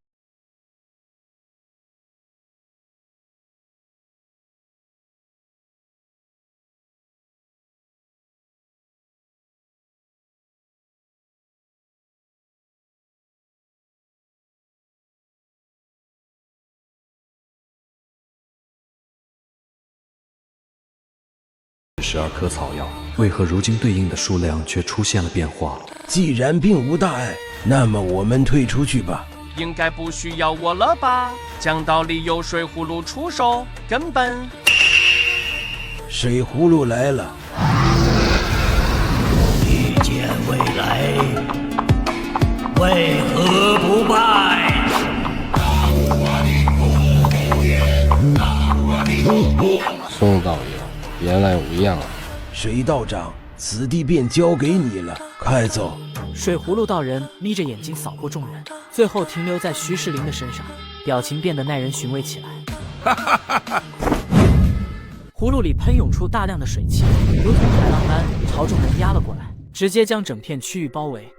12棵草药，为何如今对应的数量却出现了变化？既然并无大碍，那么我们退出去吧。应该不需要我了吧？讲道理由水葫芦出手，根本……水葫芦来了，一见未来，为何不败？宋道友，别来无恙啊！水道长，此地便交给你了，快走。水葫芦道人眯着眼睛扫过众人，最后停留在徐世林的身上，表情变得耐人寻味起来。葫芦里喷涌出大量的水汽，如同海浪般朝众人压了过来，直接将整片区域包围。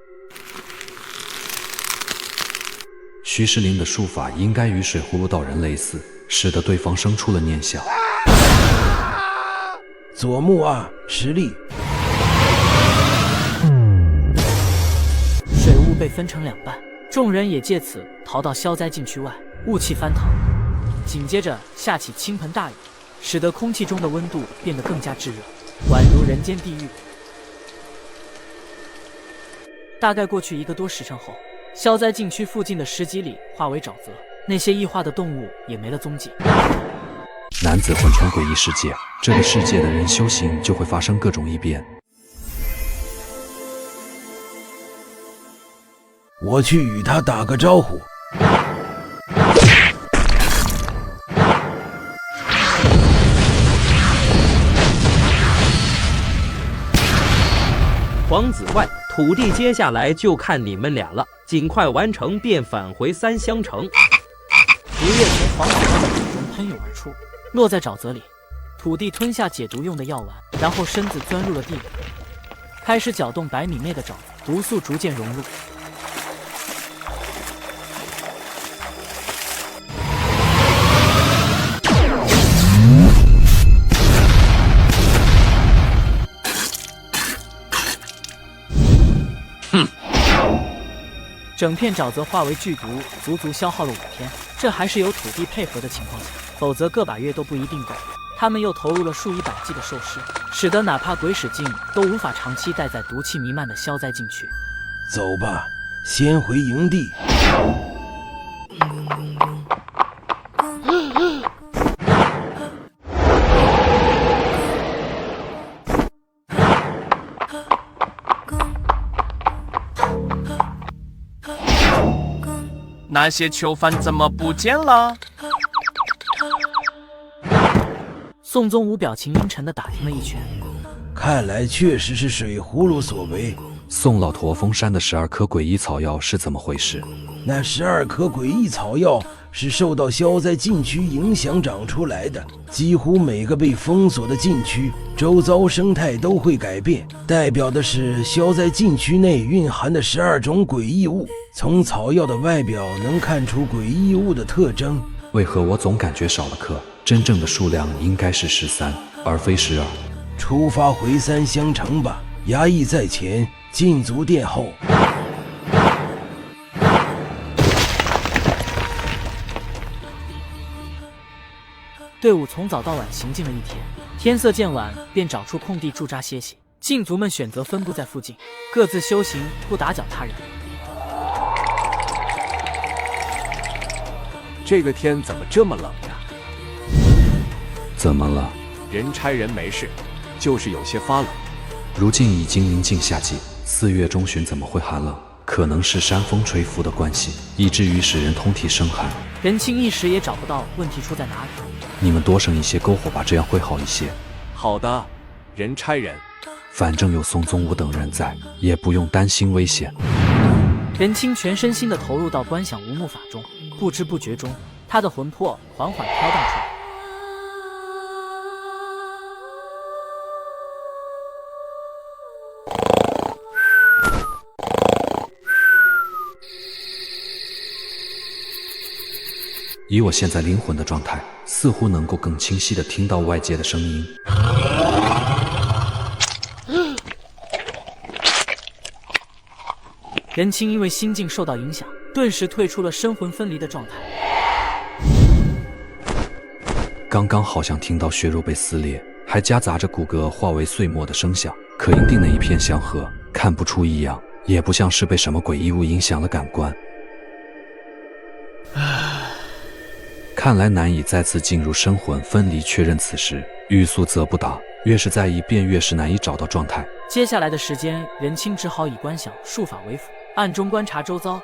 徐世林的术法应该与水葫芦道人类似，使得对方生出了念想。左目啊，实力！水雾被分成两半，众人也借此逃到消灾禁区外，雾气翻腾，紧接着下起倾盆大雨，使得空气中的温度变得更加炙热，宛如人间地狱。大概过去1个多时辰后，消灾禁区附近的10几里化为沼泽，那些异化的动物也没了踪迹。男子混成诡异世界，这个世界的人修行就会发生各种异变。我去与他打个招呼。黄子怪，土地接下来就看你们俩了，尽快完成便返回3香城。毒液从黄子怪的口中喷涌而出，落在沼泽里。土地吞下解毒用的药丸，然后身子钻入了地里，开始搅动100米内的沼泽，毒素逐渐融入。整片沼泽化为剧毒，足足消耗了5天。这还是有土地配合的情况下，否则个把月都不一定够。他们又投入了数以百计的兽尸，使得哪怕鬼使劲都无法长期待在毒气弥漫的消灾禁区。走吧，先回营地。那些囚犯怎么不见了？宋宗武表情阴沉地打听了一圈，看来确实是水葫芦所为。宋老驼峰山的12棵诡异草药是怎么回事？那12棵诡异草药是受到消灾禁区影响长出来的，几乎每个被封锁的禁区，周遭生态都会改变，代表的是消灾禁区内蕴含的12种诡异物。从草药的外表能看出诡异物的特征。为何我总感觉少了颗？真正的数量应该是13，而非12。出发回3香城吧，衙役在前，禁足殿后。队伍从早到晚行进了一天，天色渐晚便找出空地驻扎歇息。禁足们选择分布在附近，各自修行，不打搅他人。这个天怎么这么冷呀？怎么了？人差人没事，就是有些发冷。如今已经临近夏季，4月中旬怎么会寒冷？可能是山风吹拂的关系，以至于使人通体生寒。任清一时也找不到问题出在哪里。你们多生一些篝火吧，这样会好一些。好的，人差人。反正有宋宗武等人在，也不用担心危险。任清全身心地投入到观想无目法中，不知不觉中，他的魂魄缓缓飘荡出来。以我现在灵魂的状态，似乎能够更清晰地听到外界的声音。任清因为心境受到影响，顿时退出了身魂分离的状态。刚刚好像听到血肉被撕裂，还夹杂着骨骼化为碎末的声响，可营定那一片祥和，看不出异样，也不像是被什么诡异物影响了感官。看来难以再次进入身魂分离确认此时，欲速则不达，越是在意便越是难以找到状态。接下来的时间，任清只好以观想术法为辅，暗中观察周遭。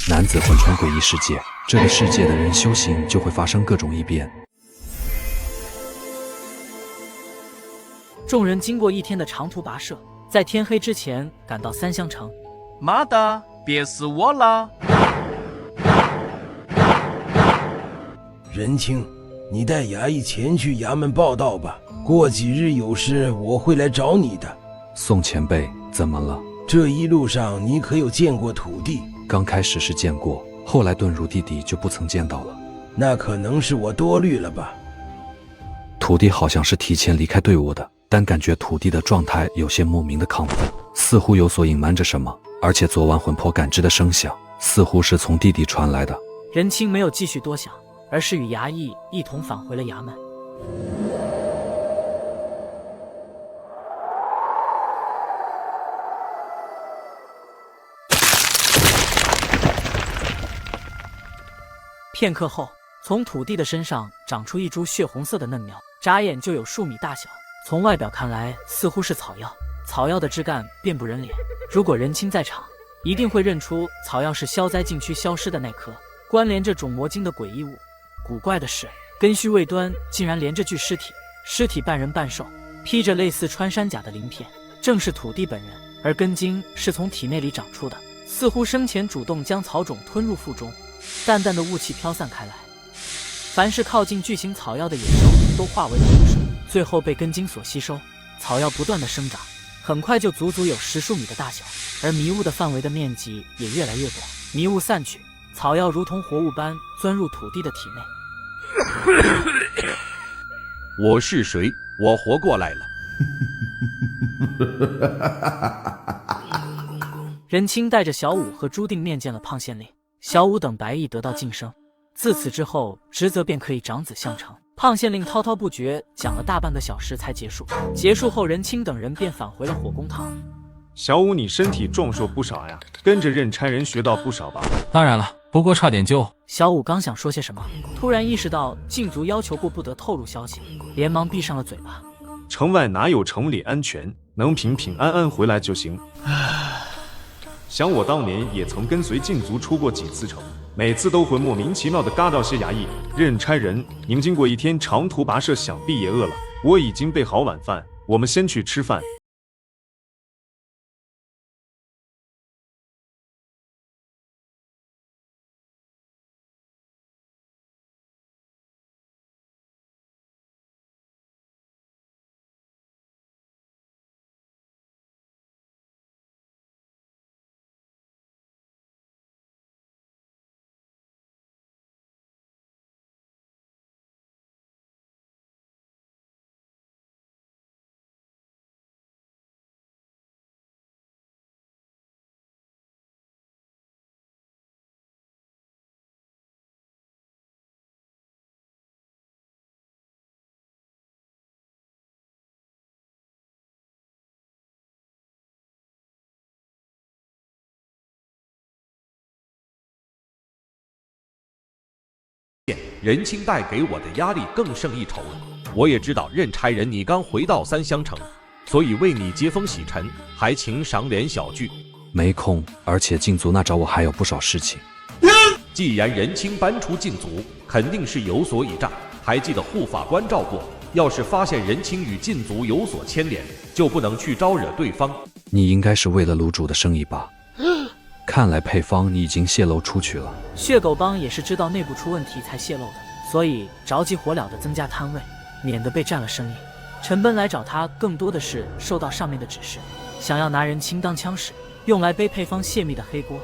男子魂穿诡异世界，这个世界的人修行就会发生各种异变。众人经过一天的长途跋涉，在天黑之前赶到三乡城。妈的，别死我了！任清，你带衙役前去衙门报道吧。过几日有事我会来找你的。宋前辈，怎么了？这一路上你可有见过土地？刚开始是见过，后来遁入地底就不曾见到了。那可能是我多虑了吧。土地好像是提前离开队伍的，但感觉土地的状态有些莫名的亢奋，似乎有所隐瞒着什么。而且昨晚魂魄感知的声响，似乎是从地底传来的。任清没有继续多想，而是与衙役一同返回了衙门。片刻后，从土地的身上长出一株血红色的嫩苗，眨眼就有数米大小。从外表看来，似乎是草药，草药的枝干遍布人脸。如果任清在场，一定会认出草药是消灾禁区消失的那颗关联着种魔经的诡异物。古怪的是，根须未端，竟然连着具尸体，尸体半人半兽，披着类似穿山甲的鳞片，正是土地本人。而根茎是从体内里长出的，似乎生前主动将草种吞入腹中。淡淡的雾气飘散开来，凡是靠近巨型草药的野兽都化为了毒水，最后被根茎所吸收。草药不断的生长，很快就足足有10数米的大小，而迷雾的范围的面积也越来越广。迷雾散去，草药如同活物般钻入土地的体内。我是谁？我活过来了。任清带着小五和朱定面见了胖县令，小五等白役得到晋升，自此之后职责便可以长子相承。胖县令滔滔不绝讲了大半个小时才结束。结束后，任清等人便返回了火攻堂。小五，你身体壮硕不少呀，跟着任差人学到不少吧？当然了，不过差点就……小五刚想说些什么，突然意识到禁族要求过不得透露消息，连忙闭上了嘴巴。城外哪有城里安全，能平平安安回来就行。想我当年也曾跟随禁族出过几次城，每次都会莫名其妙的嘎到些衙役。任差人，您经过一天长途跋涉，想必也饿了。我已经备好晚饭，我们先去吃饭。任清带给我的压力更胜一筹了。我也知道任差人你刚回到三乡城，所以为你接风洗尘，还请赏脸小聚。没空，而且禁足那找我还有不少事情。既然任清搬出禁足，肯定是有所倚仗。还记得护法关照过，要是发现任清与禁足有所牵连，就不能去招惹对方。你应该是为了卤煮的生意吧？看来配方已经泄露出去了。血狗帮也是知道内部出问题才泄露的，所以着急火燎地增加摊位，免得被占了生意。陈奔来找他，更多的是受到上面的指示，想要拿任清当枪使，用来背配方泄密的黑锅。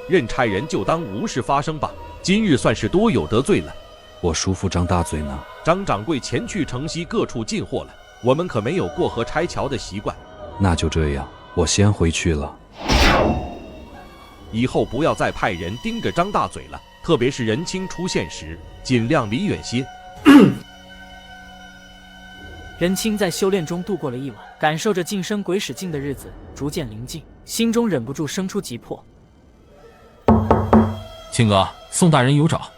任差人就当无事发生吧，今日算是多有得罪了。我叔父张大嘴呢？张掌柜前去城西各处进货了，我们可没有过河拆桥的习惯。那就这样，我先回去了。以后不要再派人盯着张大嘴了，特别是任清出现时，尽量离远些。任清在修炼中度过了一晚，感受着晋升鬼使劲的日子逐渐临近，心中忍不住生出急迫。青哥，宋大人有找。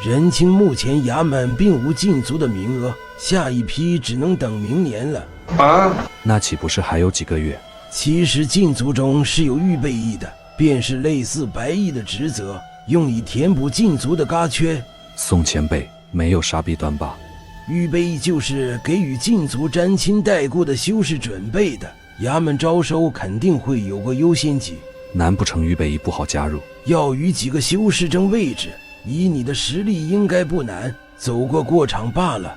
任清目前衙门并无禁足的名额，下一批只能等明年了。那岂不是还有几个月？其实禁足中是有预备役的，便是类似白役的职责，用以填补禁足的嘎缺。宋前辈没有啥弊端吧？预备役就是给予禁足沾亲带故的修士准备的，衙门招收肯定会有个优先级。难不成预备役不好加入？要与几个修士争位置，以你的实力应该不难，走过场罢了。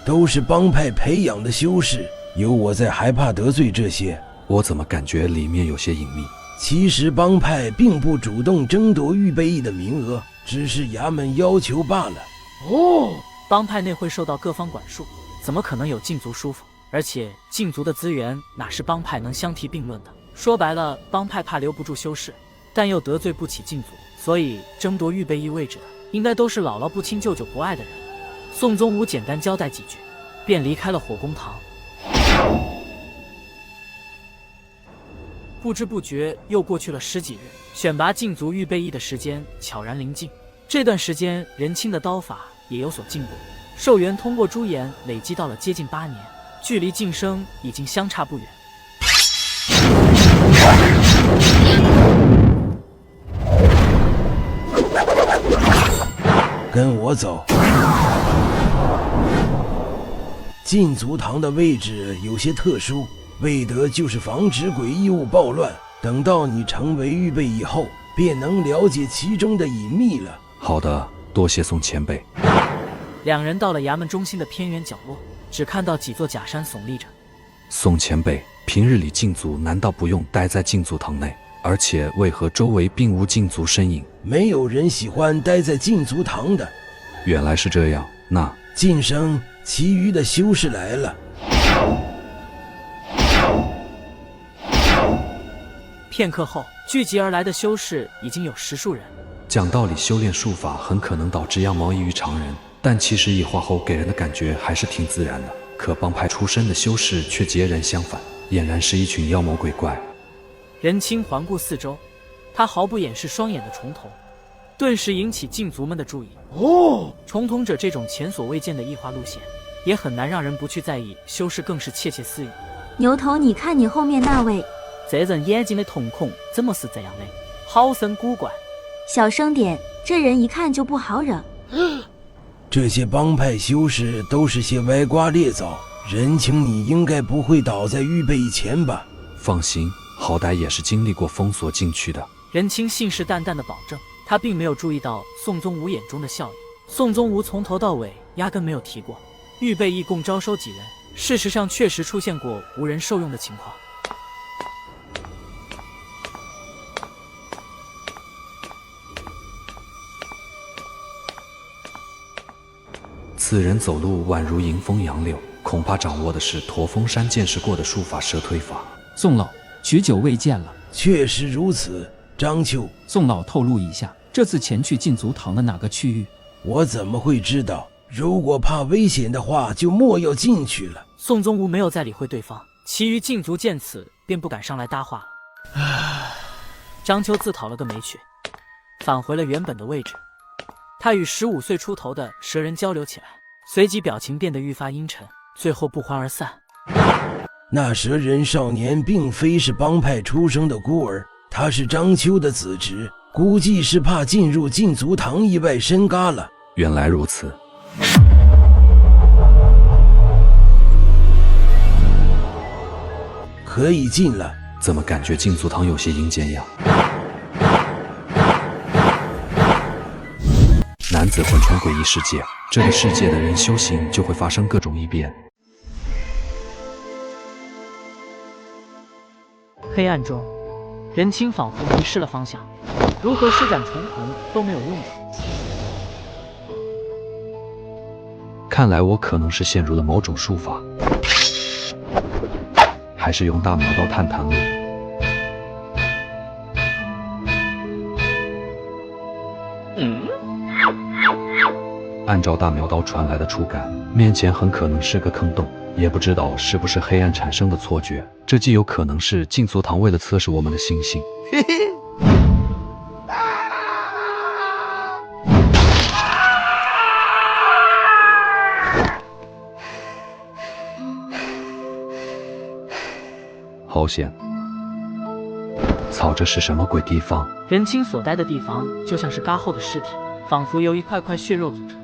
都是帮派培养的修士，有我在还怕得罪这些？我怎么感觉里面有些隐秘？其实帮派并不主动争夺预备役的名额，只是衙门要求罢了。帮派内会受到各方管束，怎么可能有禁足叔父？而且禁足的资源哪是帮派能相提并论的？说白了，帮派怕留不住修士，但又得罪不起禁足，所以争夺预备役位置的应该都是姥姥不亲舅舅不爱的人。宋宗武简单交代几句，便离开了火攻堂。不知不觉又过去了10几日，选拔禁足预备役的时间悄然临近。这段时间，任清的刀法也有所进步，寿元通过朱颜累积到了接近8年，距离晋升已经相差不远。跟我走。禁足堂的位置有些特殊，为的就是防止诡异物暴乱。等到你成为预备役后，便能了解其中的隐秘了。好的，多谢宋前辈。两人到了衙门中心的偏远角落，只看到几座假山耸立着。宋前辈，平日里禁足难道不用待在禁足堂内？而且为何周围并无禁足身影？没有人喜欢待在禁足堂的。原来是这样，那晋升，其余的修士来了。片刻后，聚集而来的修士已经有10数人。讲道理，修炼术法很可能导致样貌异于常人，但其实异化后给人的感觉还是挺自然的。可帮派出身的修士却截然相反，俨然是一群妖魔鬼怪。任清环顾四周，他毫不掩饰双眼的重瞳，顿时引起禁足们的注意。重瞳者这种前所未见的异化路线，也很难让人不去在意，修士更是窃窃私语。牛头，你看你后面那位，这人眼睛的瞳孔怎么是这样的？好生古怪。小声点，这人一看就不好惹。这些帮派修士都是些歪瓜裂枣，任清你应该不会倒在预备役前吧？放心，好歹也是经历过封锁禁区的。任清信誓旦旦的保证，他并没有注意到宋宗武眼中的笑意。宋宗武从头到尾压根没有提过预备役共招收几人，事实上确实出现过无人受用的情况。此人走路宛如迎风杨柳，恐怕掌握的是驼峰山见识过的术法蛇推法。宋老，许久未见了。确实如此。张秋，宋老透露一下，这次前去禁足堂的哪个区域？我怎么会知道？如果怕危险的话，就莫要进去了。宋宗武没有再理会对方，其余禁足见此便不敢上来搭话了。张秋自讨了个没趣，返回了原本的位置。他与15岁出头的蛇人交流起来，随即表情变得愈发阴沉，最后不欢而散。那蛇人少年并非是帮派出生的孤儿，他是张秋的子侄，估计是怕进入禁足堂意外身嘎了。原来如此。可以进了。怎么感觉禁足堂有些阴间呀？男子魂穿诡异世界，这个世界的人修行就会发生各种异变。黑暗中，任清仿佛迷失了方向，如何施展重魂都没有用的。看来我可能是陷入了某种术法，还是用大苗刀探探路。按照大苗刀传来的触感，面前很可能是个坑洞，也不知道是不是黑暗产生的错觉。这既有可能是禁足堂为了测试我们的心性。好险！操，这是什么鬼地方？任清所待的地方就像是嘎后的尸体，仿佛由一块块血肉组成。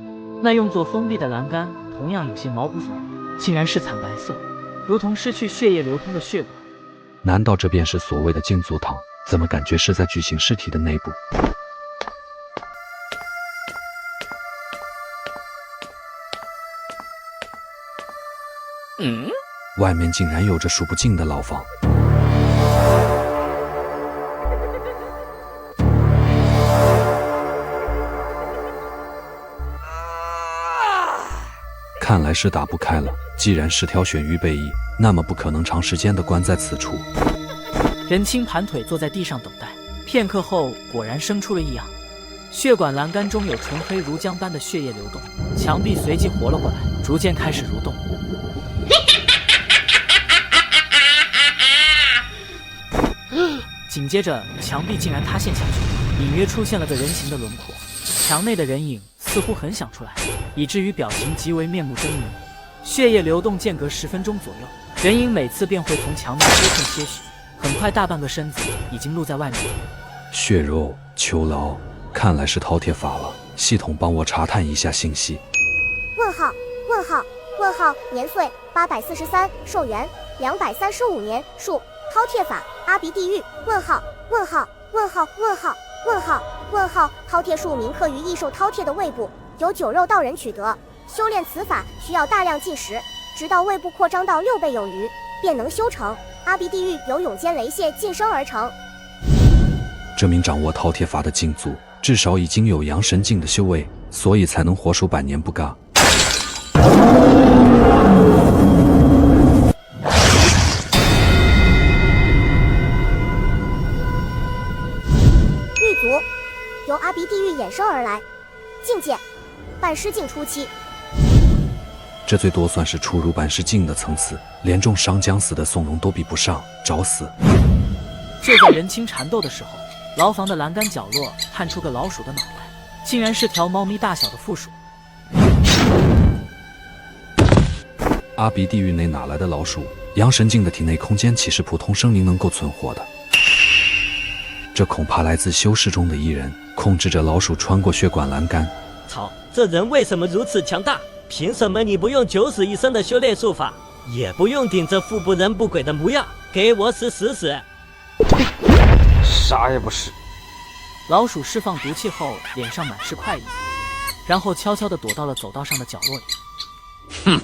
那用作封闭的栏杆同样有些毛骨悚然，竟然是惨白色，如同失去血液流通的血管。难道这便是所谓的禁足堂？怎么感觉是在巨型尸体的内部？外面竟然有着数不尽的牢房。看来是打不开了。既然是条悬鱼背翼，那么不可能长时间的关在此处。任清盘腿坐在地上等待，片刻后果然生出了异样，血管栏杆中有纯黑如浆般的血液流动，墙壁随即活了过来，逐渐开始蠕动。紧接着，墙壁竟然塌陷下去，隐约出现了个人形的轮廓。墙内的人影似乎很想出来，以至于表情极为面目狰狞。血液流动间隔10分钟左右，人影每次便会从墙内脱困些许，很快大半个身子已经露在外面。血肉囚牢，看来是饕餮法了。系统帮我查探一下信息。问号问号问号，年岁843，寿元235年，数饕餮法阿鼻地狱。问号问号问号问号问号问号，饕餮术铭刻于异兽饕餮的胃部，由酒肉道人取得。修炼此法需要大量进食，直到胃部扩张到6倍有余，便能修成。阿鼻地狱由永坚雷蟹晋升而成。这名掌握饕餮法的禁足，至少已经有阳神境的修为，所以才能活数100年不尬。狱卒由阿鼻地狱衍生而来，境界半尸境初期。这最多算是初入半尸境的层次，连重伤将死的宋荣都比不上，找死！就在人清缠斗的时候，牢房的栏杆角落探出个老鼠的脑袋，竟然是条猫咪大小的负鼠。阿鼻地狱内哪来的老鼠？阳神境的体内空间岂是普通生灵能够存活的？这恐怕来自修士中的一人，控制着老鼠穿过血管栏杆。操，这人为什么如此强大？凭什么你不用九死一生的修炼术法，也不用顶着副不人不鬼的模样，给我死死死？啥也不是。老鼠释放毒气后，脸上满是快意，然后悄悄地躲到了走道上的角落里。哼！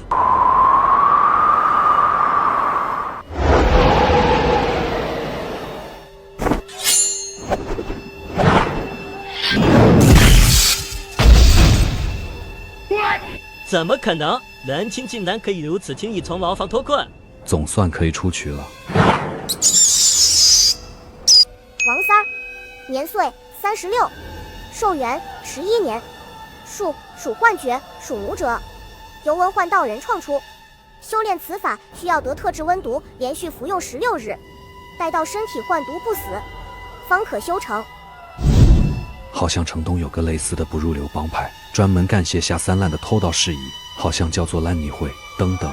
怎么可能？人清竟然可以如此轻易从牢房脱困？总算可以出去了。王三儿，年岁36，寿元11年，属幻觉，属弩者，由文幻道人创出。修炼此法需要得特制温毒，连续服用16日，待到身体幻毒不死，方可修成。好像城东有个类似的不入流帮派，专门干些下三滥的偷盗事宜，好像叫做烂泥会等等。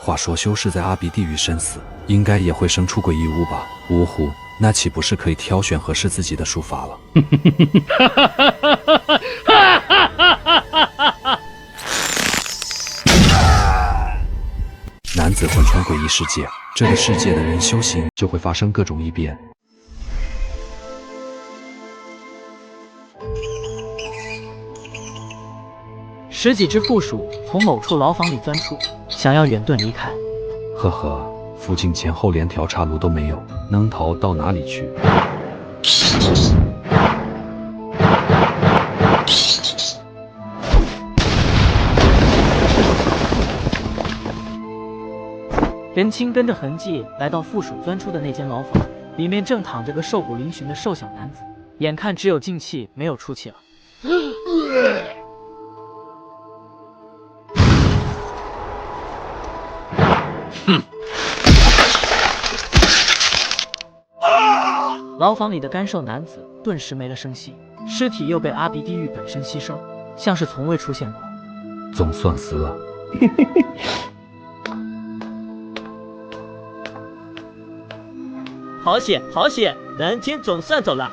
话说修士在阿鼻地狱身死，应该也会生出诡异物吧？呜呼，那岂不是可以挑选合适自己的术法了？男子魂穿诡异世界，这个世界的人修行就会发生各种异变。十几只负鼠从某处牢房里钻出，想要远遁离开。呵呵，附近前后连条岔路都没有，能逃到哪里去？任清跟着痕迹来到负鼠钻出的那间牢房，里面正躺着个瘦骨嶙峋的瘦小男子，眼看只有进气没有出气了。哼！牢房里的干瘦男子顿时没了声息，尸体又被阿鼻地狱本身吸收，像是从未出现过。总算死了。好险，好险！人清总算走了。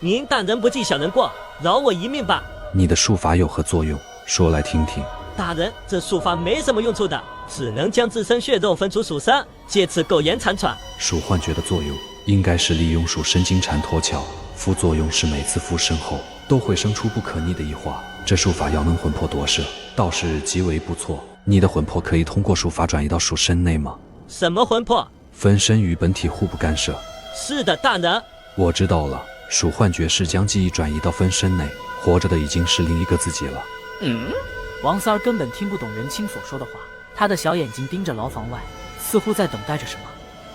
您大人不计小人过，饶我一命吧。你的术法有何作用？说来听听。大人，这术法没什么用处的，只能将自身血肉分出属身，借此苟延残喘。属幻觉的作用应该是利用属神经缠脱壳，副作用是每次附身后都会生出不可逆的异化。这术法要能魂魄夺舍，倒是极为不错。你的魂魄可以通过术法转移到属身内吗？什么魂魄？分身与本体互不干涉。是的，大人。我知道了，属幻觉是将记忆转移到分身内，活着的已经是另一个自己了。王三儿根本听不懂任清所说的话，他的小眼睛盯着牢房外，似乎在等待着什么。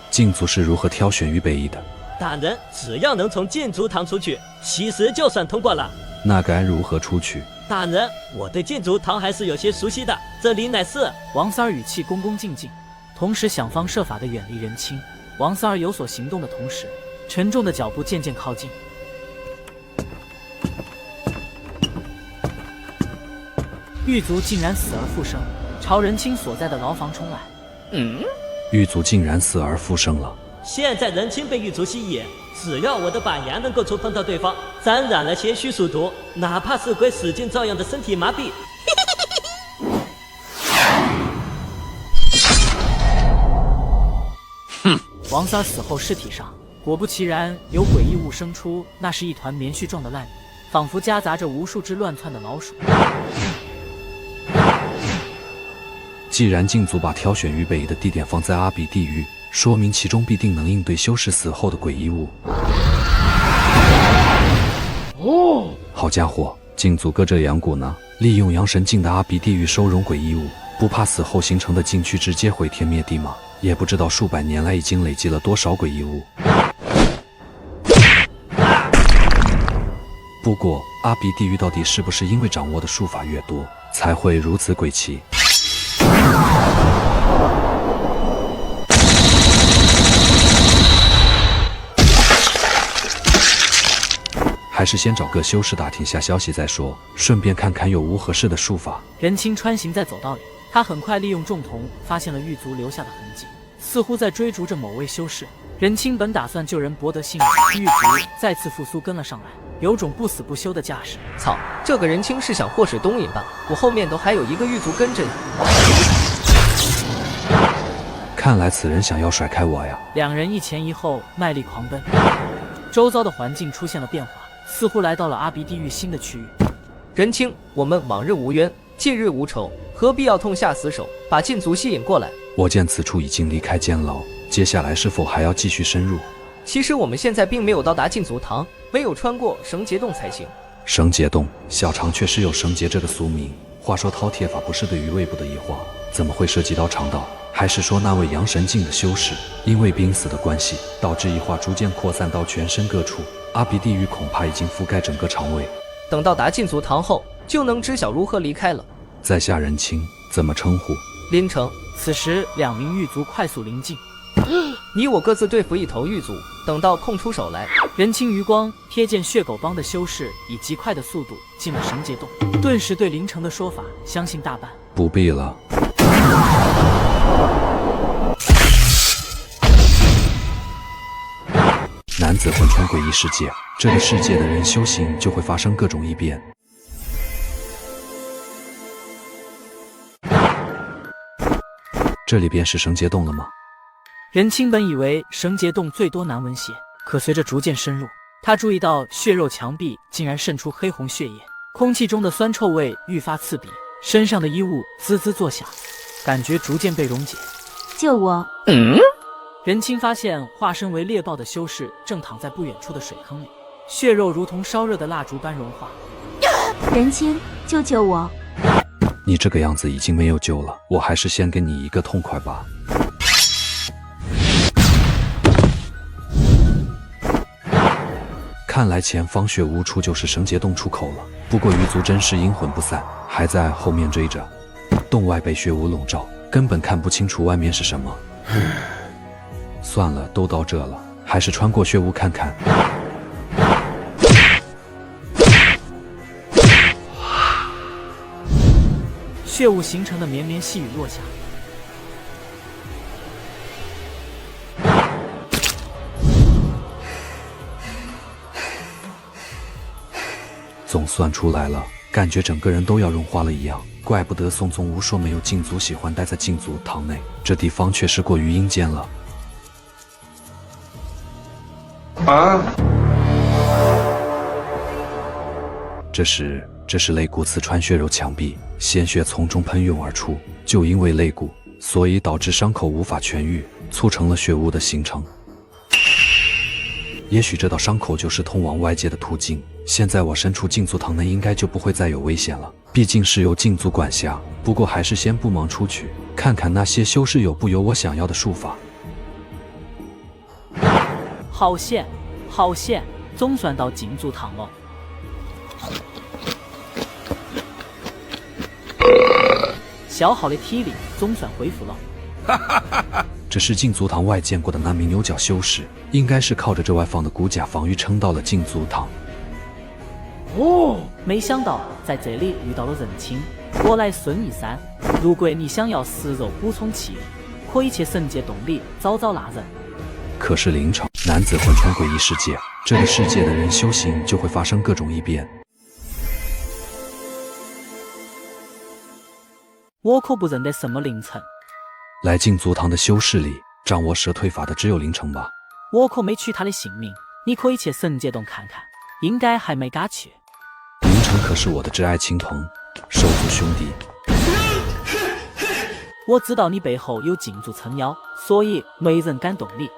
禁足是如何挑选预备役的？大人，只要能从禁足堂出去，其实就算通过了。那该如何出去？大人，我对禁足堂还是有些熟悉的，这里乃是……王三儿语气恭恭敬敬，同时想方设法地远离任清。王三儿有所行动的同时，沉重的脚步渐渐靠近。狱卒竟然死而复生，朝任清所在的牢房冲来。狱卒竟然死而复生了。现在人清被狱卒吸引，只要我的板牙能够触碰到对方，沾染了些许鼠毒，哪怕是鬼使劲照样的身体麻痹。哼！王三死后尸体上果不其然有诡异物生出，那是一团棉絮状的烂泥，仿佛夹杂着无数只乱窜的老鼠。既然禁足把挑选预备役的地点放在阿比地狱，说明其中必定能应对修士死后的诡异物。哦，好家伙，禁足搁这阳谷呢，利用阳神境的阿鼻地狱收容诡异物，不怕死后形成的禁区直接毁天灭地吗？也不知道数百年来已经累积了多少诡异物。不过阿鼻地狱到底是不是因为掌握的术法越多，才会如此诡奇？还是先找个修士打听下消息再说，顺便看看有无合适的术法。任清穿行在走道里，他很快利用众瞳发现了狱卒留下的痕迹，似乎在追逐着某位修士。任清本打算救人博得性命，狱卒再次复苏跟了上来，有种不死不休的架势。操，这个任清是想祸水东引吧？我后面都还有一个狱卒跟着你。看来此人想要甩开我呀！两人一前一后卖力狂奔，周遭的环境出现了变化，似乎来到了阿鼻地狱新的区域。任清，我们往日无冤，近日无仇，何必要痛下死手，把禁足吸引过来？我见此处已经离开监牢，接下来是否还要继续深入？其实我们现在并没有到达禁足堂，唯有穿过绳结洞才行。绳结洞，小肠确实有绳结这个俗名。话说饕餮法不是对于胃部的异化，怎么会涉及到肠道？还是说那位阳神境的修士，因为濒死的关系，导致异化逐渐扩散到全身各处？阿鼻地狱恐怕已经覆盖整个肠胃。等到达禁足堂后，就能知晓如何离开了。在下任清，怎么称呼？林城。此时2名狱卒快速临近，你我各自对付一头狱卒，等到空出手来。人清余光瞥见血狗帮的修士以极快的速度进了绳结洞，顿时对林城的说法相信大半。不必了。男子魂穿诡异世界，这个世界的人修行就会发生各种异变。这里便是绳结洞了吗？任清本以为绳结洞最多难闻血，可随着逐渐深入，他注意到血肉墙壁竟然渗出黑红血液，空气中的酸臭味愈发刺鼻，身上的衣物滋滋作响，感觉逐渐被溶解。救我！任清发现化身为猎豹的修士正躺在不远处的水坑里，血肉如同烧热的蜡烛般融化。任清，救救我！你这个样子已经没有救了，我还是先给你一个痛快吧。看来前方血无处就是绳结洞出口了，不过狱卒真是阴魂不散，还在后面追着。洞外被血雾笼罩，根本看不清楚外面是什么。算了，都到这了，还是穿过血雾看看。血雾形成的绵绵细雨落下，总算出来了，感觉整个人都要融化了一样。怪不得宋宗无说没有禁足喜欢待在禁足堂内，这地方确实过于阴间了。这是肋骨刺穿血肉墙壁，鲜血从中喷涌而出，就因为肋骨，所以导致伤口无法痊愈，促成了血雾的形成。也许这道伤口就是通往外界的途径。现在我身处禁足堂内，应该就不会再有危险了，毕竟是由禁足管辖。不过还是先不忙出去，看看那些修士有不有我想要的术法。好险，好险，总算到禁足堂了。小好的体力总算恢复了。这是禁足堂外见过的那名牛角修士，应该是靠着这外放的骨甲防御撑到了禁足堂。没想到在这里遇到了任清，我来孙一山。如果你想要食肉补充气力，可以去绳结洞里找找那人。可是林城，男子魂穿诡异世界，这个世界的人修行就会发生各种异变。我可不认得什么凌晨。来禁足堂的修士里，掌握蛇退法的只有凌城吧？我可没取他的性命，你可以去绳结洞看看，应该还没敢去。凌城可是我的挚爱亲朋，手足兄弟。我知道你背后有禁足撑腰，所以没人敢动你。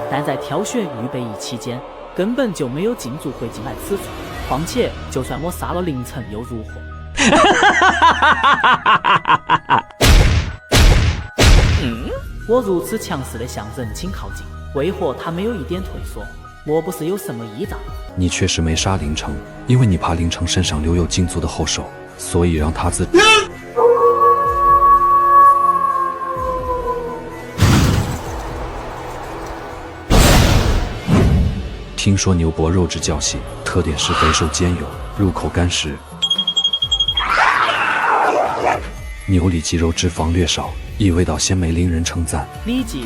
但在挑选预备役期间，根本就没有禁足会进来此处。况且，就算我杀了凌晨又如何？我如此强势的向任清靠近，为何他没有一点退缩？莫不是有什么依仗？你确实没杀凌城，因为你怕凌城身上留有禁足的后手，所以让他自。听说牛脖肉质较细，特点是肥瘦兼有，入口干实。牛里肌肉脂肪略少，异味道鲜美，令人称赞。立即，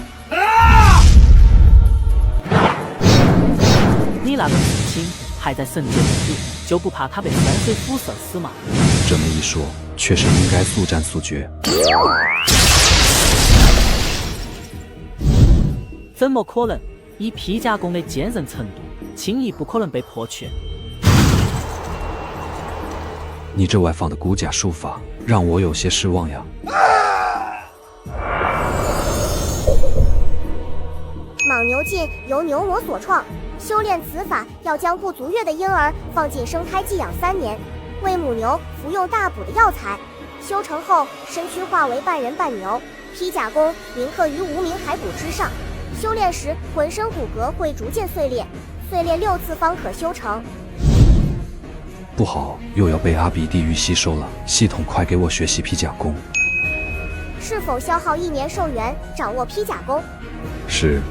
你那个父亲还在绳结洞里，就不怕他被酸水辐射死吗？这么一说，确实应该速战速决。怎么可能？以披甲弓的坚韧程度，轻易不可能被破去。你这外放的骨甲术法，让我有些失望呀。牦牛禁由牛魔所创，修炼此法要将不足月的婴儿放进生胎寄养3年，为母牛服用大补的药材。修成后，身躯化为半人半牛，披甲弓铭刻于无名骸骨之上。修炼时，浑身骨骼会逐渐碎裂，碎裂6次方可修成。不好，又要被阿比地狱吸收了。系统，快给我学习披甲功。是否消耗1年寿元，掌握披甲功？是。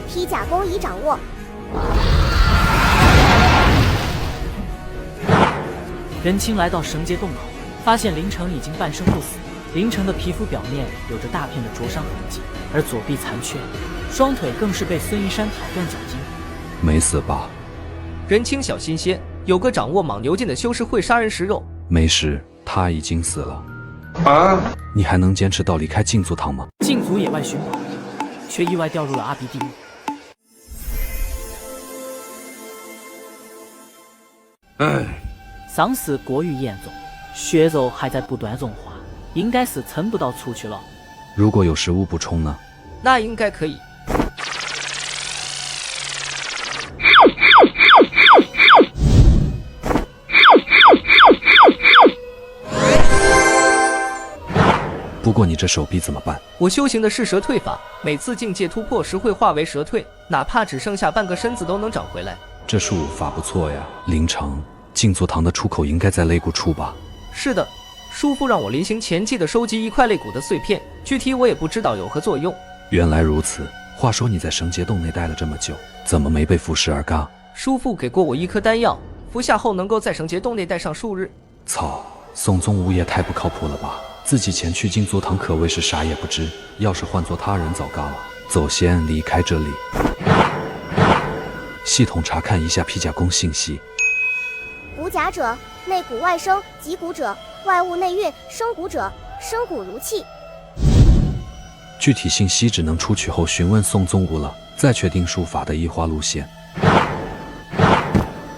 披甲功已掌握。任清来到绳结洞口，发现林城已经半生不死。林城的皮肤表面有着大片的灼伤痕迹，而左臂残缺，双腿更是被孙一山挑断脚筋。没死吧？任清小心些，有个掌握莽牛劲的修士会杀人食肉。没事，他已经死了。啊！你还能坚持到离开禁足堂吗？禁足野外寻宝，却意外掉入了阿鼻地狱。丧死国语严重，血肉还在不断融化，应该是撑不到出去了。如果有食物补充呢？那应该可以。不过你这手臂怎么办？我修行的是蛇退法，每次境界突破时会化为蛇退，哪怕只剩下半个身子都能长回来。这术法不错呀。林城，禁足堂的出口应该在肋骨处吧？是的，叔父让我临行前记得收集1块肋骨的碎片，具体我也不知道有何作用。原来如此。话说你在绳结洞内待了这么久，怎么没被腐蚀而嘎？叔父给过我1颗丹药，服下后能够在绳结洞内待上数日。操，宋宗吾也太不靠谱了吧！自己前去禁足堂可谓是啥也不知，要是换做他人早嘎了。走，先离开这里。系统查看一下披甲功信息。骨甲者，内骨外生；脊骨者，外物内蕴；生骨者，生骨如气。具体信息只能出去后询问宋宗吾了，再确定术法的异化路线。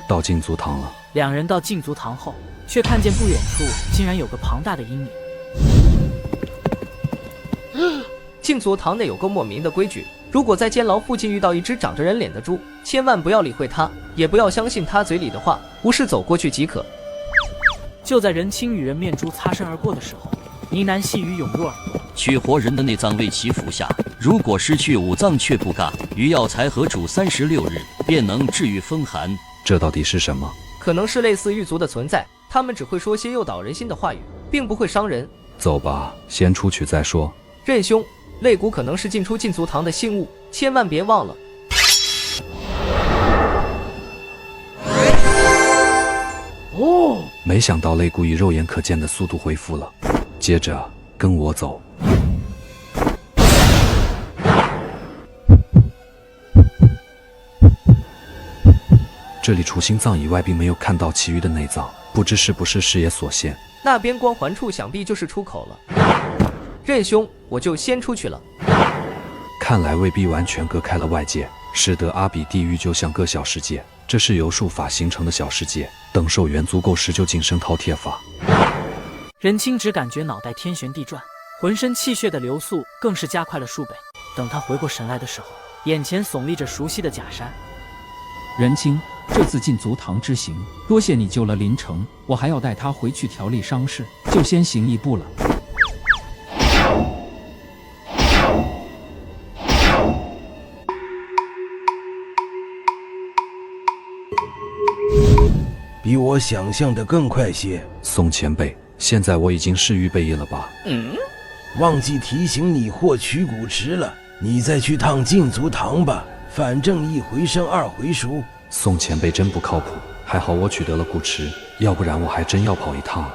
到禁足堂了。两人到禁足堂后，却看见不远处竟然有个庞大的阴影。禁足堂内有个莫名的规矩，如果在监牢附近遇到一只长着人脸的猪，千万不要理会它，也不要相信它嘴里的话，无事走过去即可。就在任清与人面猪擦身而过的时候，呢喃细语涌入耳朵。取活人的内脏为其服下，如果失去5脏却不嘎，于药材合煮36日，便能治愈风寒。这到底是什么？可能是类似狱卒的存在，他们只会说些诱导人心的话语，并不会伤人。走吧，先出去再说。任兄，肋骨可能是进出禁足堂的信物，千万别忘了。哦，没想到肋骨以肉眼可见的速度恢复了。接着跟我走。这里除心脏以外，并没有看到其余的内脏，不知是不是视野所限。那边光环处想必就是出口了。任兄，我就先出去了。看来未必完全隔开了外界，使得阿比地狱就像个小世界。这是由术法形成的小世界，等寿元足够时就晋升饕餮法。任清只感觉脑袋天旋地转，浑身气血的流速更是加快了数倍。等他回过神来的时候，眼前耸立着熟悉的假山。任清，这次禁足堂之行，多谢你救了林城，我还要带他回去调理伤势，就先行一步了。比我想象的更快些。宋前辈，现在我已经是预备役了吧？忘记提醒你获取骨池了，你再去趟禁足堂吧，反正1回生2回熟。宋前辈真不靠谱，还好我取得了骨池，要不然我还真要跑一趟。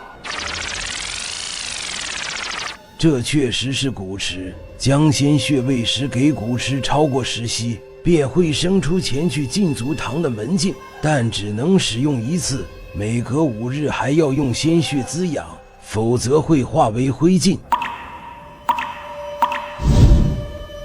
这确实是骨池，将鲜血喂食给骨池超过10息，便会生出前去禁足堂的门径，但只能使用1次，每隔5日还要用鲜血滋养，否则会化为灰烬。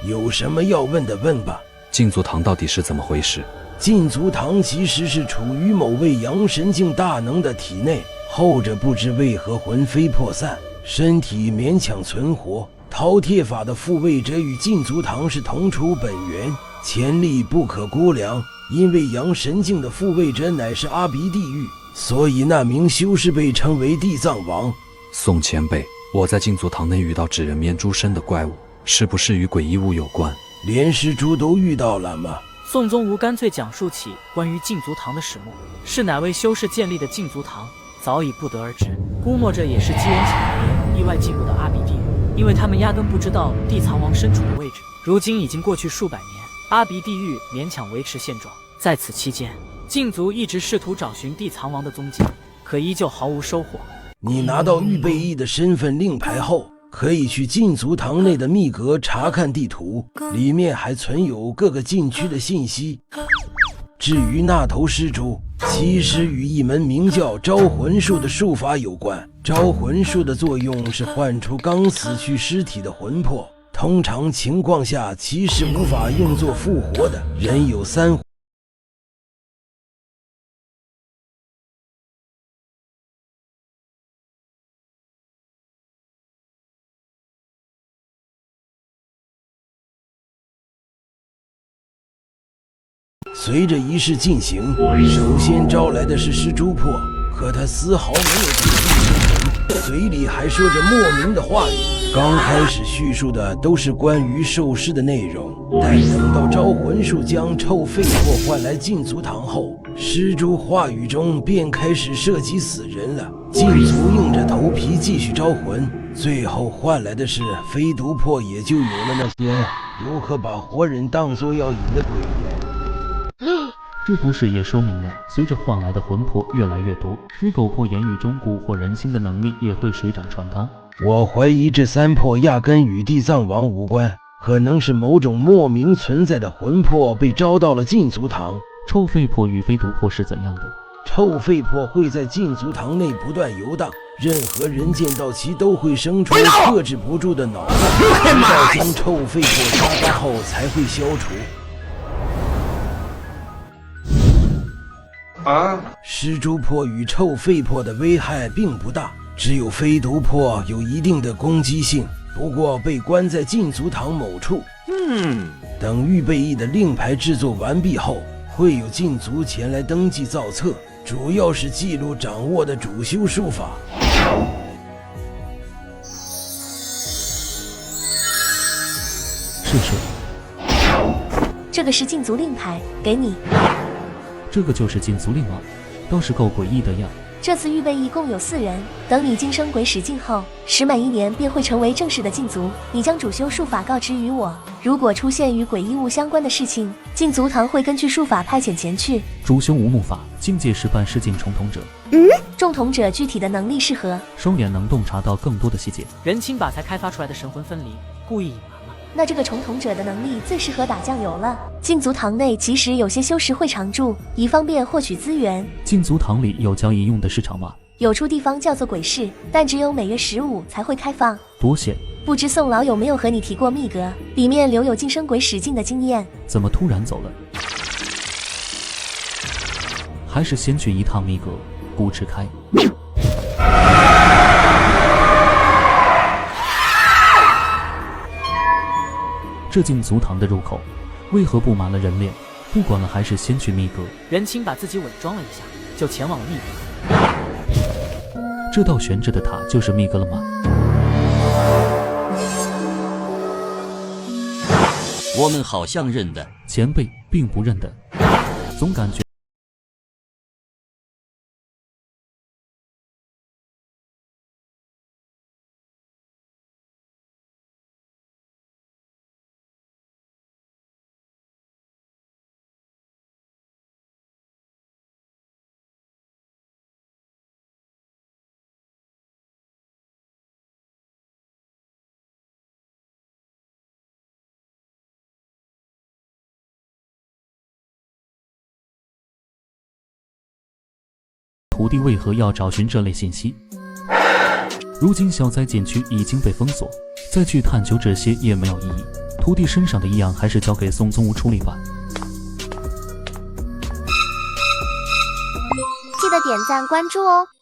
有什么要问的问吧。禁足堂到底是怎么回事？禁足堂其实是处于某位阳神境大能的体内，后者不知为何魂飞魄散，身体勉强存活。饕餮法的复位者与禁足堂是同出本源，潜力不可估量。因为阳神境的复位者乃是阿鼻地狱，所以那名修士被称为地藏王。宋前辈，我在禁足堂内遇到纸人面猪身的怪物，是不是与诡异物有关？连尸猪都遇到了吗？宋宗吾干脆讲述起关于禁足堂的始末，是哪位修士建立的禁足堂，早已不得而知。估摸着也是机缘巧合，意外进入到阿鼻地狱，因为他们压根不知道地藏王身处的位置。如今已经过去数百年，阿鼻地狱勉强维持现状。在此期间，禁足一直试图找寻地藏王的踪迹，可依旧毫无收获。你拿到预备役的身份令牌后，可以去禁足堂内的密阁查看地图，里面还存有各个禁区的信息。至于那头尸猪，其实与一门名叫招魂术的术法有关。招魂术的作用是唤出刚死去尸体的魂魄，通常情况下其实无法用作复活的。人有三随着仪式进行，首先招来的是尸猪魄，可他丝毫没有对地生人，嘴里还说着莫名的话语。刚开始叙述的都是关于受尸的内容，但等到招魂术将臭废魄唤来禁足堂后，尸猪话语中便开始涉及死人了。禁足硬着头皮继续招魂，最后换来的是非毒魄，也就有了那些如何把活人当作要饮的鬼言。这不是也说明了，随着换来的魂魄越来越多，尸狗魄言语中蛊惑人心的能力也会水涨船高。我怀疑这三魄压根与地藏王无关，可能是某种莫名存在的魂魄被招到了禁足堂。臭废魄与非毒魄是怎样的？臭废魄会在禁足堂内不断游荡，任何人见到其都会生出克制不住的恼恨，直到将臭废魄杀杀后才会消除。尸猪魄与臭废魄的危害并不大，只有非毒魄有一定的攻击性，不过被关在禁足堂某处。等预备役的令牌制作完毕后，会有禁足前来登记造册，主要是记录掌握的主修术法。试试。这个是禁足令牌，给你。这个就是禁足令吗？倒是够诡异的呀。这次预备役共有4人，等你今生鬼使尽后，时满1年便会成为正式的禁足。你将主修术法告知于我，如果出现与鬼异物相关的事情，禁足堂会根据术法派遣前去。主修无目法，境界是半世境重瞳者。重瞳者具体的能力是何？双眼能洞察到更多的细节。任清把才开发出来的神魂分离故意隐瞒。那这个重瞳者的能力最适合打酱油了。禁足堂内其实有些修士会常驻，以方便获取资源。禁足堂里有交易用的市场吗？有处地方叫做鬼市，但只有每月15才会开放。多险！不知宋老有没有和你提过密阁，里面留有晋升鬼使境的经验？怎么突然走了？还是先去一趟密阁，不吃开。这禁足堂的入口为何布满了人脸？不管了，还是先去密阁。任清把自己伪装了一下，就前往了密阁。这道悬着的塔就是密阁了吗？我们好像认得，前辈并不认得，总感觉。徒弟为何要找寻这类信息？如今消灾禁区已经被封锁，再去探究这些也没有意义。徒弟身上的异样还是交给宋宗吾处理吧。记得点赞关注哦。